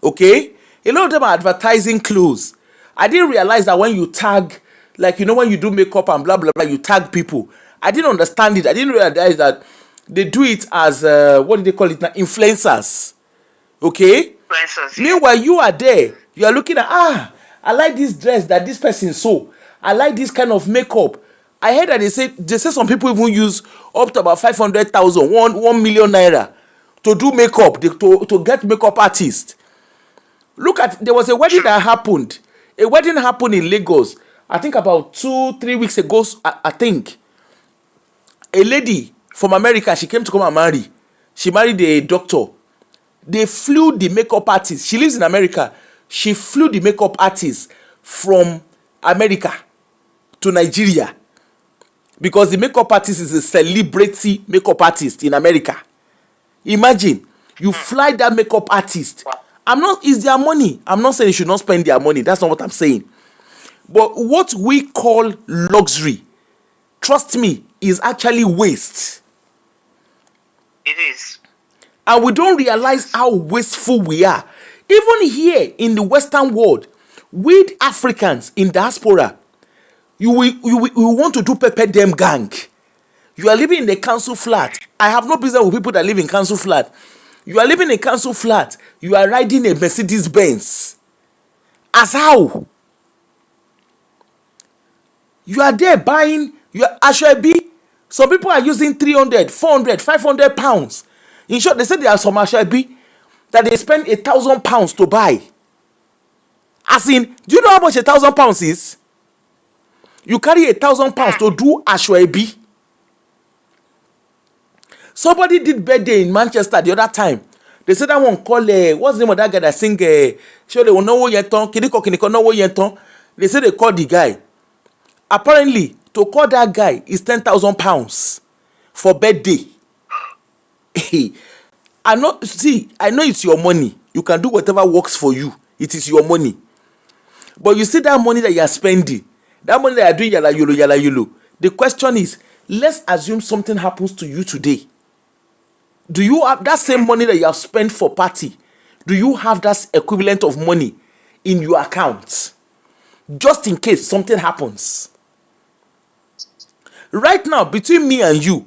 Okay? A lot of them are advertising clothes. I didn't realize that when you tag, like, you know, when you do makeup and blah, blah, blah, you tag people. I didn't understand it. I didn't realize that they do it as, what do they call it now? Influencers. Okay? Influencers, yeah. Meanwhile, you are there. You are looking at, I like this dress that this person sew. I like this kind of makeup. I heard that they say some people even use up to about 500,000, 1 million naira to do makeup, to get makeup artists. Look at, there was a wedding that happened. A wedding happened in Lagos, I think about 2-3 weeks ago, I think. A lady from America, she came to come and marry. She married a doctor. They flew the makeup artist. She lives in America. She flew the makeup artist from America to Nigeria because the makeup artist is a celebrity makeup artist in America. Imagine, you fly that makeup artist. It's their money. I'm not saying you should not spend their money. That's not what I'm saying. But what we call luxury, trust me, is actually waste. It is. And we don't realize how wasteful we are. Even here in the Western world, with Africans in diaspora, you want to do pepper dem gang. You are living in a council flat. I have no business with people that live in council flat. You are living in a council flat. You are riding a Mercedes Benz. As how? You are there buying your Ashwebi. Some people are using 300, 400, 500 pounds. In short, they say there are some Ashwebi that they spend 1,000 pounds to buy. As in, do you know how much 1,000 pounds is? You carry 1,000 pounds to do Ashwebi. Somebody did birthday in Manchester the other time. They said that one called, what's the name of that guy that sing, sure they will know what Kiniko, know what Yenton. They said they called the guy. Apparently, to call that guy is 10,000 pounds for birthday. I know it's your money. You can do whatever works for you. It is your money. But you see that money that you are spending, that money that you are doing yala yolo. The question is, let's assume something happens to you today. Do you have that same money that you have spent for party? Do you have that equivalent of money in your account? Just in case something happens. Right now, between me and you,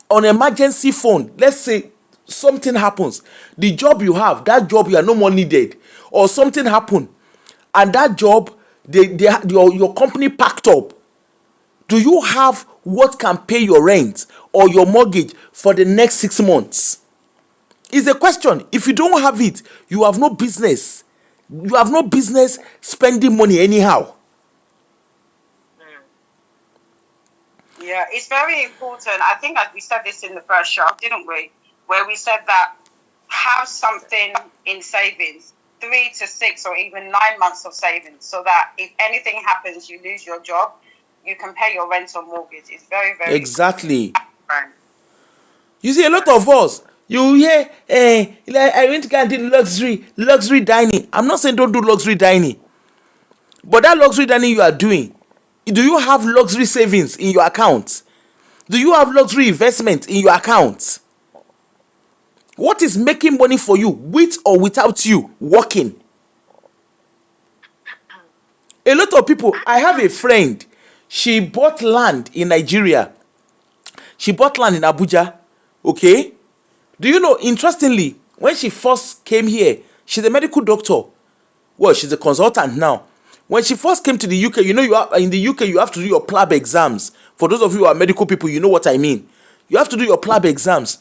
on emergency phone, let's say something happens. The job you have, that job you are no more needed. Or something happened, and that job, your company packed up. Do you have what can pay your rent or your mortgage for the next 6 months? It's a question. If you don't have it, you have no business. You have no business spending money anyhow. Yeah, it's very important. I think we said this in the first show, didn't we? Where we said that have something in savings, 3 to 6 or even 9 months of savings, so that if anything happens, you lose your job, you can pay your rent or mortgage. It's very, very exactly important. You see, a lot of us, you hear, like, I went to go and do luxury dining. I'm not saying don't do luxury dining. But that luxury dining you are doing, do you have luxury savings in your account? Do you have luxury investment in your account? What is making money for you, with or without you working? A lot of people, I have a friend, she bought land in Nigeria. She bought land in Abuja. Okay? Do you know, interestingly, when she first came here, she's a medical doctor. Well, she's a consultant now. When she first came to the UK, you know, in the UK, you have to do your PLAB exams. For those of you who are medical people, you know what I mean. You have to do your PLAB exams.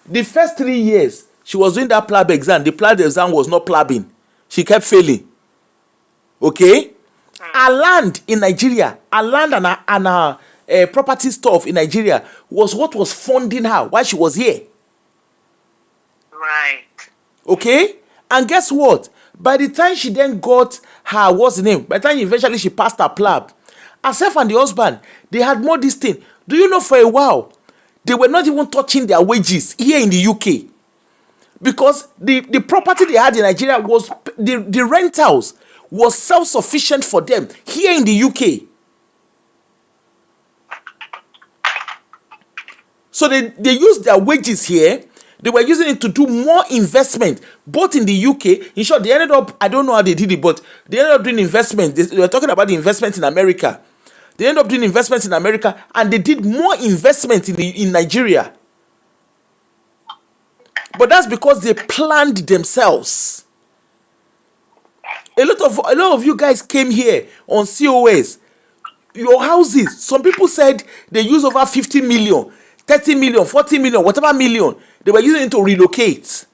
The first 3 years, she was doing that PLAB exam. The PLAB exam was not plabbing. She kept failing. Okay? Her land in Nigeria, her land and her property stuff in Nigeria was what was funding her while she was here. Right. Okay? And guess what? By the time she then got her, what's the name? By the time eventually she passed her PLAB, herself and the husband, they had more this thing. Do you know, for a while, they were not even touching their wages here in the UK. Because the property they had in Nigeria was, the rentals was self-sufficient for them here in the UK. So they used their wages here. They were using it to do more investment, both in the UK. In short, they ended up, I don't know how they did it, but they ended up doing investment. They were talking about the investment in America. They ended up doing investments in America, and they did more investment in Nigeria. But that's because they planned themselves. A lot of you guys came here on COS. Your houses, some people said they use over 50 million, 30 million, 40 million, whatever million. They were using it to relocate.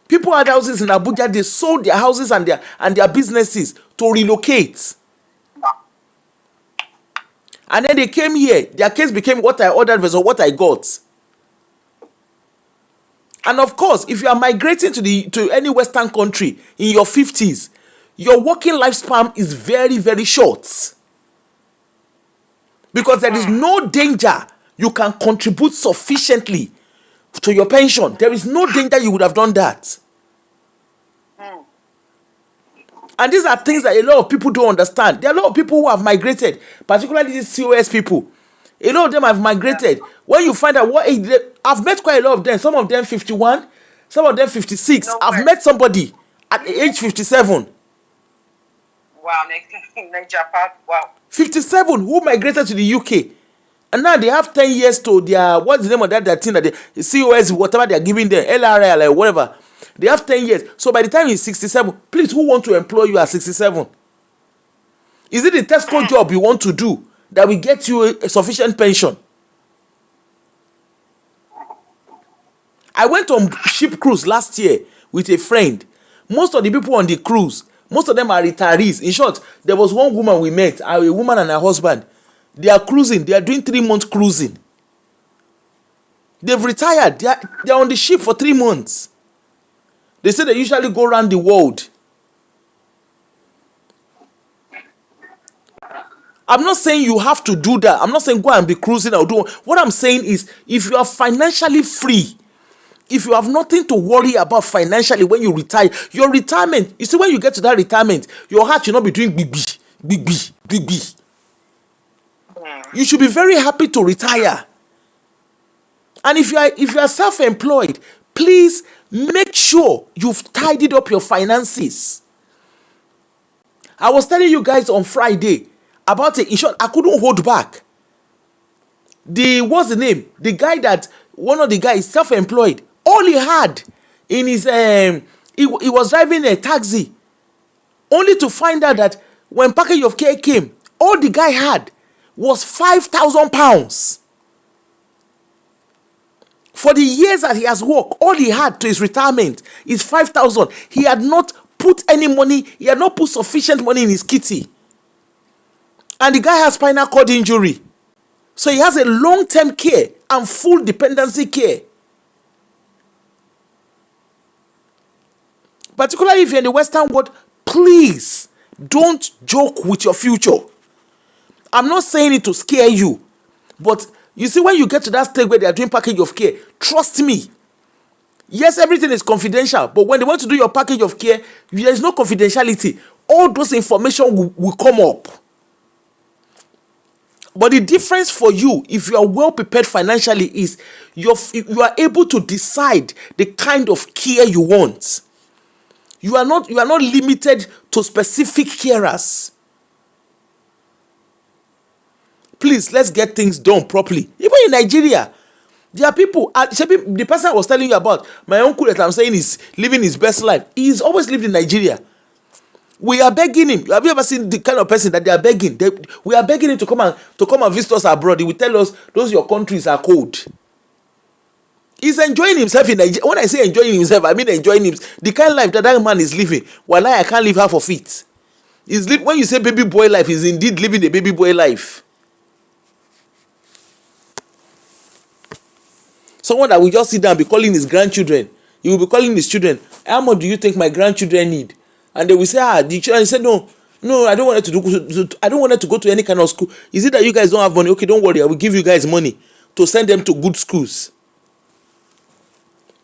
People had houses in Abuja. They sold their houses and their businesses to relocate. And then they came here. Their case became what I ordered versus what I got. And of course, if you are migrating to any Western country in your 50s, your working lifespan is very, very short. Because there is no danger you can contribute sufficiently to your pension. There is no danger you would have done that. And these are things that a lot of people don't understand. There are a lot of people who have migrated, particularly these COS people. A lot of them have migrated. When you find out what age I've met quite a lot of them. Some of them 51, some of them 56. No I've way. met somebody at age 57. Wow, Japan. Wow. 57 who migrated to the UK. And now they have 10 years to their, what's the name of that thing that they, COS, whatever they are giving them, LRL, whatever. They have 10 years. So by the time he's 67, please, who want to employ you at 67? Is it the Tesco job you want to do that will get you a sufficient pension? I went on ship cruise last year with a friend. Most of the people on the cruise, most of them are retirees. In short, there was one woman we met, a woman and her husband. They are cruising. They are doing 3 months cruising. They've retired. They are on the ship for 3 months. They say they usually go around the world. I'm not saying you have to do that. I'm not saying go and be cruising or do. What I'm saying is, if you are financially free, if you have nothing to worry about financially when you retire, your retirement, you see, when you get to that retirement, your heart should not be doing big, big, big, big, big. You should be very happy to retire. And if you are self-employed, please make sure you've tidied up your finances. I was telling you guys on Friday about it. In short, I couldn't hold back. What's the name? The guy that, one of the guys, self-employed. All he had in his, he was driving a taxi. Only to find out that when package of care came, all the guy had was £5,000. For the years that he has worked, all he had to his retirement is 5,000. He had not put any money, he had not put sufficient money in his kitty. And the guy has spinal cord injury. So he has a long-term care and full dependency care. Particularly if you're in the Western world, please don't joke with your future. I'm not saying it to scare you, but You see, when you get to that stage where they are doing package of care, trust me, yes, everything is confidential, but when they want to do your package of care, there is no confidentiality. All those information will come up. But the difference for you, if you are well prepared financially, is you are able to decide the kind of care you want. You are not limited to specific carers. Please, let's get things done properly. Even in Nigeria, there are people. The person I was telling you about, my uncle that I'm saying is living his best life. He's always lived in Nigeria. We are begging him. Have you ever seen the kind of person that they are begging? We are begging him to come and visit us abroad. He will tell us those your countries are cold. He's enjoying himself in Nigeria. When I say enjoying himself, I mean enjoying him. The kind of life that man is living. Wallahi, I can't live half of it. When you say baby boy life, he's indeed living a baby boy life. Someone that will just sit down and be calling his grandchildren. He will be calling his children. How much do you think my grandchildren need? And they will say, the children say, no, I don't want her to go to any kind of school. Is it that you guys don't have money? Okay, don't worry, I will give you guys money to send them to good schools.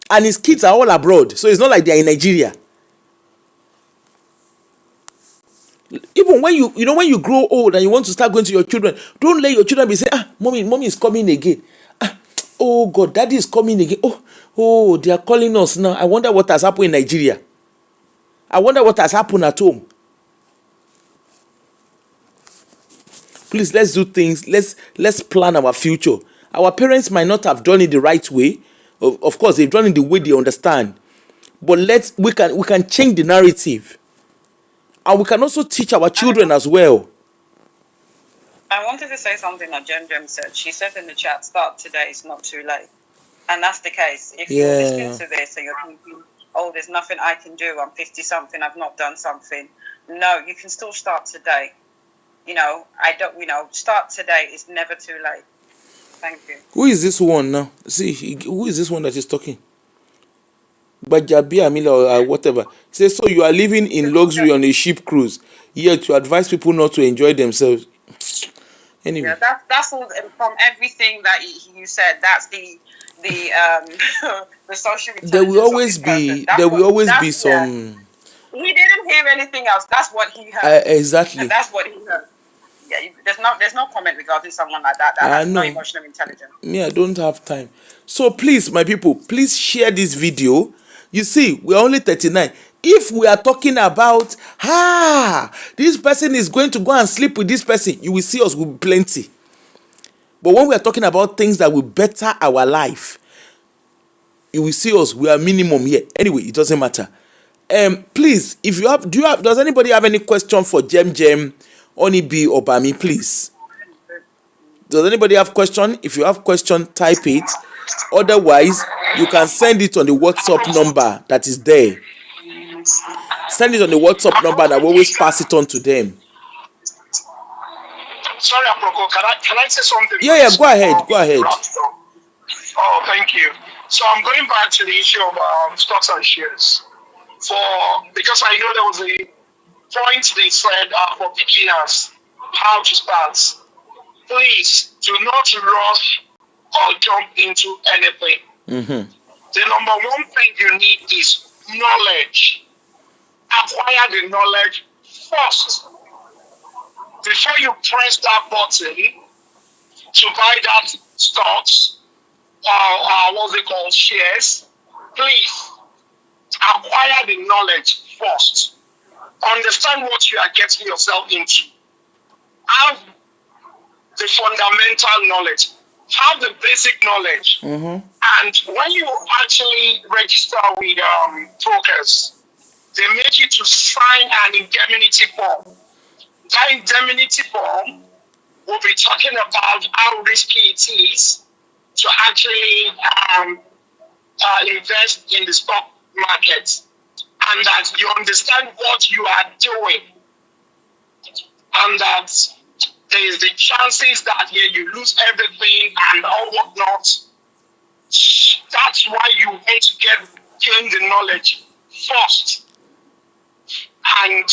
And his kids are all abroad, so it's not like they are in Nigeria. Even when when you grow old and you want to start going to your children, don't let your children be saying, mommy is coming again. Oh God, daddy is coming again. Oh, they are calling us now. I wonder what has happened in Nigeria. I wonder what has happened at home. Please, let's do things. Let's plan our future. Our parents might not have done it the right way. Of course, they've done it the way they understand. But we can change the narrative. And we can also teach our children as well. I wanted to say something that Jem said. She said in the chat, start today, it's not too late. And that's the case. If you're listening to this and you're thinking, oh, there's nothing I can do, I'm 50-something, I've not done something. No, you can still start today. Start today, it's never too late. Thank you. Who is this one now? See, who is this one that is talking? Bajabi Amila or whatever. Say, so you are living in luxury on a ship cruise, yet you advise people not to enjoy themselves. Anyway. Yeah, that's all from everything that you said. That's the social intelligence. There will always be some. Yeah. He didn't hear anything else. That's what he heard. Exactly. And that's what he heard. Yeah, there's no comment regarding someone like that has no emotional intelligence. I don't have time. So please, my people, please share this video. You see, we're only 39. If we are talking about, this person is going to go and sleep with this person, you will see us with plenty. But when we are talking about things that will better our life, you will see us, we are minimum here. Anyway, it doesn't matter. Please, if you have, does anybody have any question for Jem, Onibi, or Bami, please? Does anybody have question? If you have question, type it. Otherwise, you can send it on the WhatsApp number that is there. Send it on the WhatsApp number and I will always pass it on to them. Sorry, Aproko, can I say something? Yeah, go ahead. Oh, thank you. So I'm going back to the issue of stocks and shares. Because I know there was a point they said for beginners, how to start. Please do not rush or jump into anything. Mm-hmm. The number one thing you need is knowledge. Acquire the knowledge first. Before you press that button to buy that stocks or what's it called, shares, please acquire the knowledge first. Understand what you are getting yourself into. Have the fundamental knowledge. Have the basic knowledge. Mm-hmm. And when you actually register with brokers, they make you to sign an indemnity form. That indemnity form will be talking about how risky it is to actually invest in the stock market, and that you understand what you are doing, and that there is the chances that you lose everything and all whatnot. That's why you want to gain the knowledge first. And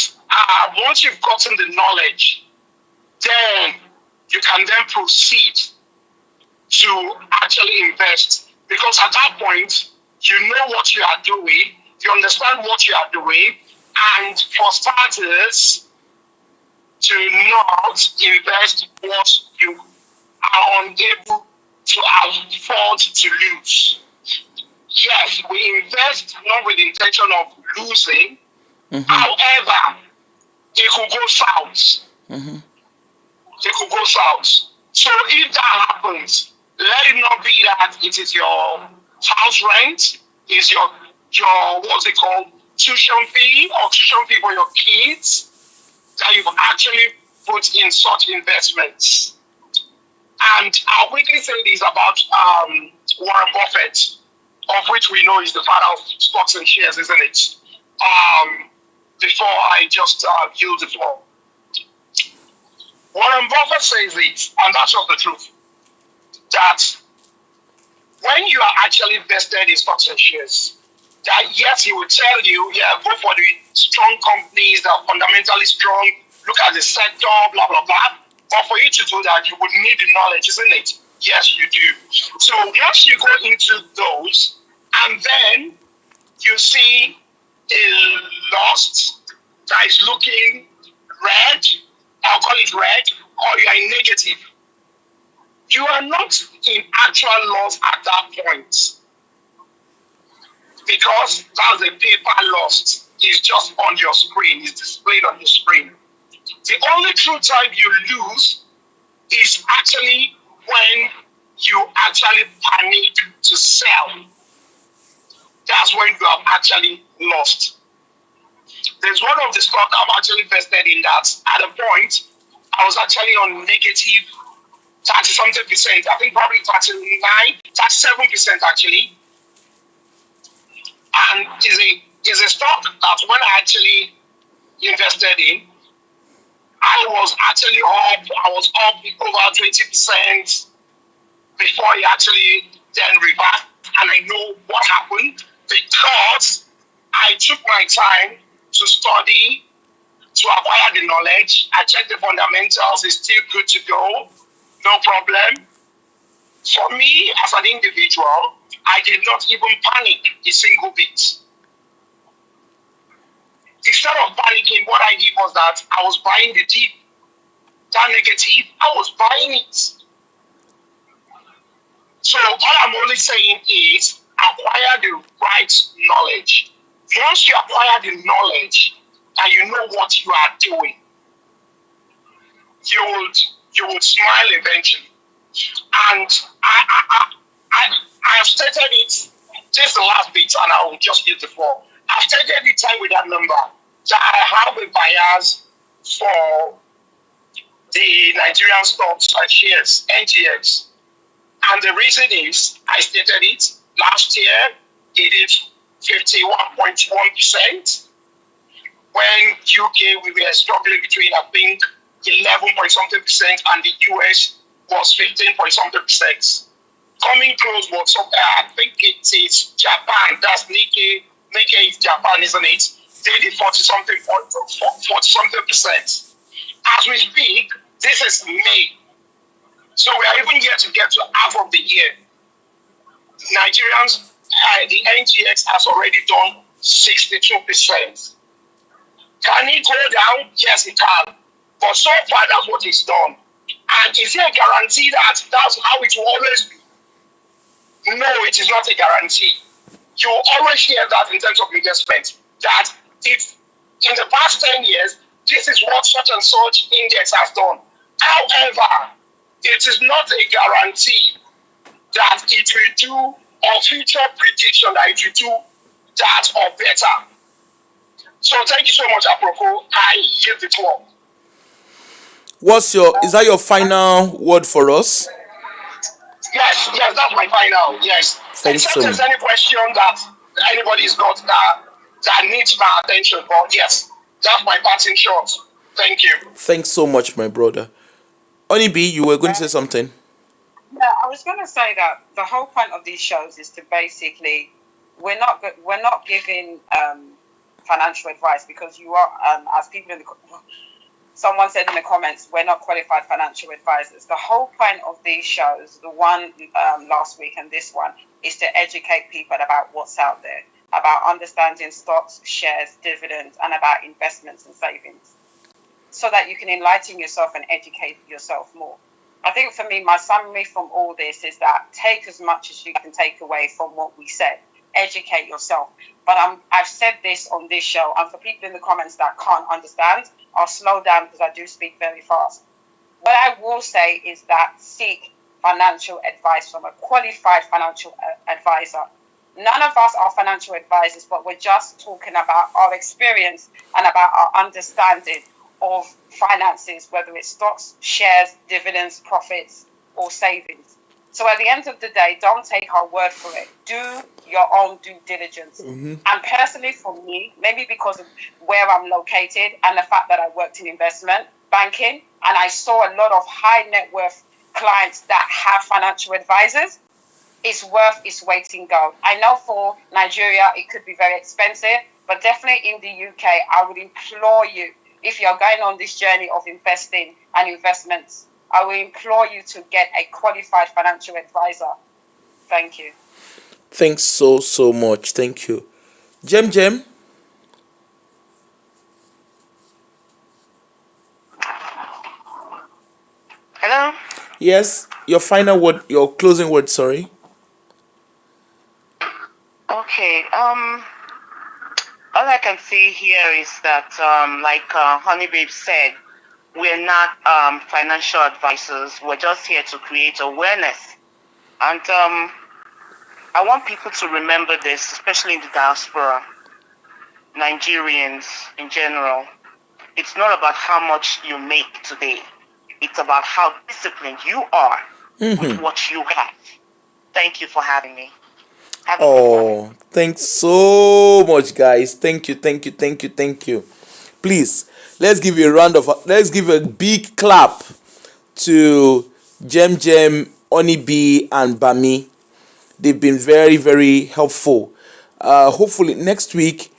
once you've gotten the knowledge, then you can then proceed to actually invest, because at that point you know what you are doing, you understand what you are doing, and for starters, to not invest what you are unable to afford to lose. Yes, we invest not with the intention of losing. However, it could go south. It could go south. So if that happens, let it not be that it is your house rent, is your what's it called, tuition fee for your kids that you've actually put in such investments. And I'll quickly say this about Warren Buffett, of which we know is the father of stocks and shares, isn't it? Before I just yield the floor. Warren Buffett says it, and that's just the truth, that when you are actually invested in stocks and shares, that yes, he will tell you, yeah, go for the strong companies that are fundamentally strong, look at the sector, blah, blah, blah. But for you to do that, you would need the knowledge, isn't it? Yes, you do. So once you go into those, and then you see a loss that is looking red, I'll call it red, or you are in negative, you are not in actual loss at that point, because that's a paper loss. It's just on your screen, it's displayed on your screen. The only true time you lose is actually when you actually panic to sell. That's when you have actually lost. There's one of the stock I'm actually invested in that at a point I was actually on negative 30-something%. I think probably 37% actually. And is a stock that when I actually invested in, I was actually up. I was up over 20% before it actually then reversed. And I know what happened because I took my time to study, to acquire the knowledge. I checked the fundamentals. It's still good to go. No problem. For me, as an individual, I did not even panic a single bit. Instead of panicking, what I did was that I was buying the dip. That negative, I was buying it. So all I'm only saying is acquire the right knowledge. Once you acquire the knowledge and you know what you are doing, you would smile eventually. And I have stated it. This is the last bit, and I will just use the floor. I've stated the time with that number that I have a bias for the Nigerian stocks and shares, NGX. And the reason is, I stated it, last year it is 51.1%. When UK, we were struggling between, I think, 11-point-something% and the US was 15-point-something%. Coming close was, I think it is Japan, that's Nikkei is Japan, isn't it? They did 40-something%. As we speak, this is May. So we are even yet to get to half of the year. Nigerians, the NGX has already done 62%. Can it go down? Yes, it can. But so far, that's what it's done. And is there a guarantee that that's how it will always be? No, it is not a guarantee. You will always hear that in terms of investment, that if in the past 10 years, this is what such and such index has done. However, it is not a guarantee that it will do, or future prediction that it will do that or better. So thank you so much, apropos. I give the floor. Is that your final word for us? Yes, that's my final. Yes. Thanks Except so there's much. any question that anybody's got that needs my attention. But yes, that's my parting shot. Thank you. Thanks so much, my brother. Only you were going to say something. Yeah, I was going to say that the whole point of these shows is to basically, we're not giving financial advice, because you are, as people in the someone said in the comments, we're not qualified financial advisors. The whole point of these shows, the one last week and this one, is to educate people about what's out there, about understanding stocks, shares, dividends, and about investments and savings, so that you can enlighten yourself and educate yourself more. I think for me, my summary from all this is that take as much as you can take away from what we said. Educate yourself. But I've said this on this show, and for people in the comments that can't understand, I'll slow down because I do speak very fast. What I will say is that seek financial advice from a qualified financial advisor. None of us are financial advisors, but we're just talking about our experience and about our understanding of finances, whether it's stocks, shares, dividends, profits, or savings. So at the end of the day, don't take our word for it. Do your own due diligence. And personally for me, maybe because of where I'm located and the fact that I worked in investment banking, and I saw a lot of high net worth clients that have financial advisors, it's worth its weight in gold. I know for Nigeria, it could be very expensive, but definitely in the UK, I would implore you, if you're going on this journey of investing and investments, I will implore you to get a qualified financial advisor. Thank you. Thanks so much. Thank you. Jem. Hello? Yes, your final word, your closing word, sorry. Okay. All I can say here is that, like Honey Babe said, we're not financial advisors. We're just here to create awareness. And I want people to remember this, especially in the diaspora, Nigerians in general. It's not about how much you make today. It's about how disciplined you are with what you have. Thank you for having me. Oh, thanks so much, guys. Thank you. Please, let's give a big clap to Jem, Onibi, and Bami. They've been very, very helpful. Hopefully next week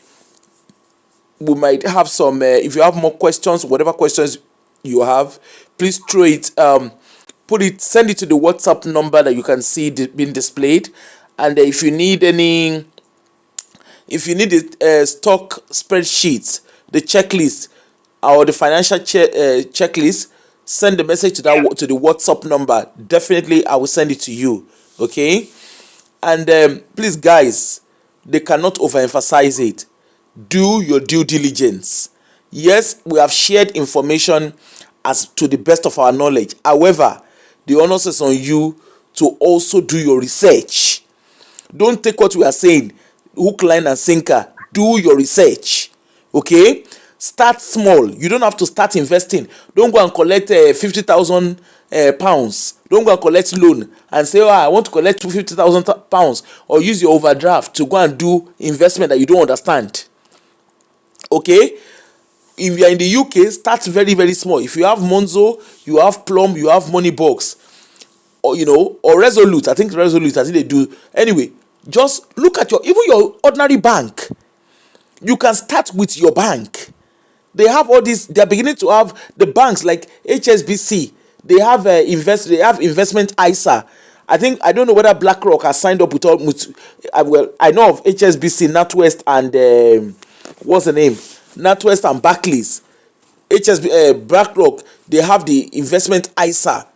we might have some. If you have more questions, whatever questions you have, please throw it. Send it to the WhatsApp number that you can see being displayed. And if you need the stock spreadsheet, the checklist, or the financial checklist, send the message to the WhatsApp number. Definitely, I will send it to you. Okay, and please, guys, they cannot overemphasize it. Do your due diligence. Yes, we have shared information as to the best of our knowledge. However, the onus is on you to also do your research. Don't take what we are saying hook, line, and sinker. Do your research. Okay? Start small. You don't have to start investing. Don't go and collect 50,000 pounds. Don't go and collect loan and say, I want to collect 50,000 pounds, or use your overdraft to go and do investment that you don't understand. Okay? If you are in the UK, start very, very small. If you have Monzo, you have Plum, you have Moneybox, or Resolute. I think they do. Anyway, just look at even your ordinary bank. You can start with your bank. They have all these. They are beginning to have the banks like HSBC. They have investment ISA. I don't know whether BlackRock has signed up with all. I know of HSBC, NatWest, and what's the name? NatWest and Barclays. BlackRock, they have the investment ISA,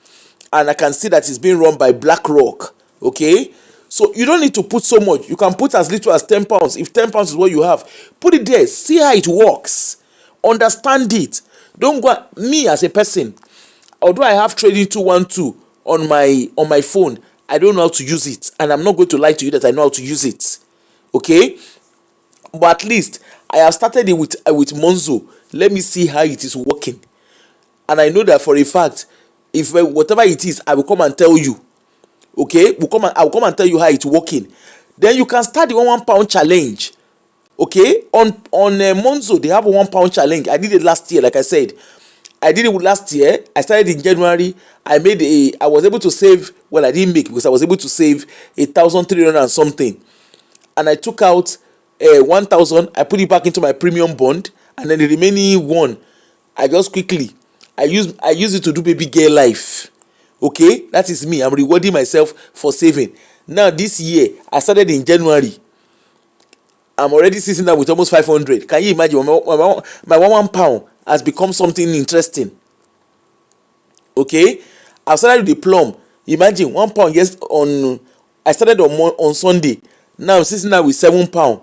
and I can see that it's being run by BlackRock. Okay, so you don't need to put so much. You can put as little as £10. If £10 is what you have, put it there. See how it works. Understand it. Don't go. Me as a person, although I have trading 212 on my phone, I don't know how to use it, and I'm not going to lie to you that I know how to use it. Okay, but at least I have started it with Monzo. Let me see how it is working, and I know that for a fact, if whatever it is, I will come and tell you. Okay, I will come and tell you how it's working. Then you can start the £1 challenge. Okay, on Monzo they have a £1 challenge. I did it last year, like I said. I did it last year. I started in January. I was able to save. Well, I didn't make, because I was able to save 1,300 and something, and I took out 1,000. I put it back into my premium bond, and then the remaining one, I just quickly I use it to do baby girl life. Okay, that is me. I'm rewarding myself for saving. Now this year, I started in January. I'm already sitting there with almost 500. Can you imagine? My 1 pound has become something interesting. Okay, I started with the plum. Imagine 1 pound. Yes, I started on Sunday. Now I'm sitting there with 7 pound.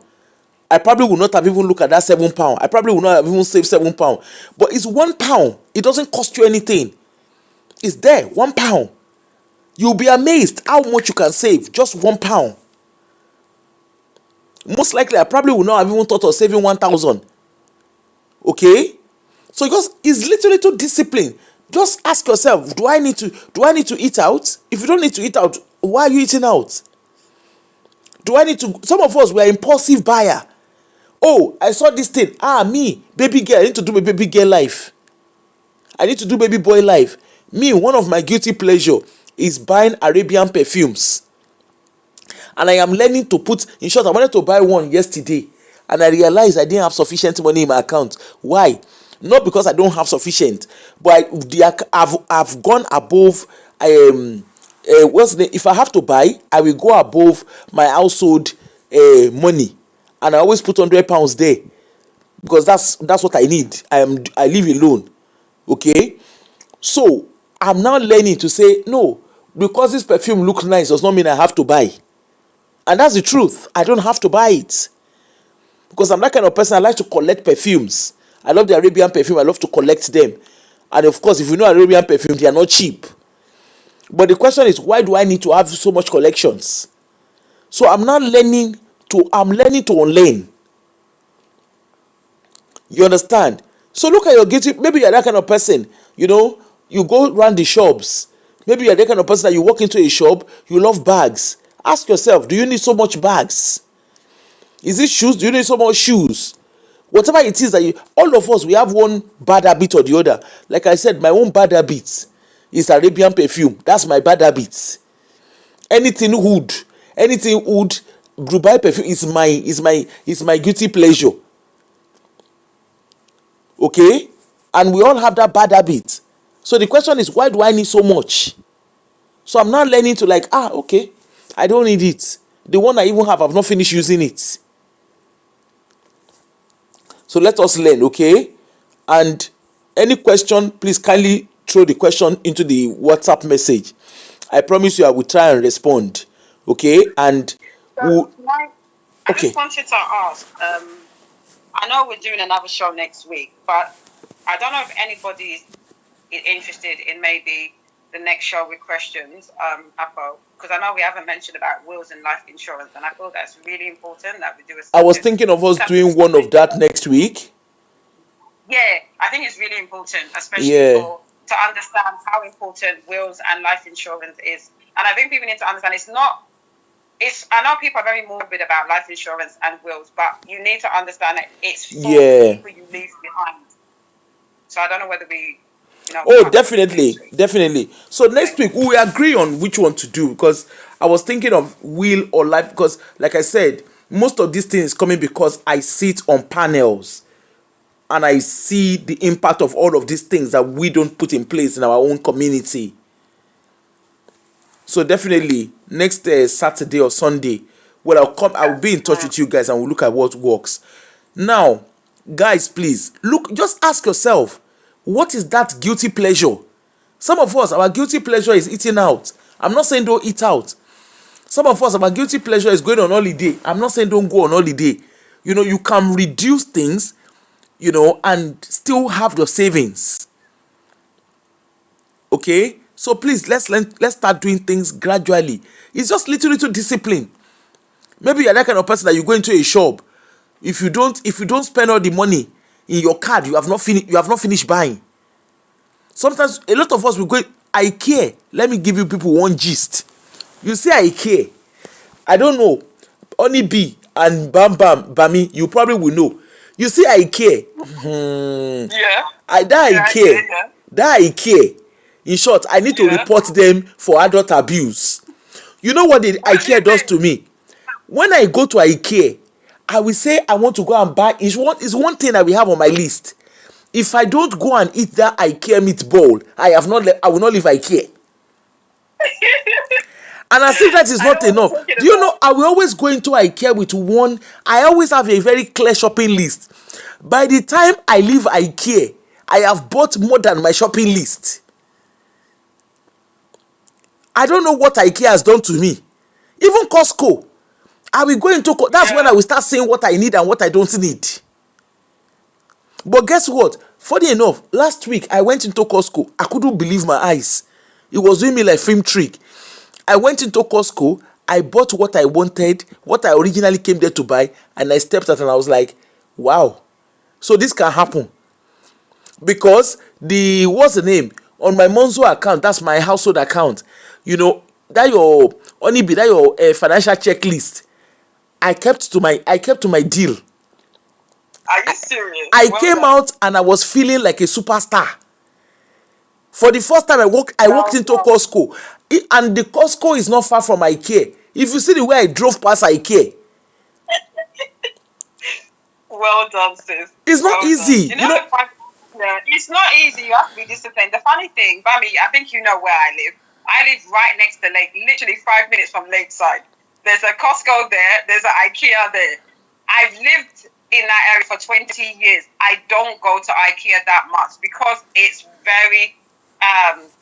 I probably would not have even looked at that 7 pound. I probably would not have even saved 7 pound. But it's 1 pound. It doesn't cost you anything. It's there, 1 pound. You'll be amazed how much you can save. Just 1 pound. Most likely, I probably would not have even thought of saving 1,000. Okay, so just it's little discipline. Just ask yourself, do I need to eat out? If you don't need to eat out, why are you eating out? Do I need to? Some of us, we are impulsive buyer. Oh, I saw this thing. Me, baby girl, I need to do my baby girl life. I need to do baby boy life. Me, one of my guilty pleasure is buying Arabian perfumes. And I am learning to put, in short, I wanted to buy one yesterday. And I realized I didn't have sufficient money in my account. Why? Not because I don't have sufficient, but I've gone above, what's the name? If I have to buy, I will go above my household money. And I always put £100 there. Because that's what I need. I live alone. Okay? So, I'm now learning to say, no, because this perfume looks nice does not mean I have to buy. And that's the truth. I don't have to buy it. Because I'm that kind of person, I like to collect perfumes. I love the Arabian perfume. I love to collect them. And of course, if you know Arabian perfume, they are not cheap. But the question is, why do I need to have so much collections? So I'm learning to unlearn. You understand? So look at your guilty. Maybe you're that kind of person, you go around the shops. Maybe you're that kind of person that you walk into a shop, you love bags. Ask yourself, do you need so much bags? Is it shoes? Do you need so much shoes? Whatever it is that all of us, we have one bad habit or the other. Like I said, my own bad habit is Arabian perfume. That's my bad habit. Anything wood, Dubai perfume is my guilty pleasure. Okay? And we all have that bad habit. So the question is, why do I need so much? So I'm now learning to okay, I don't need it. The one I even have, I've not finished using it. So let us learn, okay? And any question, please kindly throw the question into the WhatsApp message. I promise you I will try and respond, okay? And I okay. just wanted to ask, I know we're doing another show next week, but I don't know if anybody is interested in maybe the next show with questions, Apo, because I know we haven't mentioned about wills and life insurance, and I feel that's really important that we do a I was thinking of us doing one of that next week. Yeah, I think it's really important, especially to understand how important wills and life insurance is. And I think people need to understand I know people are very morbid about life insurance and wills, but you need to understand that it's for the people you leave behind. So I don't know whether we definitely. So next week we will agree on which one to do, because I was thinking of will or life, because like I said, most of these things coming because I sit on panels and I see the impact of all of these things that we don't put in place in our own community. So definitely next Saturday or Sunday, when I'll be in touch with you guys and we'll look at what works. Now, guys, please just ask yourself, what is that guilty pleasure? Some of us, our guilty pleasure is eating out. I'm not saying don't eat out. Some of us, our guilty pleasure is going on holiday. I'm not saying don't go on holiday. You can reduce things, and still have your savings. Okay? So please, let's start doing things gradually. It's just little discipline. Maybe you're that kind of person that you go into a shop. If you don't spend all the money in your card, you have not finished buying. Sometimes a lot of us will go IKEA. Let me give you people one gist. You say IKEA, I don't know, Honey Bee and Bami, you probably will know. You see IKEA. That IKEA. In short, I need to report them for adult abuse. You know what the IKEA does to me? When I go to IKEA, I will say I want to go and buy. It's one thing that we have on my list. If I don't go and eat that IKEA meatball, I will not leave IKEA. And as if that is not enough, do you know, I will always go into IKEA with one. I always have a very clear shopping list. By the time I leave IKEA, I have bought more than my shopping list. I don't know what IKEA has done to me. Even Costco. I will go into, that's when I will start saying what I need and what I don't need. But guess what? Funny enough, last week I went into Costco. I couldn't believe my eyes. It was doing me like film trick. I went into Costco. I bought what I wanted, what I originally came there to buy, and I stepped out and I was like, wow. So this can happen. Because what's the name? On my Monzo account, that's my household account. You know, that your financial checklist. I kept to my deal. Are you serious? I came out and I was feeling like a superstar. For the first time I walked into Costco. And the Costco is not far from IKEA. If you see the way I drove past IKEA. Well done, sis. It's not easy. You know, it's not easy. You have to be disciplined. The funny thing, Bami, I think you know where I live. I live right next to Lake, literally 5 minutes from Lakeside. There's a Costco there. There's an IKEA there. I've lived in that area for 20 years. I don't go to IKEA that much because it's very,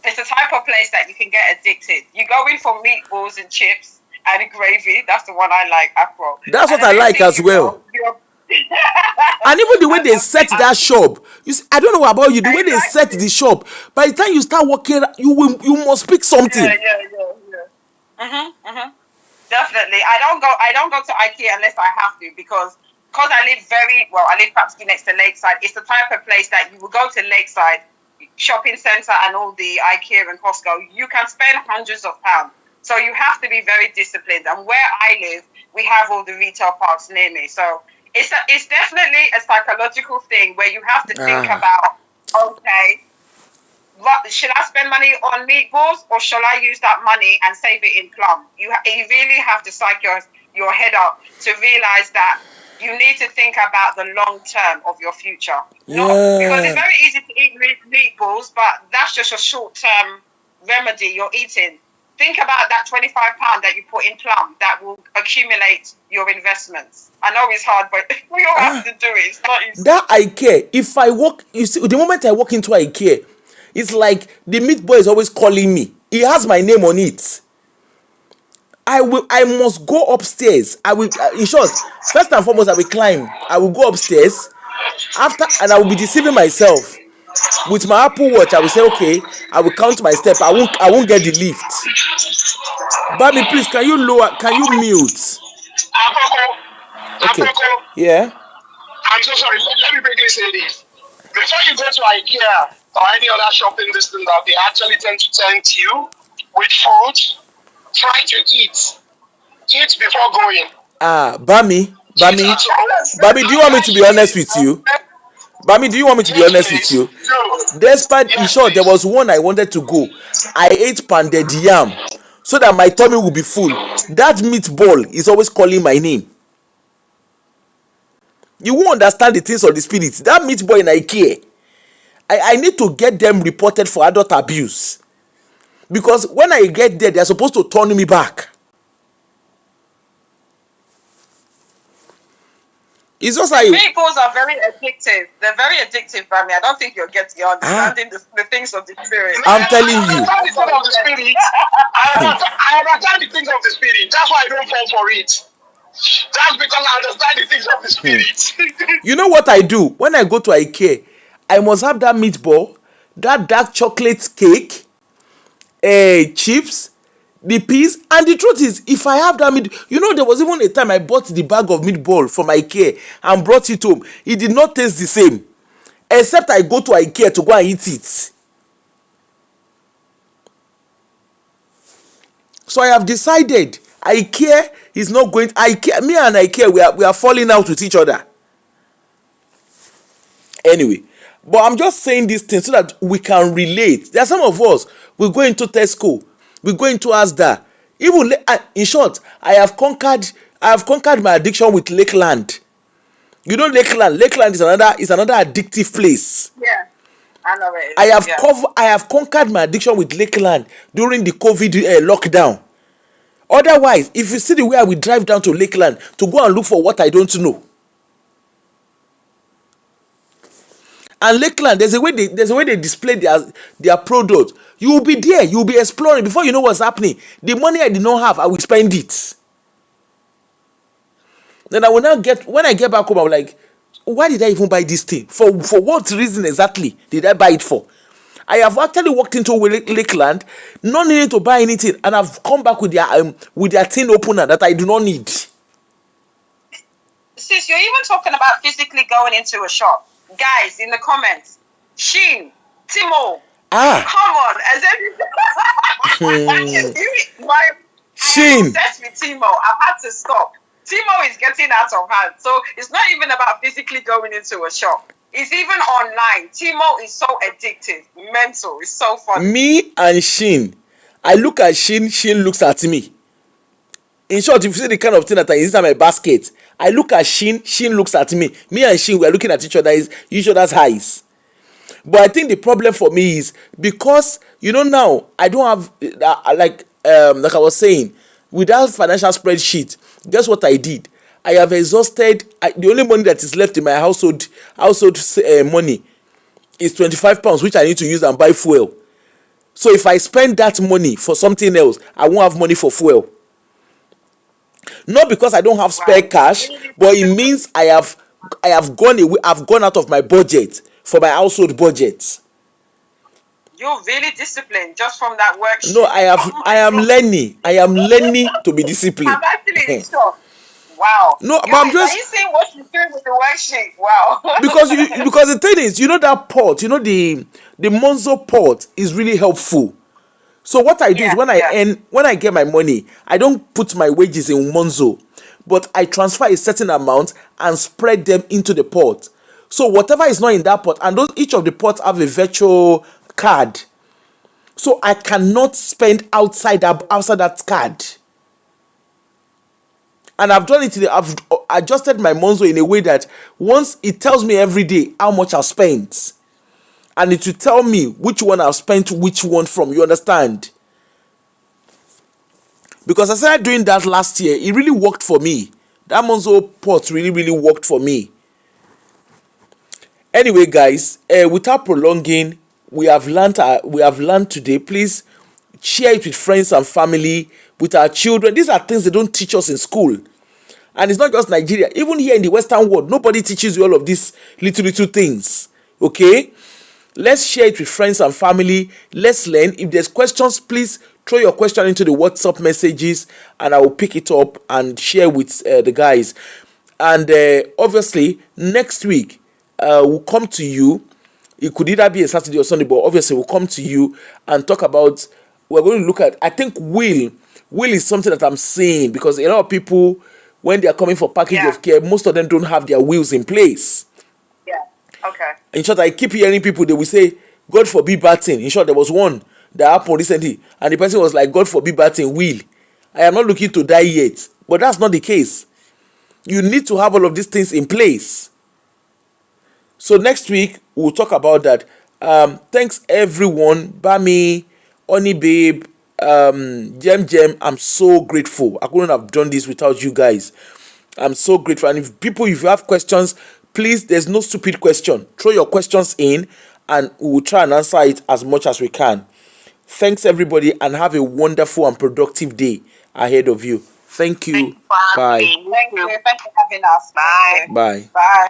it's a type of place that you can get addicted. You go in for meatballs and chips and gravy. That's the one I like, Afro. That's what I like as well. And even the way they set that shop, I don't know about you, the way they set the shop, by the time you start working, you must pick something. Definitely. I don't go to IKEA unless I have to because I live practically next to Lakeside. It's the type of place that you will go to Lakeside shopping center and all the IKEA and Costco. You can spend hundreds of pounds. So you have to be very disciplined. And where I live, we have all the retail parks near me. So it's definitely a psychological thing where you have to think about, okay, should I spend money on meatballs or shall I use that money and save it in plum? You really have to psych your head up to realize that you need to think about the long term of your future. Because it's very easy to eat meatballs, but that's just a short term remedy you're eating. Think about that £25 that you put in plum that will accumulate your investments. I know it's hard, but we all have to do it. It's not easy. That IKEA, if I walk, you see, the moment I walk into IKEA, it's like the meat boy is always calling me. He has my name on it. I must go upstairs. I will, in short, first and foremost, I will climb. I will go upstairs. And I will be deceiving myself. With my Apple Watch, I will say, okay, I will count my step. I won't get the lift. Bami, please, can you mute? Okay. Yeah. I'm so sorry. Let me quickly say this. Before you go to IKEA or any other shopping distance that they actually tend to tempt you with food, try to eat. Eat before going. Bami, do you want me to be honest with you? Bami, do you want me to be honest with you? Despite, in short, there was one I wanted to go. I ate pounded yam so that my tummy will be full. That meatball is always calling my name. You won't understand the things of the spirit. That meatball in IKEA, I need to get them reported for adult abuse. Because when I get there, they're supposed to turn me back. It's just like meatballs are very addictive. They're very addictive, Bami. I don't think you're understanding the things of the spirit. I'm telling you. I understand the things of the spirit. That's why I don't fall for it. That's because I understand the things of the spirit. You know what I do? When I go to IKEA, I must have that meatball, that dark chocolate cake, chips, the peas, and the truth is, if I have that there was even a time I bought the bag of meatball from IKEA and brought it home. It did not taste the same, except I go to IKEA to go and eat it. So I have decided IKEA is not going. Me and IKEA, we are falling out with each other. Anyway, but I'm just saying this thing so that we can relate. There are some of us, we go into Tesco, we go into Asda. Even in short, I have conquered my addiction with Lakeland. You know Lakeland is another addictive place. Yeah, I know it is. I have conquered my addiction with Lakeland during the COVID lockdown. Otherwise, if you see the way I will drive down to Lakeland to go and look for what I don't know. And Lakeland, there's a way they display their product. You will be there, you will be exploring before you know what's happening. The money I did not have, I will spend it. Then I will now when I get back home, I'm like, why did I even buy this thing? For what reason exactly did I buy it for? I have actually walked into Lakeland, not needing to buy anything, and I've come back with their tin opener that I do not need. Sis, you're even talking about physically going into a shop. Guys, in the comments, Shein, Timo, come on, as everything. Shein. I'm obsessed with Timo. I've had to stop. Timo is getting out of hand. So it's not even about physically going into a shop. It's even online. Timo is so addictive, mental. It's so funny. Me and Shein. I look at Shein, Shein looks at me. In short, if you see the kind of thing that I inside my basket, I look at Shein, Shein looks at me. Me and Shein, we are looking at each other's eyes. But I think the problem for me is because now I don't have like I was saying, without financial spreadsheet. Guess what I did? I have exhausted. The only money that is left in my household money is £25, which I need to use and buy fuel. So if I spend that money for something else, I won't have money for fuel. Not because I don't have spare cash, but it means I have gone away. I've gone out of my budget for my household budget. You're really disciplined just from that worksheet. No, I am learning. I am learning to be disciplined. I'm actually in shock. Wow. No, guys, but I'm just. Are you seeing what you're doing with the worksheet? Wow. because the thing is, that pot, the Monzo pot is really helpful. So what I do is when I get my money, I don't put my wages in Monzo, but I transfer a certain amount and spread them into the pot. So whatever is not in that pot, and each of the pots have a virtual card. So I cannot spend outside that card. And I've done it. I've adjusted my Monzo in a way that once it tells me every day how much I've spent, and it will tell me which one I've spent which one from. You understand? Because I started doing that last year. It really worked for me. That Monzo pot really, really worked for me. Anyway, guys, without prolonging, we have learned today. Please share it with friends and family, with our children. These are things they don't teach us in school. And it's not just Nigeria. Even here in the Western world, nobody teaches you all of these little things. Okay? Let's share it with friends and family. Let's learn. If there's questions, please throw your question into the WhatsApp messages and I will pick it up and share with the guys. And obviously, next week, we'll come to you. It could either be a Saturday or Sunday, but obviously we'll come to you and talk about, we're going to look at, I think will is something that I'm seeing, because a lot of people, when they are coming for package of care, most of them don't have their wills in place. Yeah, okay. In short, I keep hearing people, they will say, God forbid bad thing. In short, there was one that happened recently, and the person was like, God forbid bad thing, will. I am not looking to die yet. But that's not the case. You need to have all of these things in place. So next week, we'll talk about that. Thanks everyone. Bami, Oni Babe, Jem, I'm so grateful. I couldn't have done this without you guys. I'm so grateful. And if you have questions, please, there's no stupid question. Throw your questions in and we will try and answer it as much as we can. Thanks everybody and have a wonderful and productive day ahead of you. Thank you. Bye. Thank you. Thank you for having us. Bye. Bye. Bye.